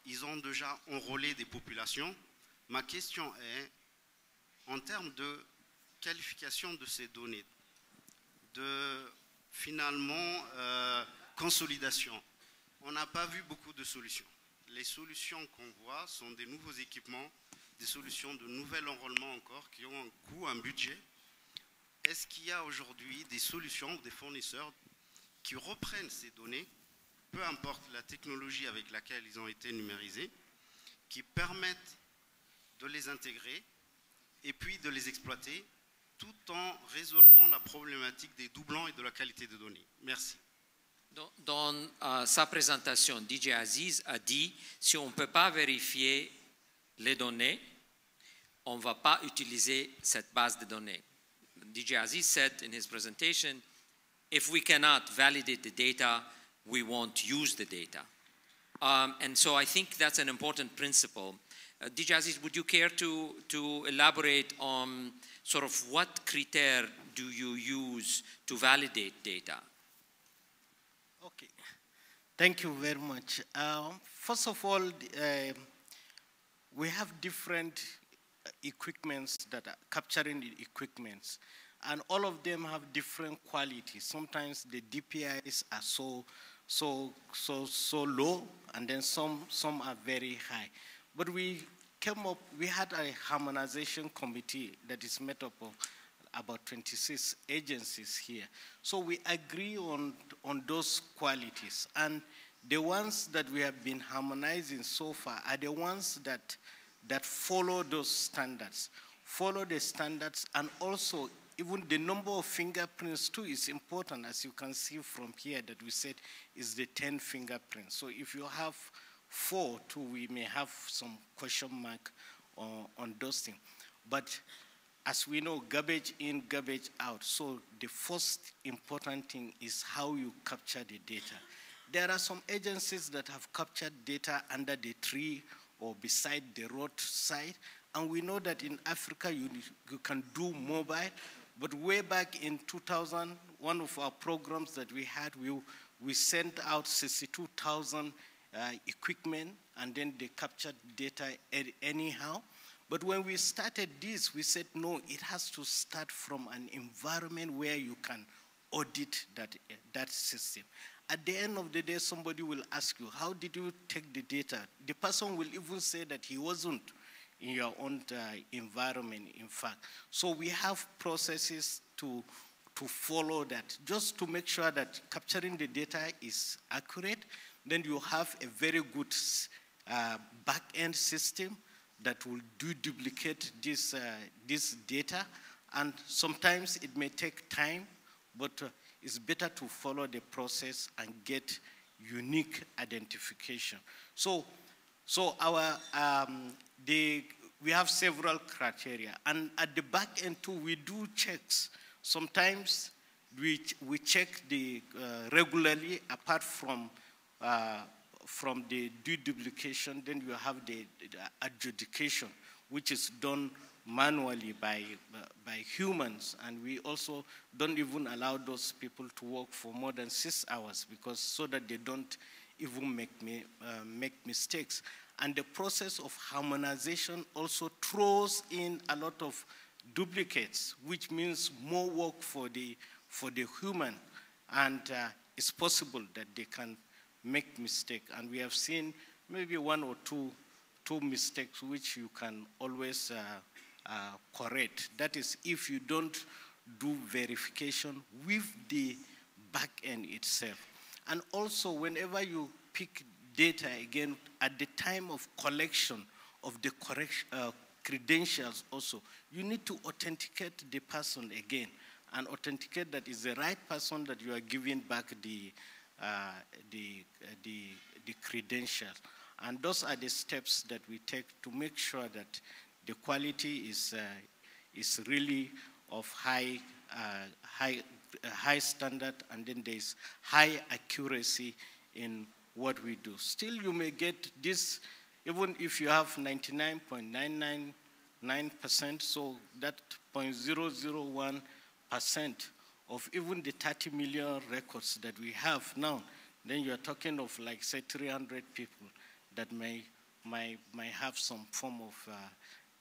[SPEAKER 18] Ils ont déjà enrôlé des populations. Ma question est, en termes de qualification de ces données, de finalement consolidation, on n'a pas vu beaucoup de solutions. Les solutions qu'on voit sont des nouveaux équipements, des solutions de nouvel enrôlement encore qui ont un coût, un budget. Est-ce qu'il y a aujourd'hui des solutions ou des fournisseurs qui reprennent ces données, peu importe la technologie avec laquelle ils ont été numérisés, qui permettent de les intégrer et puis de les exploiter tout en résolvant la problématique des doublons et de la qualité des données? Merci.
[SPEAKER 10] Dans sa présentation, DJ Aziz a dit si on ne peut pas vérifier les données, on ne va pas utiliser cette base de données. DJ Aziz said in his presentation, if we cannot validate the data, we won't use the data. And so I think that's an important principle. DJ Aziz, would you care to elaborate on sort of what criteria do you use to validate data?
[SPEAKER 15] Okay, thank you very much. First of all, we have different equipments that are capturing the equipments, and all of them have different qualities. Sometimes the DPIs are so low, and then some are very high. But we had a harmonization committee that is made up of about 26 agencies here. So we agree on those qualities. And the ones that we have been harmonizing so far are the ones that follow those standards, follow the standards, and also even the number of fingerprints too is important, as you can see from here that we said is the 10 fingerprints. So if you have 4 too, we may have some question mark on those things. But as we know, garbage in, garbage out. So the first important thing is how you capture the data. There are some agencies that have captured data under the tree or beside the roadside. And we know that in Africa, you can do mobile. But way back in 2000, one of our programs that we had, we sent out 62,000 equipment, and then they captured data anyhow. But when we started this, we said, no, it has to start from an environment where you can audit that system. At the end of the day, somebody will ask you, how did you take the data? The person will even say that he wasn't in your own environment, in fact. So we have processes to follow that, just to make sure that capturing the data is accurate. Then you have a very good back-end system that will duplicate this data. And sometimes it may take time, but it's better to follow the process and get unique identification. So our we have several criteria, and at the back end too, we do checks. Sometimes we check regularly, apart from the deduplication. Then you have the adjudication, which is done manually by humans, and we also don't even allow those people to work for more than 6 hours, because so that they don't even make mistakes. And the process of harmonization also throws in a lot of duplicates, which means more work for the human, and it's possible that they can make mistakes. And we have seen maybe 1 or 2 mistakes which you can always correct. That is, if you don't do verification with the back end itself. And also, whenever you pick data, again, at the time of collection of the credentials also, you need to authenticate the person again, and authenticate that is the right person that you are giving back the credentials. And those are the steps that we take to make sure that the quality is really of high standard, and then there's high accuracy in what we do. Still, you may get this, even if you have 99.999%, so that 0.001% of even the 30 million records that we have now, then you're talking of, like, say, 300 people that may have some form of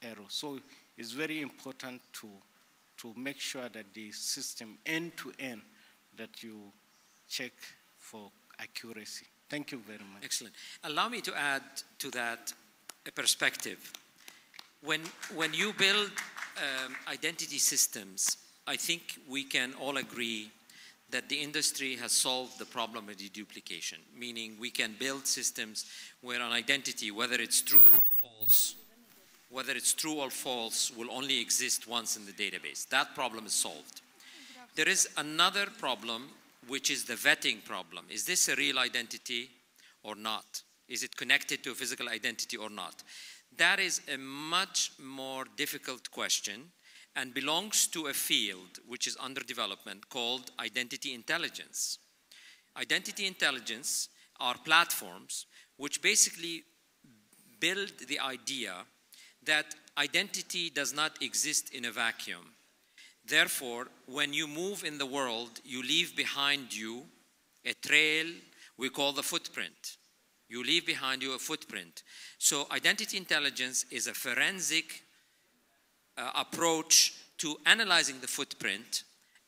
[SPEAKER 15] error. So it's very important to make sure that the system end-to-end, that you check for accuracy. Thank you very much.
[SPEAKER 10] Excellent. Allow me to add to that a perspective. When you build identity systems, I think we can all agree that the industry has solved the problem of deduplication, meaning we can build systems where an identity, whether it's true or false, will only exist once in the database. That problem is solved. There is another problem, which is the vetting problem. Is this a real identity or not? Is it connected to a physical identity or not? That is a much more difficult question, and belongs to a field which is under development called identity intelligence. Identity intelligence are platforms which basically build the idea that identity does not exist in a vacuum. Therefore, when you move in the world, you leave behind you a trail we call the footprint. You leave behind you a footprint. So identity intelligence is a forensic approach to analyzing the footprint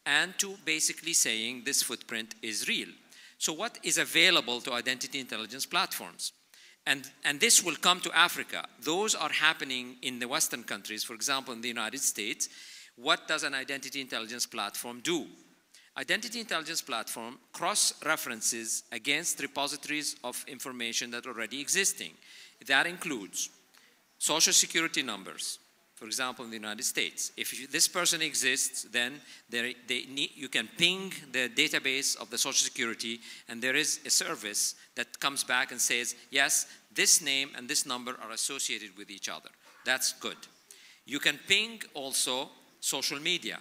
[SPEAKER 10] and to basically saying this footprint is real. So what is available to identity intelligence platforms? And this will come to Africa. Those are happening in the Western countries. For example, in the United States, what does an identity intelligence platform do? Identity intelligence platform cross-references against repositories of information that are already existing. That includes social security numbers. For example, in the United States, if this person exists, then you can ping the database of the Social Security, and there is a service that comes back and says, yes, this name and this number are associated with each other. That's good. You can ping also social media.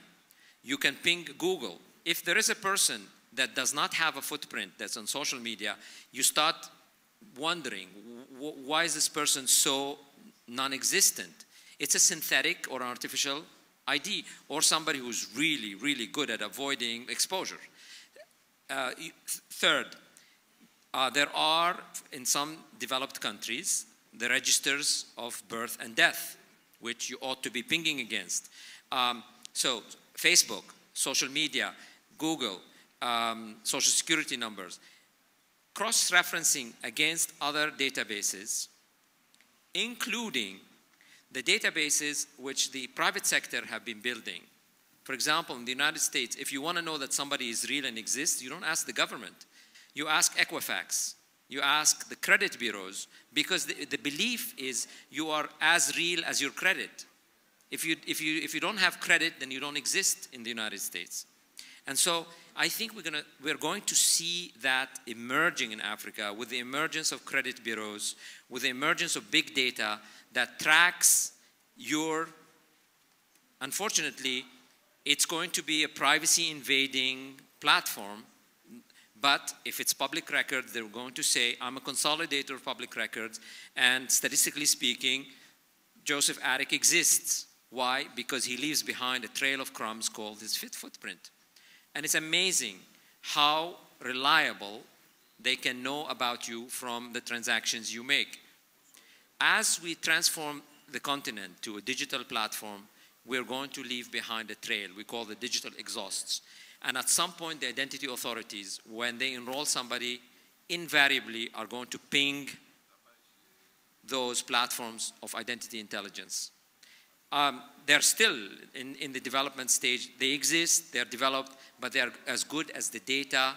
[SPEAKER 10] You can ping Google. If there is a person that does not have a footprint that's on social media, you start wondering, why is this person so non-existent? It's a synthetic or artificial ID, or somebody who's really, really good at avoiding exposure. Third, there are, in some developed countries, the registers of birth and death, which you ought to be pinging against. So Facebook, social media, Google, social security numbers, cross-referencing against other databases, including the databases which the private sector have been building. For example, in the United States, if you want to know that somebody is real and exists, you don't ask the government. You ask Equifax. You ask the credit bureaus, because the belief is you are as real as your credit. If you don't have credit, then you don't exist in the United States. And so I think we're going to see that emerging in Africa with the emergence of credit bureaus, with the emergence of big data that tracks your, unfortunately, it's going to be a privacy invading platform, but if it's public records, they're going to say, I'm a consolidator of public records, and statistically speaking, Joseph Attic exists. Why? Because he leaves behind a trail of crumbs called his footprint. And it's amazing how reliable they can know about you from the transactions you make. As we transform the continent to a digital platform, we're going to leave behind a trail we call the digital exhausts. And at some point, the identity authorities, when they enroll somebody, invariably are going to ping those platforms of identity intelligence. They're still in the development stage. They exist, they're developed, but they're as good as the data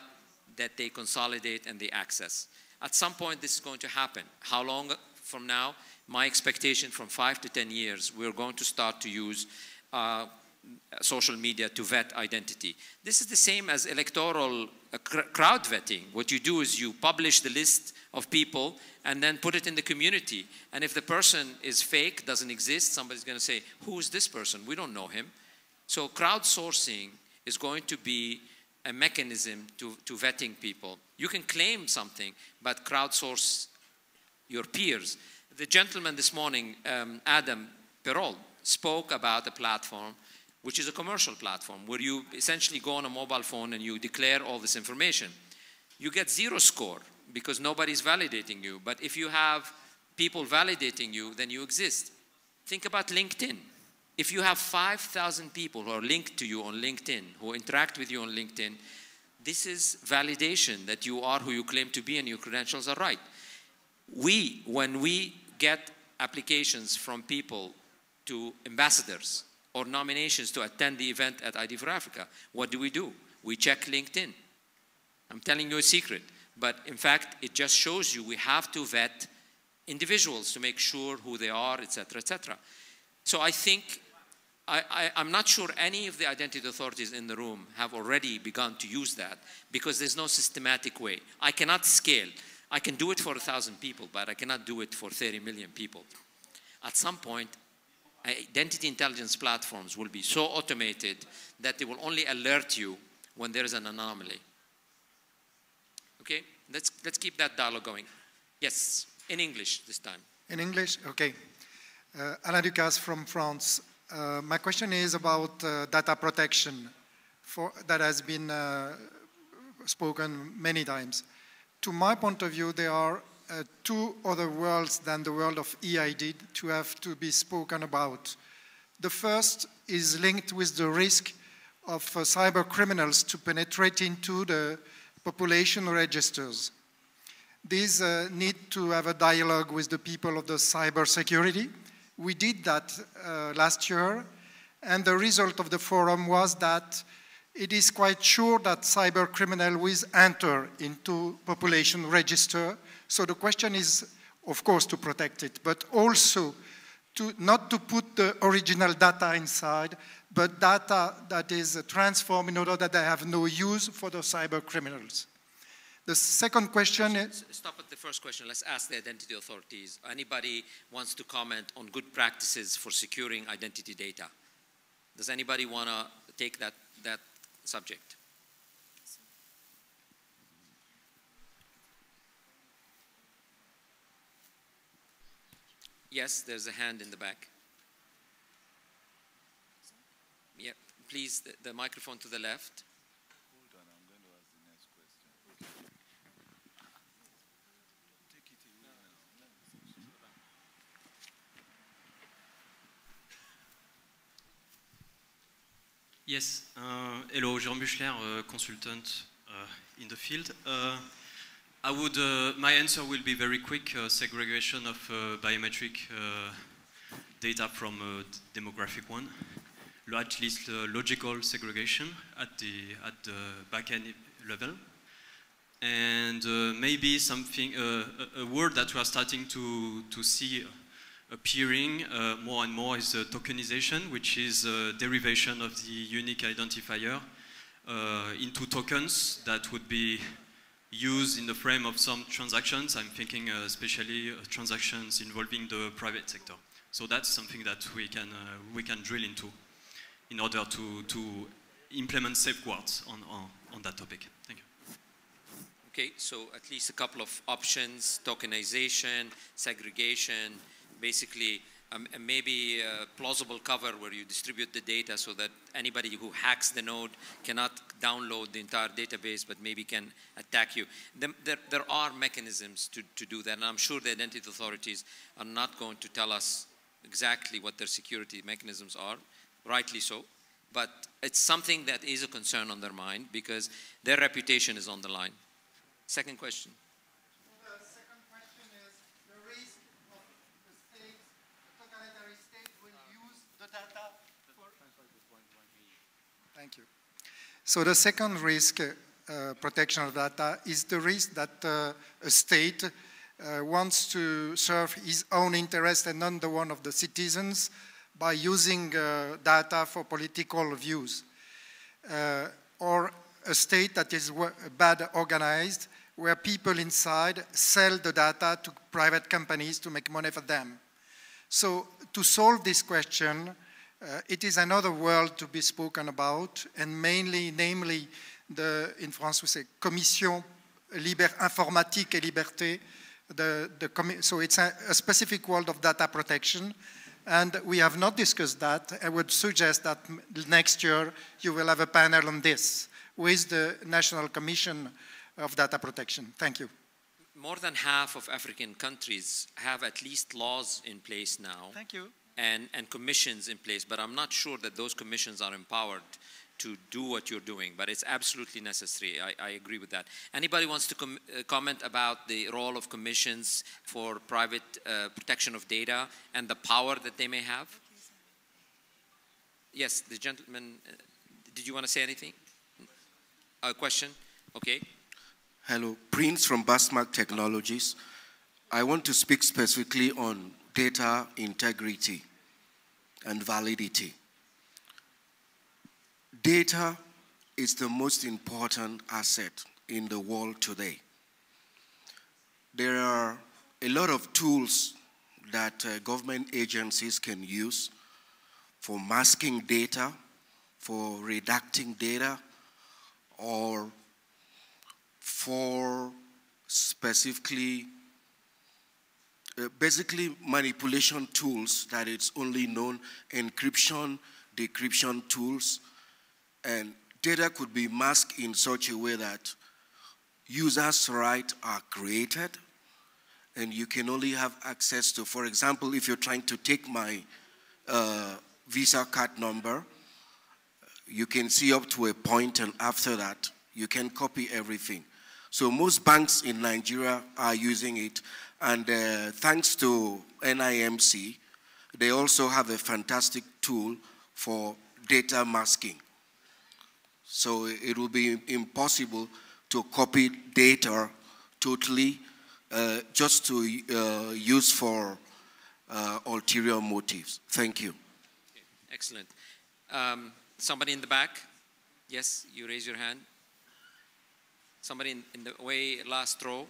[SPEAKER 10] that they consolidate and they access. At some point, this is going to happen. How long from now? My expectation, from 5 to 10 years, we're going to start to use social media to vet identity. This is the same as electoral crowd vetting. What you do is you publish the list of people and then put it in the community. And if the person is fake, doesn't exist, somebody's going to say, who is this person? We don't know him. So crowdsourcing is going to be a mechanism to vetting people. You can claim something, but crowdsource your peers. The gentleman this morning, Adam Perrault, spoke about a platform which is a commercial platform where you essentially go on a mobile phone and you declare all this information. You get 0 score because nobody's validating you. But if you have people validating you, then you exist. Think about LinkedIn. If you have 5,000 people who are linked to you on LinkedIn, who interact with you on LinkedIn, this is validation that you are who you claim to be and your credentials are right. When we get applications from people to ambassadors or nominations to attend the event at ID4Africa, what do? We check LinkedIn. I'm telling you a secret, but in fact, it just shows you we have to vet individuals to make sure who they are, et cetera, et cetera. So I think, I'm not sure any of the identity authorities in the room have already begun to use that because there's no systematic way. I cannot scale. I can do it for 1,000 people, but I cannot do it for 30 million people. At some point, identity intelligence platforms will be so automated that they will only alert you when there is an anomaly. Okay, let's keep that dialogue going. Yes, in English this time.
[SPEAKER 19] In English, okay. Alain Ducasse from France. My question is about data protection that has been spoken many times. To my point of view, there are 2 other worlds than the world of EID to have to be spoken about. The first is linked with the risk of cyber criminals to penetrate into the population registers. These need to have a dialogue with the people of the cyber security. We did that last year, and the result of the forum was that it is quite sure that cyber criminal will enter into population register. So the question is, of course, to protect it, but also not to put the original data inside, but data that is transformed in order that they have no use for the cyber criminals. The second question is...
[SPEAKER 10] Stop at the first question. Let's ask the identity authorities. Anybody wants to comment on good practices for securing identity data? Does anybody want to take that subject? Yes, there's a hand in the back. Yeah, please, the microphone to the left.
[SPEAKER 20] Hold on, I'm going to ask the next question. Take it away now.
[SPEAKER 21] Yes, hello, Jérôme Buchler, consultant in the field. My answer will be very quick. Segregation of biometric data from demographic one, at least logical segregation at the back-end level, and maybe something a word that we are starting to see appearing more and more is tokenization, which is a derivation of the unique identifier into tokens that would be used in the frame of some transactions. I'm thinking especially transactions involving the private sector. So that's something that we can drill into in order to implement safeguards on that topic. Thank you.
[SPEAKER 10] Okay, so at least a couple of options: tokenization, segregation, basically maybe a plausible cover where you distribute the data so that anybody who hacks the node cannot download the entire database, but maybe can attack you. There are mechanisms to do that, and I'm sure the identity authorities are not going to tell us exactly what their security mechanisms are, rightly so, but it's something that is a concern on their mind because their reputation is on the line. Second question.
[SPEAKER 19] Thank you. So the second risk, protection of data, is the risk that a state wants to serve his own interest and not the one of the citizens by using data for political views. Or a state that is bad organized, where people inside sell the data to private companies to make money for them. So to solve this question, it is another world to be spoken about, and namely, in France we say Commission Informatique et Liberté. So it's a specific world of data protection, and we have not discussed that. I would suggest that next year you will have a panel on this with the National Commission of Data Protection. Thank you.
[SPEAKER 10] More than half of African countries have at least laws in place now.
[SPEAKER 19] Thank you.
[SPEAKER 10] And commissions in place, but I'm not sure that those commissions are empowered to do what you're doing, but it's absolutely necessary. I agree with that. Anybody wants to comment about the role of commissions for private protection of data and the power that they may have? Yes, the gentleman, did you want to say anything? A question? Okay.
[SPEAKER 22] Hello, Prince from Basmark Technologies. I want to speak specifically on data integrity and validity. Data is the most important asset in the world today. There are a lot of tools that government agencies can use for masking data, for redacting data, or for specifically basically manipulation tools that it's only known, encryption, decryption tools, and data could be masked in such a way that users' rights are created and you can only have access to, for example, if you're trying to take my Visa card number, you can see up to a point, and after that, you can copy everything. So most banks in Nigeria are using it. And thanks to NIMC, they also have a fantastic tool for data masking. So it will be impossible to copy data totally just to use for ulterior motives. Thank you.
[SPEAKER 10] Okay, excellent. Somebody in the back? Yes, you raise your hand. Somebody in the way, last row.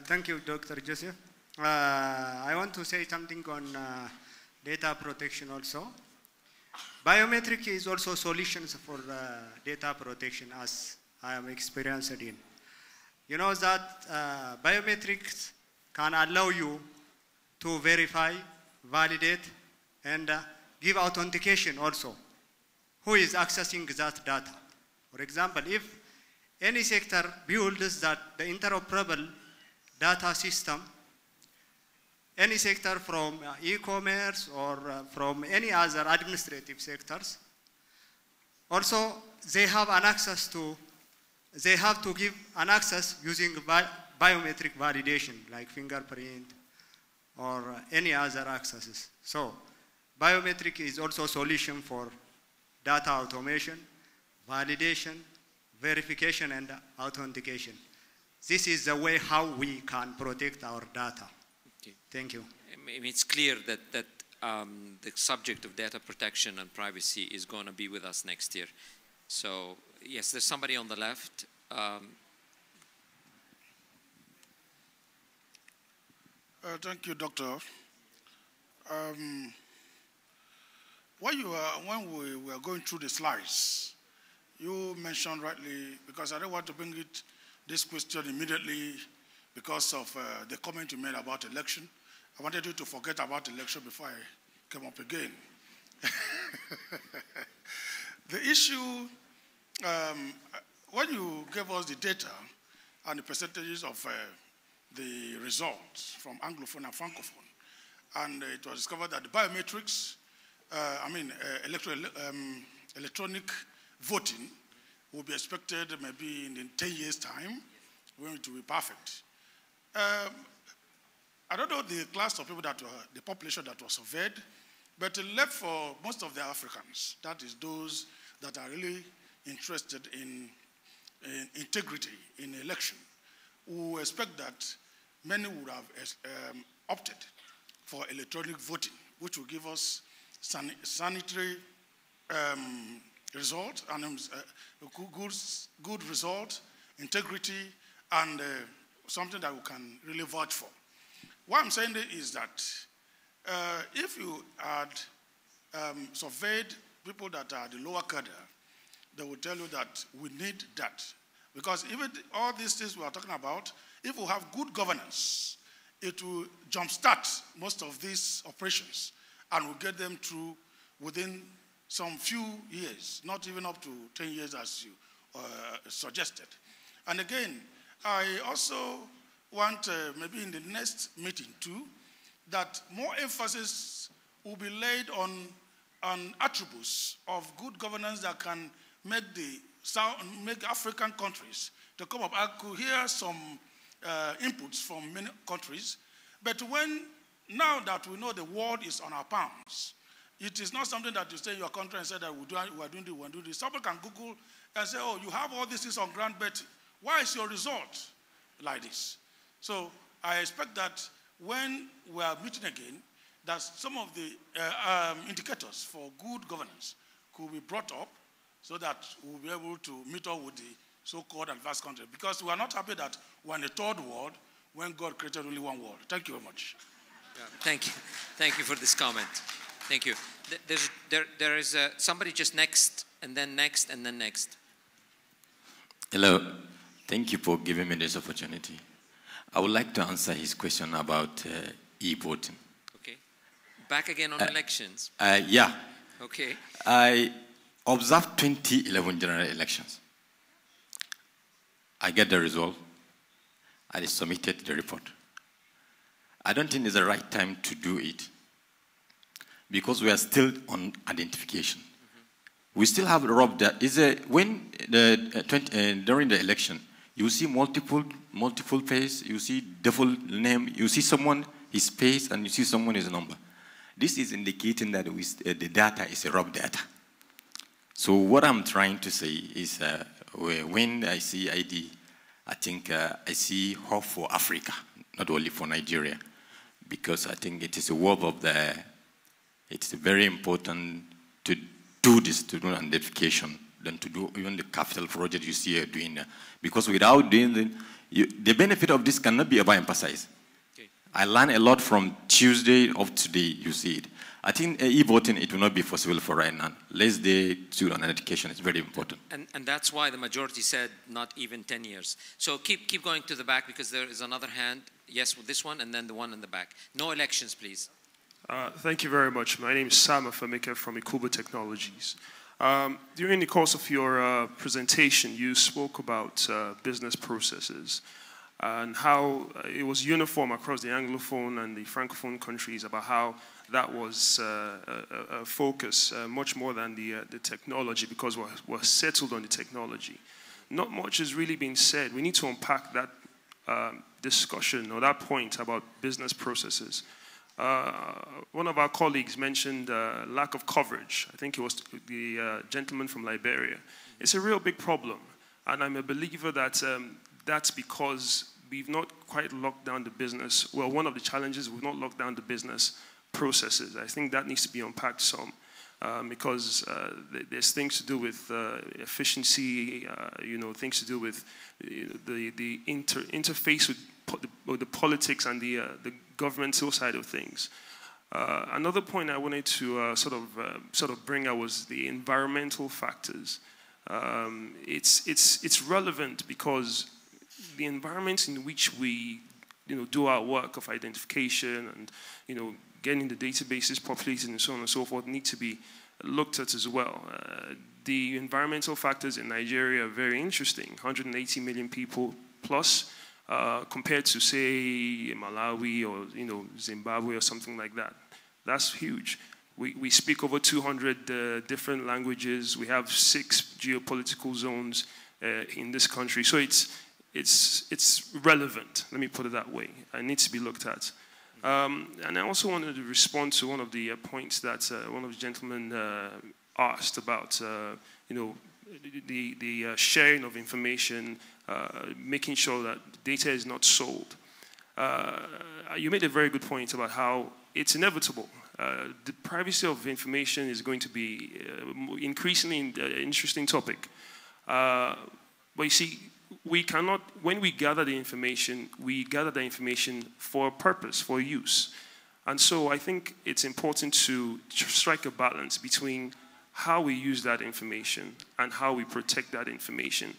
[SPEAKER 2] Thank you, Dr. Joseph. I want to say something on data protection also. Biometric is also solutions for data protection, as I am experienced in. You know that biometrics can allow you to verify, validate, and give authentication also. Who is accessing that data? For example, if any sector builds that the interoperable data system, any sector from e-commerce or from any other administrative sectors, also they have an access to, they have to give an access using biometric validation like fingerprint or any other accesses. So biometric is also a solution for data automation, validation, verification, and authentication. This is the way how we can protect our data.
[SPEAKER 10] Okay.
[SPEAKER 2] Thank you.
[SPEAKER 10] I mean, it's clear that the subject of data protection and privacy is going to be with us next year. So, yes, there's somebody on the left.
[SPEAKER 5] Thank you, Doctor. When we were going through the slides, you mentioned rightly, because I don't want to bring this question immediately because of the comment you made about election. I wanted you to forget about election before I came up again. The issue, when you gave us the data and the percentages of the results from Anglophone and Francophone, and it was discovered that the biometrics, electronic voting will be expected maybe in 10 years' time, when it will be perfect. I don't know the class of people the population that was surveyed, but left for most of the Africans, that is those that are really interested in integrity in election, who expect that many would have opted for electronic voting, which will give us sanitary result and good result, integrity, and something that we can really vouch for. What I'm saying is that if you had surveyed people that are the lower cadre, they will tell you that we need that. Because even all these things we are talking about, if we have good governance, it will jumpstart most of these operations and will get them through within some few years, not even up to 10 years as you suggested. And again, I also want maybe in the next meeting too, that more emphasis will be laid on attributes of good governance that can make African countries to come up. I could hear some inputs from many countries, but now that we know the world is on our palms, it is not something that you stay in your country and say that we are doing this. Someone can Google and say, oh, you have all these things on ground, but why is your result like this? So I expect that when we are meeting again, that some of the indicators for good governance could be brought up so that we'll be able to meet up with the so-called advanced countries. Because we are not happy that we're in a third world when God created only one world. Thank you very much.
[SPEAKER 10] Thank you. Thank you for this comment. Thank you. There is somebody just next, and then next, and then next.
[SPEAKER 23] Hello. Thank you for giving me this opportunity. I would like to answer his question about e-voting.
[SPEAKER 10] Okay. Back again on elections.
[SPEAKER 23] Yeah.
[SPEAKER 10] Okay.
[SPEAKER 23] I observed 2011 general elections. I get the result. I submitted the report. I don't think it's the right time to do it because we are still on identification. We still have robbed that. During the election, you see multiple face, you see double name, you see someone, his face, and you see someone, his number. This is indicating that the data is a robbed data. So what I'm trying to say is when I see ID I think I see hope for Africa, not only for Nigeria, because I think it is a work of it's very important to do this, to do identification, than to do even the capital project you see doing. Because without doing the benefit of this cannot be overemphasized. Okay. I learned a lot from Tuesday of today, you see it. I think e-voting, it will not be possible for right now. Let's do education, it's very important.
[SPEAKER 10] And that's why the majority said not even 10 years. So keep going to the back, because there is another hand. Yes, with this one, and then the one in the back. No elections, please.
[SPEAKER 6] Thank you very much. My name is Sam Afamika from Ikuba Technologies. During the course of your presentation, you spoke about business processes and how it was uniform across the Anglophone and the Francophone countries about how that was a focus much more than the technology, because we're settled on the technology. Not much has really been said. We need to unpack that discussion or that point about business processes. One of our colleagues mentioned lack of coverage. I think it was the gentleman from Liberia. It's a real big problem, and I'm a believer that that's because we've not quite locked down the business. Well, one of the challenges, we've not locked down the business processes. I think that needs to be unpacked some, because there's things to do with efficiency, things to do with the interface with the politics and the governmental side of things. Another point I wanted to sort of bring out was the environmental factors. It's relevant because the environment in which we do our work of identification and getting the databases populated and so on and so forth need to be looked at as well. The environmental factors in Nigeria are very interesting. 180 million people plus, compared to, say, Malawi or Zimbabwe or something like that. That's huge. We speak over 200 different languages. We have 6 geopolitical zones in this country. So it's relevant, let me put it that way. It needs to be looked at. And I also wanted to respond to one of the points that one of the gentlemen asked about, the sharing of information, making sure that data is not sold. You made a very good point about how it's inevitable. The privacy of information is going to be increasingly an interesting topic. But you see, we cannot, when we gather the information for a purpose, for use. And so I think it's important to strike a balance between how we use that information and how we protect that information.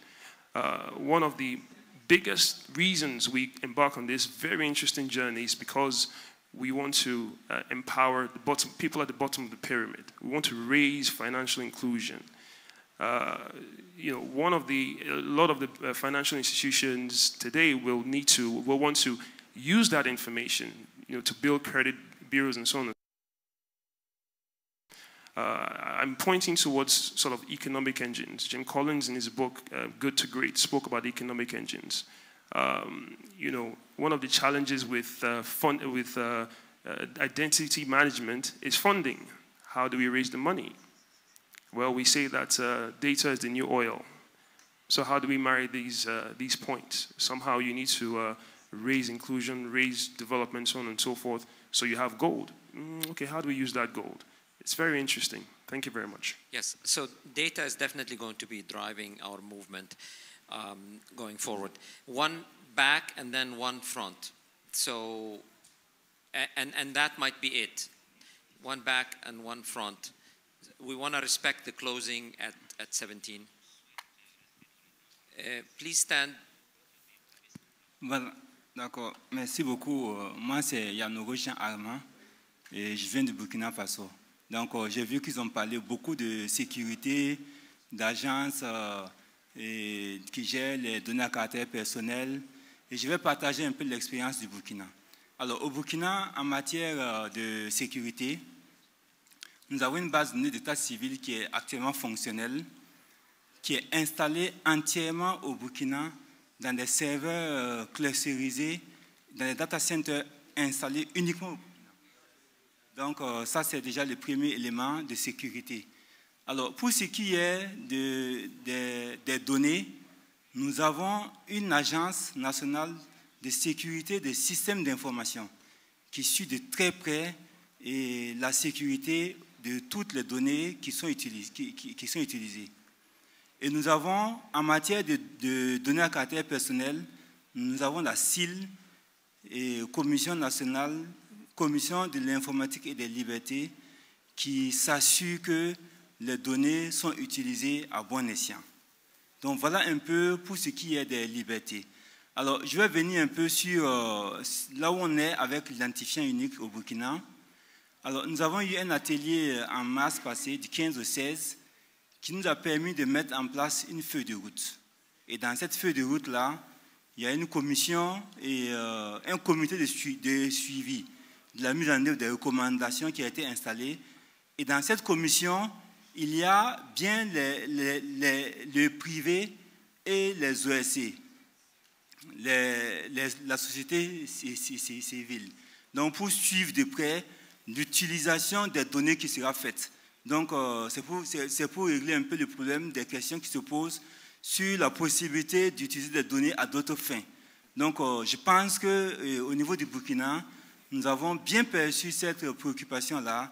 [SPEAKER 6] One of the biggest reasons we embark on this very interesting journey is because we want to empower people at the bottom of the pyramid. We want to raise financial inclusion. A lot of the financial institutions today will want to use that information, to build credit bureaus and so on. I'm pointing towards sort of economic engines. Jim Collins, in his book Good to Great, spoke about economic engines. One of the challenges with identity management is funding. How do we raise the money? Well, we say that data is the new oil. So how do we marry these points? Somehow you need to raise inclusion, raise development, so on and so forth, so you have gold. Okay, how do we use that gold? It's very interesting. Thank you very much.
[SPEAKER 10] Yes, so data is definitely going to be driving our movement going forward. One back and then one front. So, and that might be it. One back and one front. We want to respect the closing at 17. Please stand.
[SPEAKER 7] Voilà, d'accord. Merci beaucoup. Moi, c'est Yannogo Jean Armand et je viens du Burkina Faso. Donc, j'ai vu qu'ils ont parlé beaucoup de sécurité, d'agences qui gèrent les données à caractère personnel. Et je vais partager un peu l'expérience du Burkina. Alors, au Burkina, en matière de sécurité, nous avons une base de données d'état civil qui est actuellement fonctionnelle, qui est installée entièrement au Burkina dans des serveurs clusterisés, dans des data centers installés uniquement au Burkina. Donc ça, c'est déjà le premier élément de sécurité. Alors, pour ce qui est des données, nous avons une agence nationale de sécurité des systèmes d'information qui suit de très près la sécurité de toutes les données qui sont utilisées. Et nous avons, en matière de données à caractère personnel, nous avons la CIL, et Commission nationale, Commission de l'informatique et des libertés, qui s'assure que les données sont utilisées à bon escient. Donc voilà un peu pour ce qui est des libertés. Alors je vais venir un peu sur là où on est avec l'identifiant unique au Burkina. Alors nous avons eu un atelier en mars passé, du 15 au 16, qui nous a permis de mettre en place une feuille de route. Et dans cette feuille de route-là, il y a une commission et un comité de suivi de la mise en œuvre des recommandations qui a été installé. Et dans cette commission, il y a bien le privé et les OSC, la société civile. Donc, pour suivre de près l'utilisation des données qui sera faite. Donc, c'est pour régler un peu le problème des questions qui se posent sur la possibilité d'utiliser des données à d'autres fins. Donc, je pense qu'au niveau du Burkina, nous avons bien perçu cette préoccupation-là.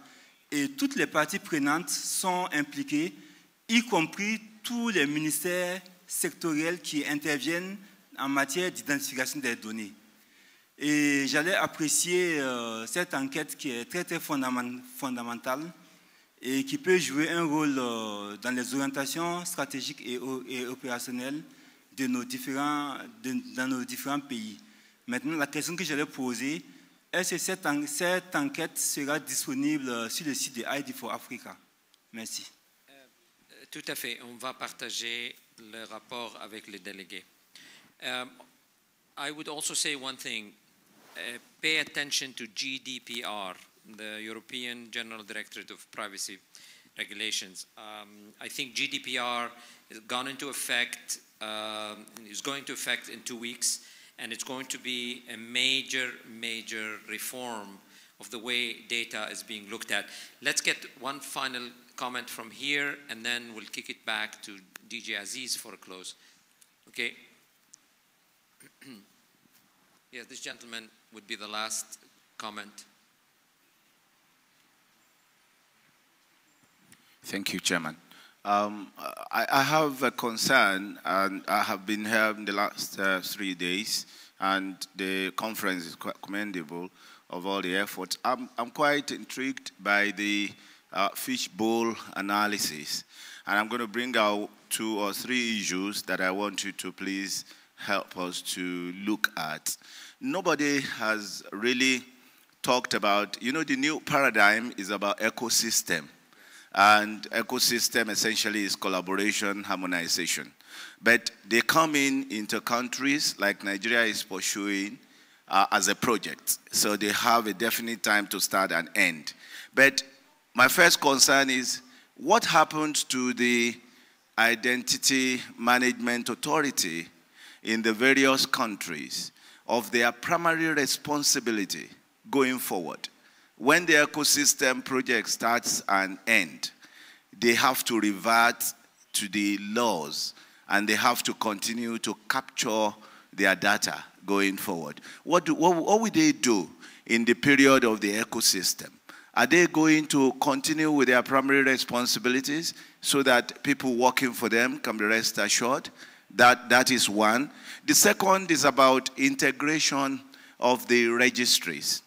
[SPEAKER 7] Et toutes les parties prenantes sont impliquées, y compris tous les ministères sectoriels qui interviennent en matière d'identification des données. Et j'allais apprécier cette enquête qui est très, très fondamentale et qui peut jouer un rôle dans les orientations stratégiques et opérationnelles de dans nos différents pays. Maintenant, la question que j'allais poser, est-ce que cette enquête sera disponible sur le site de ID4Africa? Merci.
[SPEAKER 10] Tout à fait. On va partager le rapport avec les délégués. I would also say one thing. Pay attention to GDPR, the European General Directorate of Privacy Regulations. I think GDPR has gone into effect, is going to effect in 2 weeks. And it's going to be a major, major reform of the way data is being looked at. Let's get one final comment from here, and then we'll kick it back to DJ Aziz for a close. Okay? Yes, this gentleman would be the last comment.
[SPEAKER 1] Thank you, Chairman. I have a concern, and I have been here in the last 3 days, and the conference is quite commendable of all the efforts. I'm quite intrigued by the fishbowl analysis, and I'm going to bring out 2 or 3 issues that I want you to please help us to look at. Nobody has really talked about, the new paradigm is about ecosystem. And ecosystem essentially is collaboration, harmonization. But they come into countries like Nigeria is pursuing as a project. So they have a definite time to start and end. But my first concern is what happens to the identity management authority in the various countries of their primary responsibility going forward? When the ecosystem project starts and ends, they have to revert to the laws and they have to continue to capture their data going forward. What will they do in the period of the ecosystem? Are they going to continue with their primary responsibilities so that people working for them can be rest assured? That is one. The second is about integration of the registries.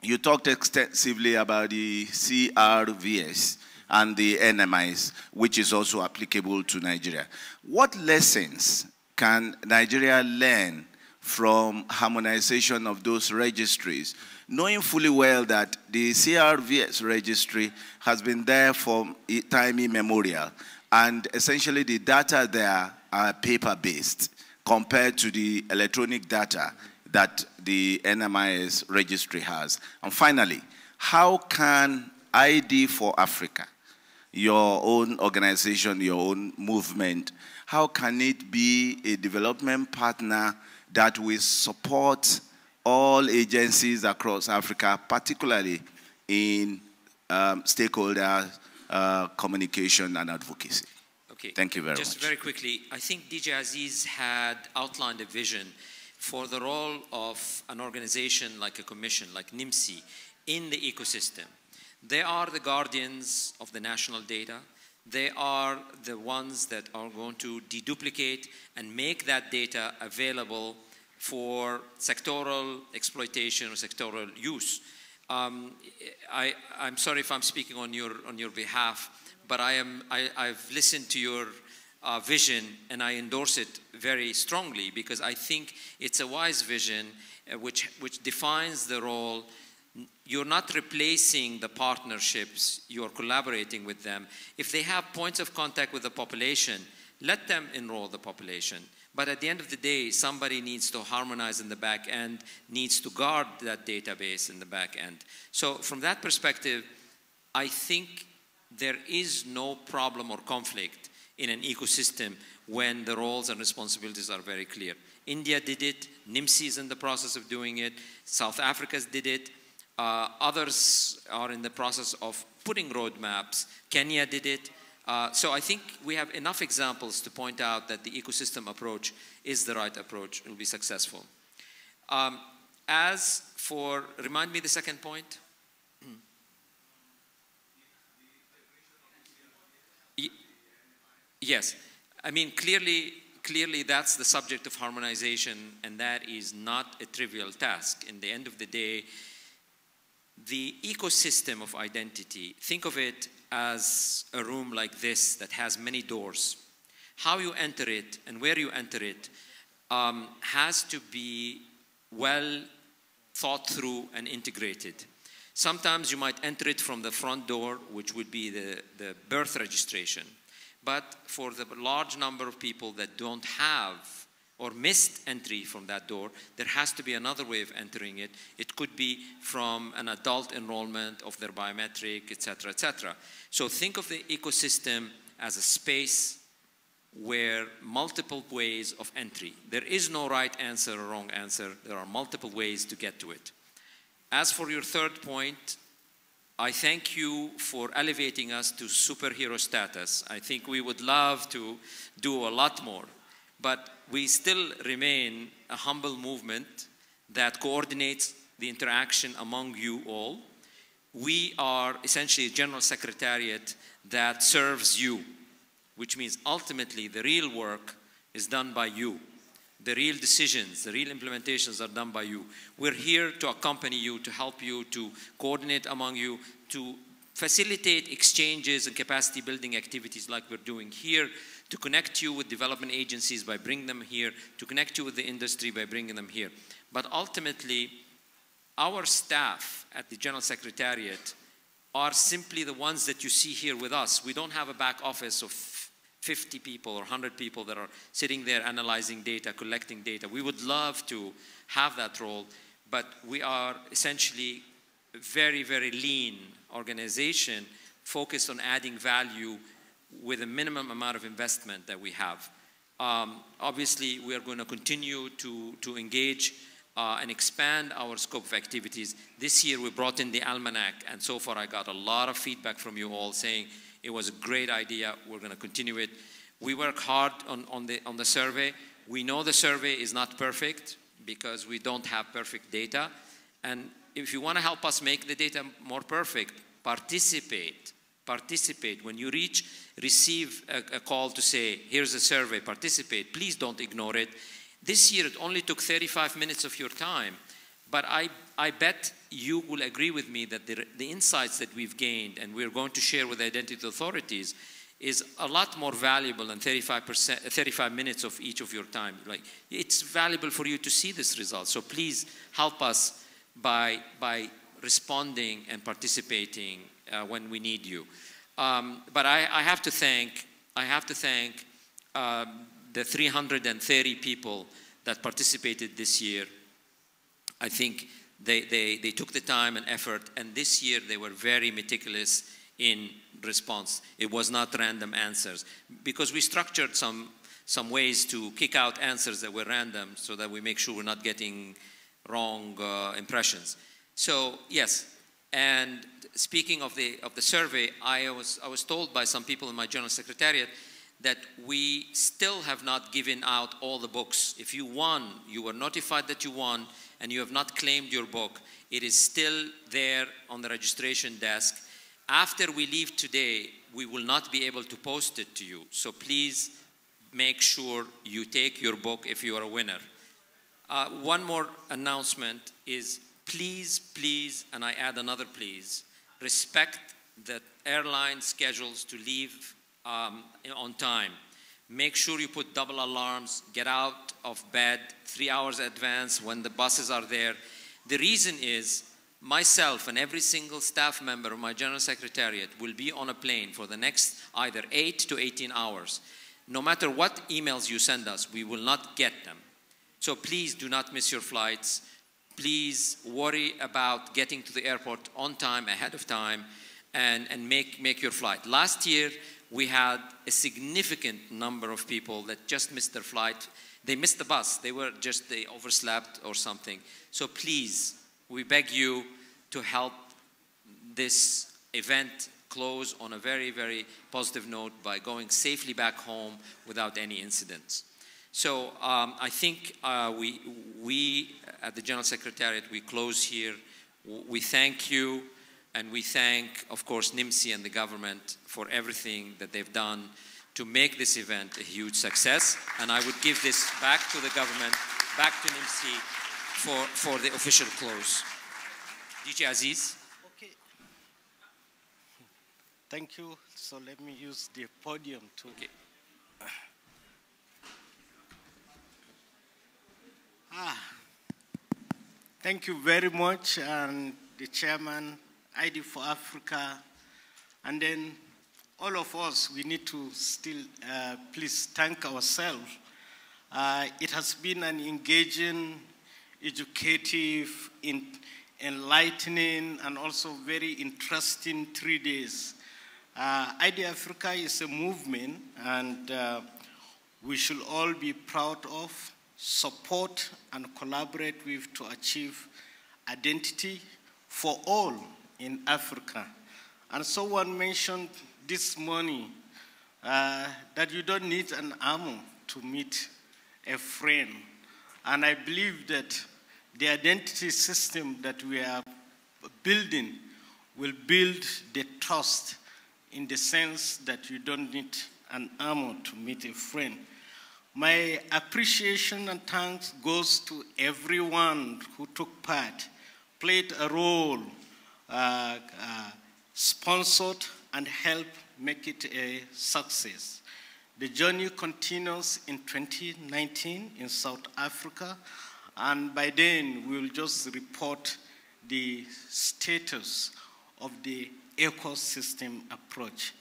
[SPEAKER 1] You talked extensively about the CRVS and the NMIs, which is also applicable to Nigeria. What lessons can Nigeria learn from harmonization of those registries, knowing fully well that the CRVS registry has been there for time immemorial, and essentially the data there are paper-based compared to the electronic data that the NMIS registry has? And finally, how can ID4Africa, your own organization, your own movement, how can it be a development partner that will support all agencies across Africa, particularly in stakeholder communication and advocacy?
[SPEAKER 10] Okay.
[SPEAKER 1] Thank you very much.
[SPEAKER 10] Just very quickly, I think DJ Aziz had outlined a vision for the role of an organization like a commission, like NIMC, in the ecosystem. They are the guardians of the national data. They are the ones that are going to deduplicate and make that data available for sectoral exploitation or sectoral use. I'm sorry if I'm speaking on your behalf, but I've listened to your vision and I endorse it very strongly because I think it's a wise vision which defines the role. You're not replacing the partnerships, you're collaborating with them. If they have points of contact with the population, let them enroll the population. But at the end of the day, somebody needs to harmonize in the back end, needs to guard that database in the back end. So from that perspective, I think there is no problem or conflict in an ecosystem when the roles and responsibilities are very clear. India did it, NIMC is in the process of doing it, South Africa did it, others are in the process of putting roadmaps, Kenya did it. So I think we have enough examples to point out that the ecosystem approach is the right approach and will be successful. As for, remind me the second point. Yes, I mean clearly that's the subject of harmonization, and that is not a trivial task. In the end of the day, the ecosystem of identity, think of it as a room like this that has many doors. How you enter it and where you enter it has to be well thought through and integrated. Sometimes you might enter it from the front door, which would be the birth registration. But for the large number of people that don't have or missed entry from that door, there has to be another way of entering it. It could be from an adult enrollment of their biometric, et cetera, et cetera. So think of the ecosystem as a space where multiple ways of entry. There is no right answer or wrong answer. There are multiple ways to get to it. As for your third point, I thank you for elevating us to superhero status. I think we would love to do a lot more, but we still remain a humble movement that coordinates the interaction among you all. We are essentially a general secretariat that serves you, which means ultimately the real work is done by you. The real decisions, the real implementations are done by you. We're here to accompany you, to help you, to coordinate among you, to facilitate exchanges and capacity building activities like we're doing here, to connect you with development agencies by bringing them here, to connect you with the industry by bringing them here. But ultimately, our staff at the General Secretariat are simply the ones that you see here with us. We don't have a back office of 50 people or 100 people that are sitting there analyzing data, collecting data. We would love to have that role, but we are essentially a very, very lean organization focused on adding value with a minimum amount of investment that we have. Obviously, we are going to continue to engage and expand our scope of activities. This year, we brought in the almanac, and so far I got a lot of feedback from you all saying, it was a great idea. We're going to continue it. We work hard on the survey. We know the survey is not perfect because we don't have perfect data. And if you want to help us make the data more perfect, participate. Participate. When you receive a call to say, here's a survey, participate. Please don't ignore it. This year, it only took 35 minutes of your time. But I bet you will agree with me that the insights that we've gained and we're going to share with identity authorities is a lot more valuable than 35 minutes of each of your time. Like, it's valuable for you to see this result. So please help us by responding and participating when we need you. But I have to thank the 330 people that participated this year. I think they took the time and effort, and this year they were very meticulous in response. It was not random answers, because we structured some ways to kick out answers that were random so that we make sure we're not getting wrong impressions. So yes, and speaking of the survey, I was told by some people in my General Secretariat that we still have not given out all the books. If you won, you were notified that you won, and you have not claimed your book, it is still there on the registration desk. After we leave today, we will not be able to post it to you. So please make sure you take your book if you are a winner. One more announcement is please, and I add another please, respect the airline schedules to leave on time. Make sure you put double alarms, get out of bed 3 hours in advance when the buses are there. The reason is myself and every single staff member of my General Secretariat will be on a plane for the next either 8 to 18 hours. No matter what emails you send us, we will not get them. So please do not miss your flights. Please worry about getting to the airport on time, ahead of time, and make your flight. Last year, we had a significant number of people that just missed their flight. They missed the bus. They overslept or something. So please, we beg you to help this event close on a very, very positive note by going safely back home without any incidents. So I think we at the General Secretariat, we close here. We thank you. And we thank, of course, NIMC and the government for everything that they've done to make this event a huge success. And I would give this back to the government, back to NIMC for the official close. DJ Aziz.
[SPEAKER 15] Okay. Thank you. So let me use the podium to... Okay. Thank you very much, and the chairman, ID4Africa, and then all of us, we need to still please thank ourselves. It has been an engaging, educative, enlightening, and also very interesting 3 days. ID4Africa is a movement, and we should all be proud of, support, and collaborate with to achieve identity for all in Africa. And someone mentioned this morning that you don't need an armor to meet a friend. And I believe that the identity system that we are building will build the trust in the sense that you don't need an armor to meet a friend. My appreciation and thanks goes to everyone who took part, played a role, sponsored and helped make it a success. The journey continues in 2019 in South Africa, and by then we'll just report the status of the ecosystem approach.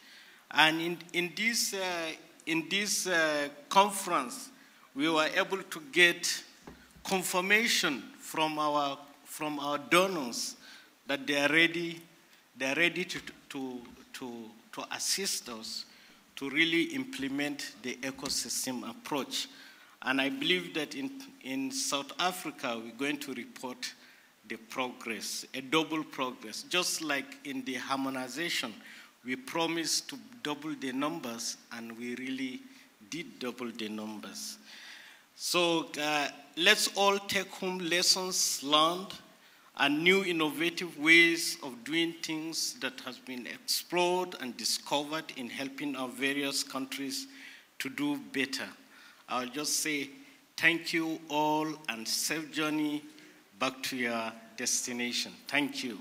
[SPEAKER 15] And in this conference, we were able to get confirmation from our donors that they are ready to assist us to really implement the ecosystem approach. And I believe that in South Africa, we're going to report the progress, a double progress. Just like in the harmonization, we promised to double the numbers, and we really did double the numbers. So let's all take home lessons learned and new innovative ways of doing things that has been explored and discovered in helping our various countries to do better. I'll just say thank you all and safe journey back to your destination. Thank you.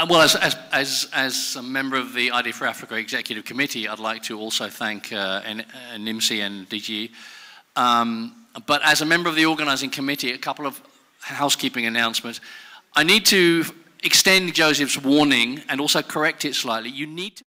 [SPEAKER 3] Well, as a member of the ID4Africa Executive Committee, I'd like to also thank NIMC and DG. But as a member of the organizing committee, a couple of housekeeping announcements. I need to extend Joseph's warning and also correct it slightly. You need to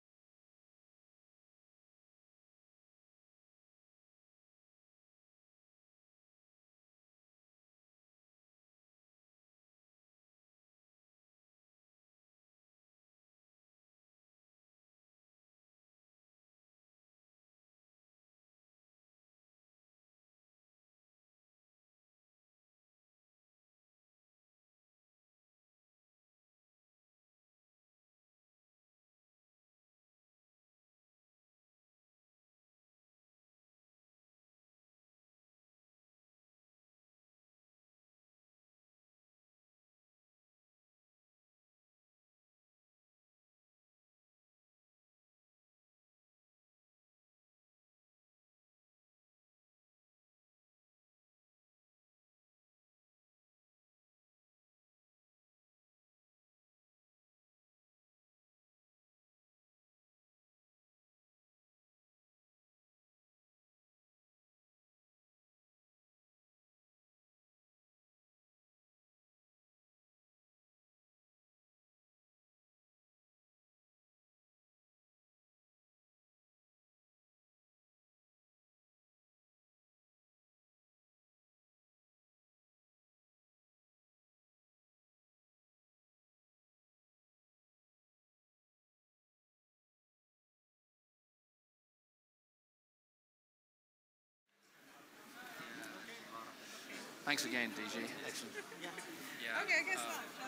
[SPEAKER 3] Thanks again, DG. Excellent.
[SPEAKER 8] Okay, I guess not.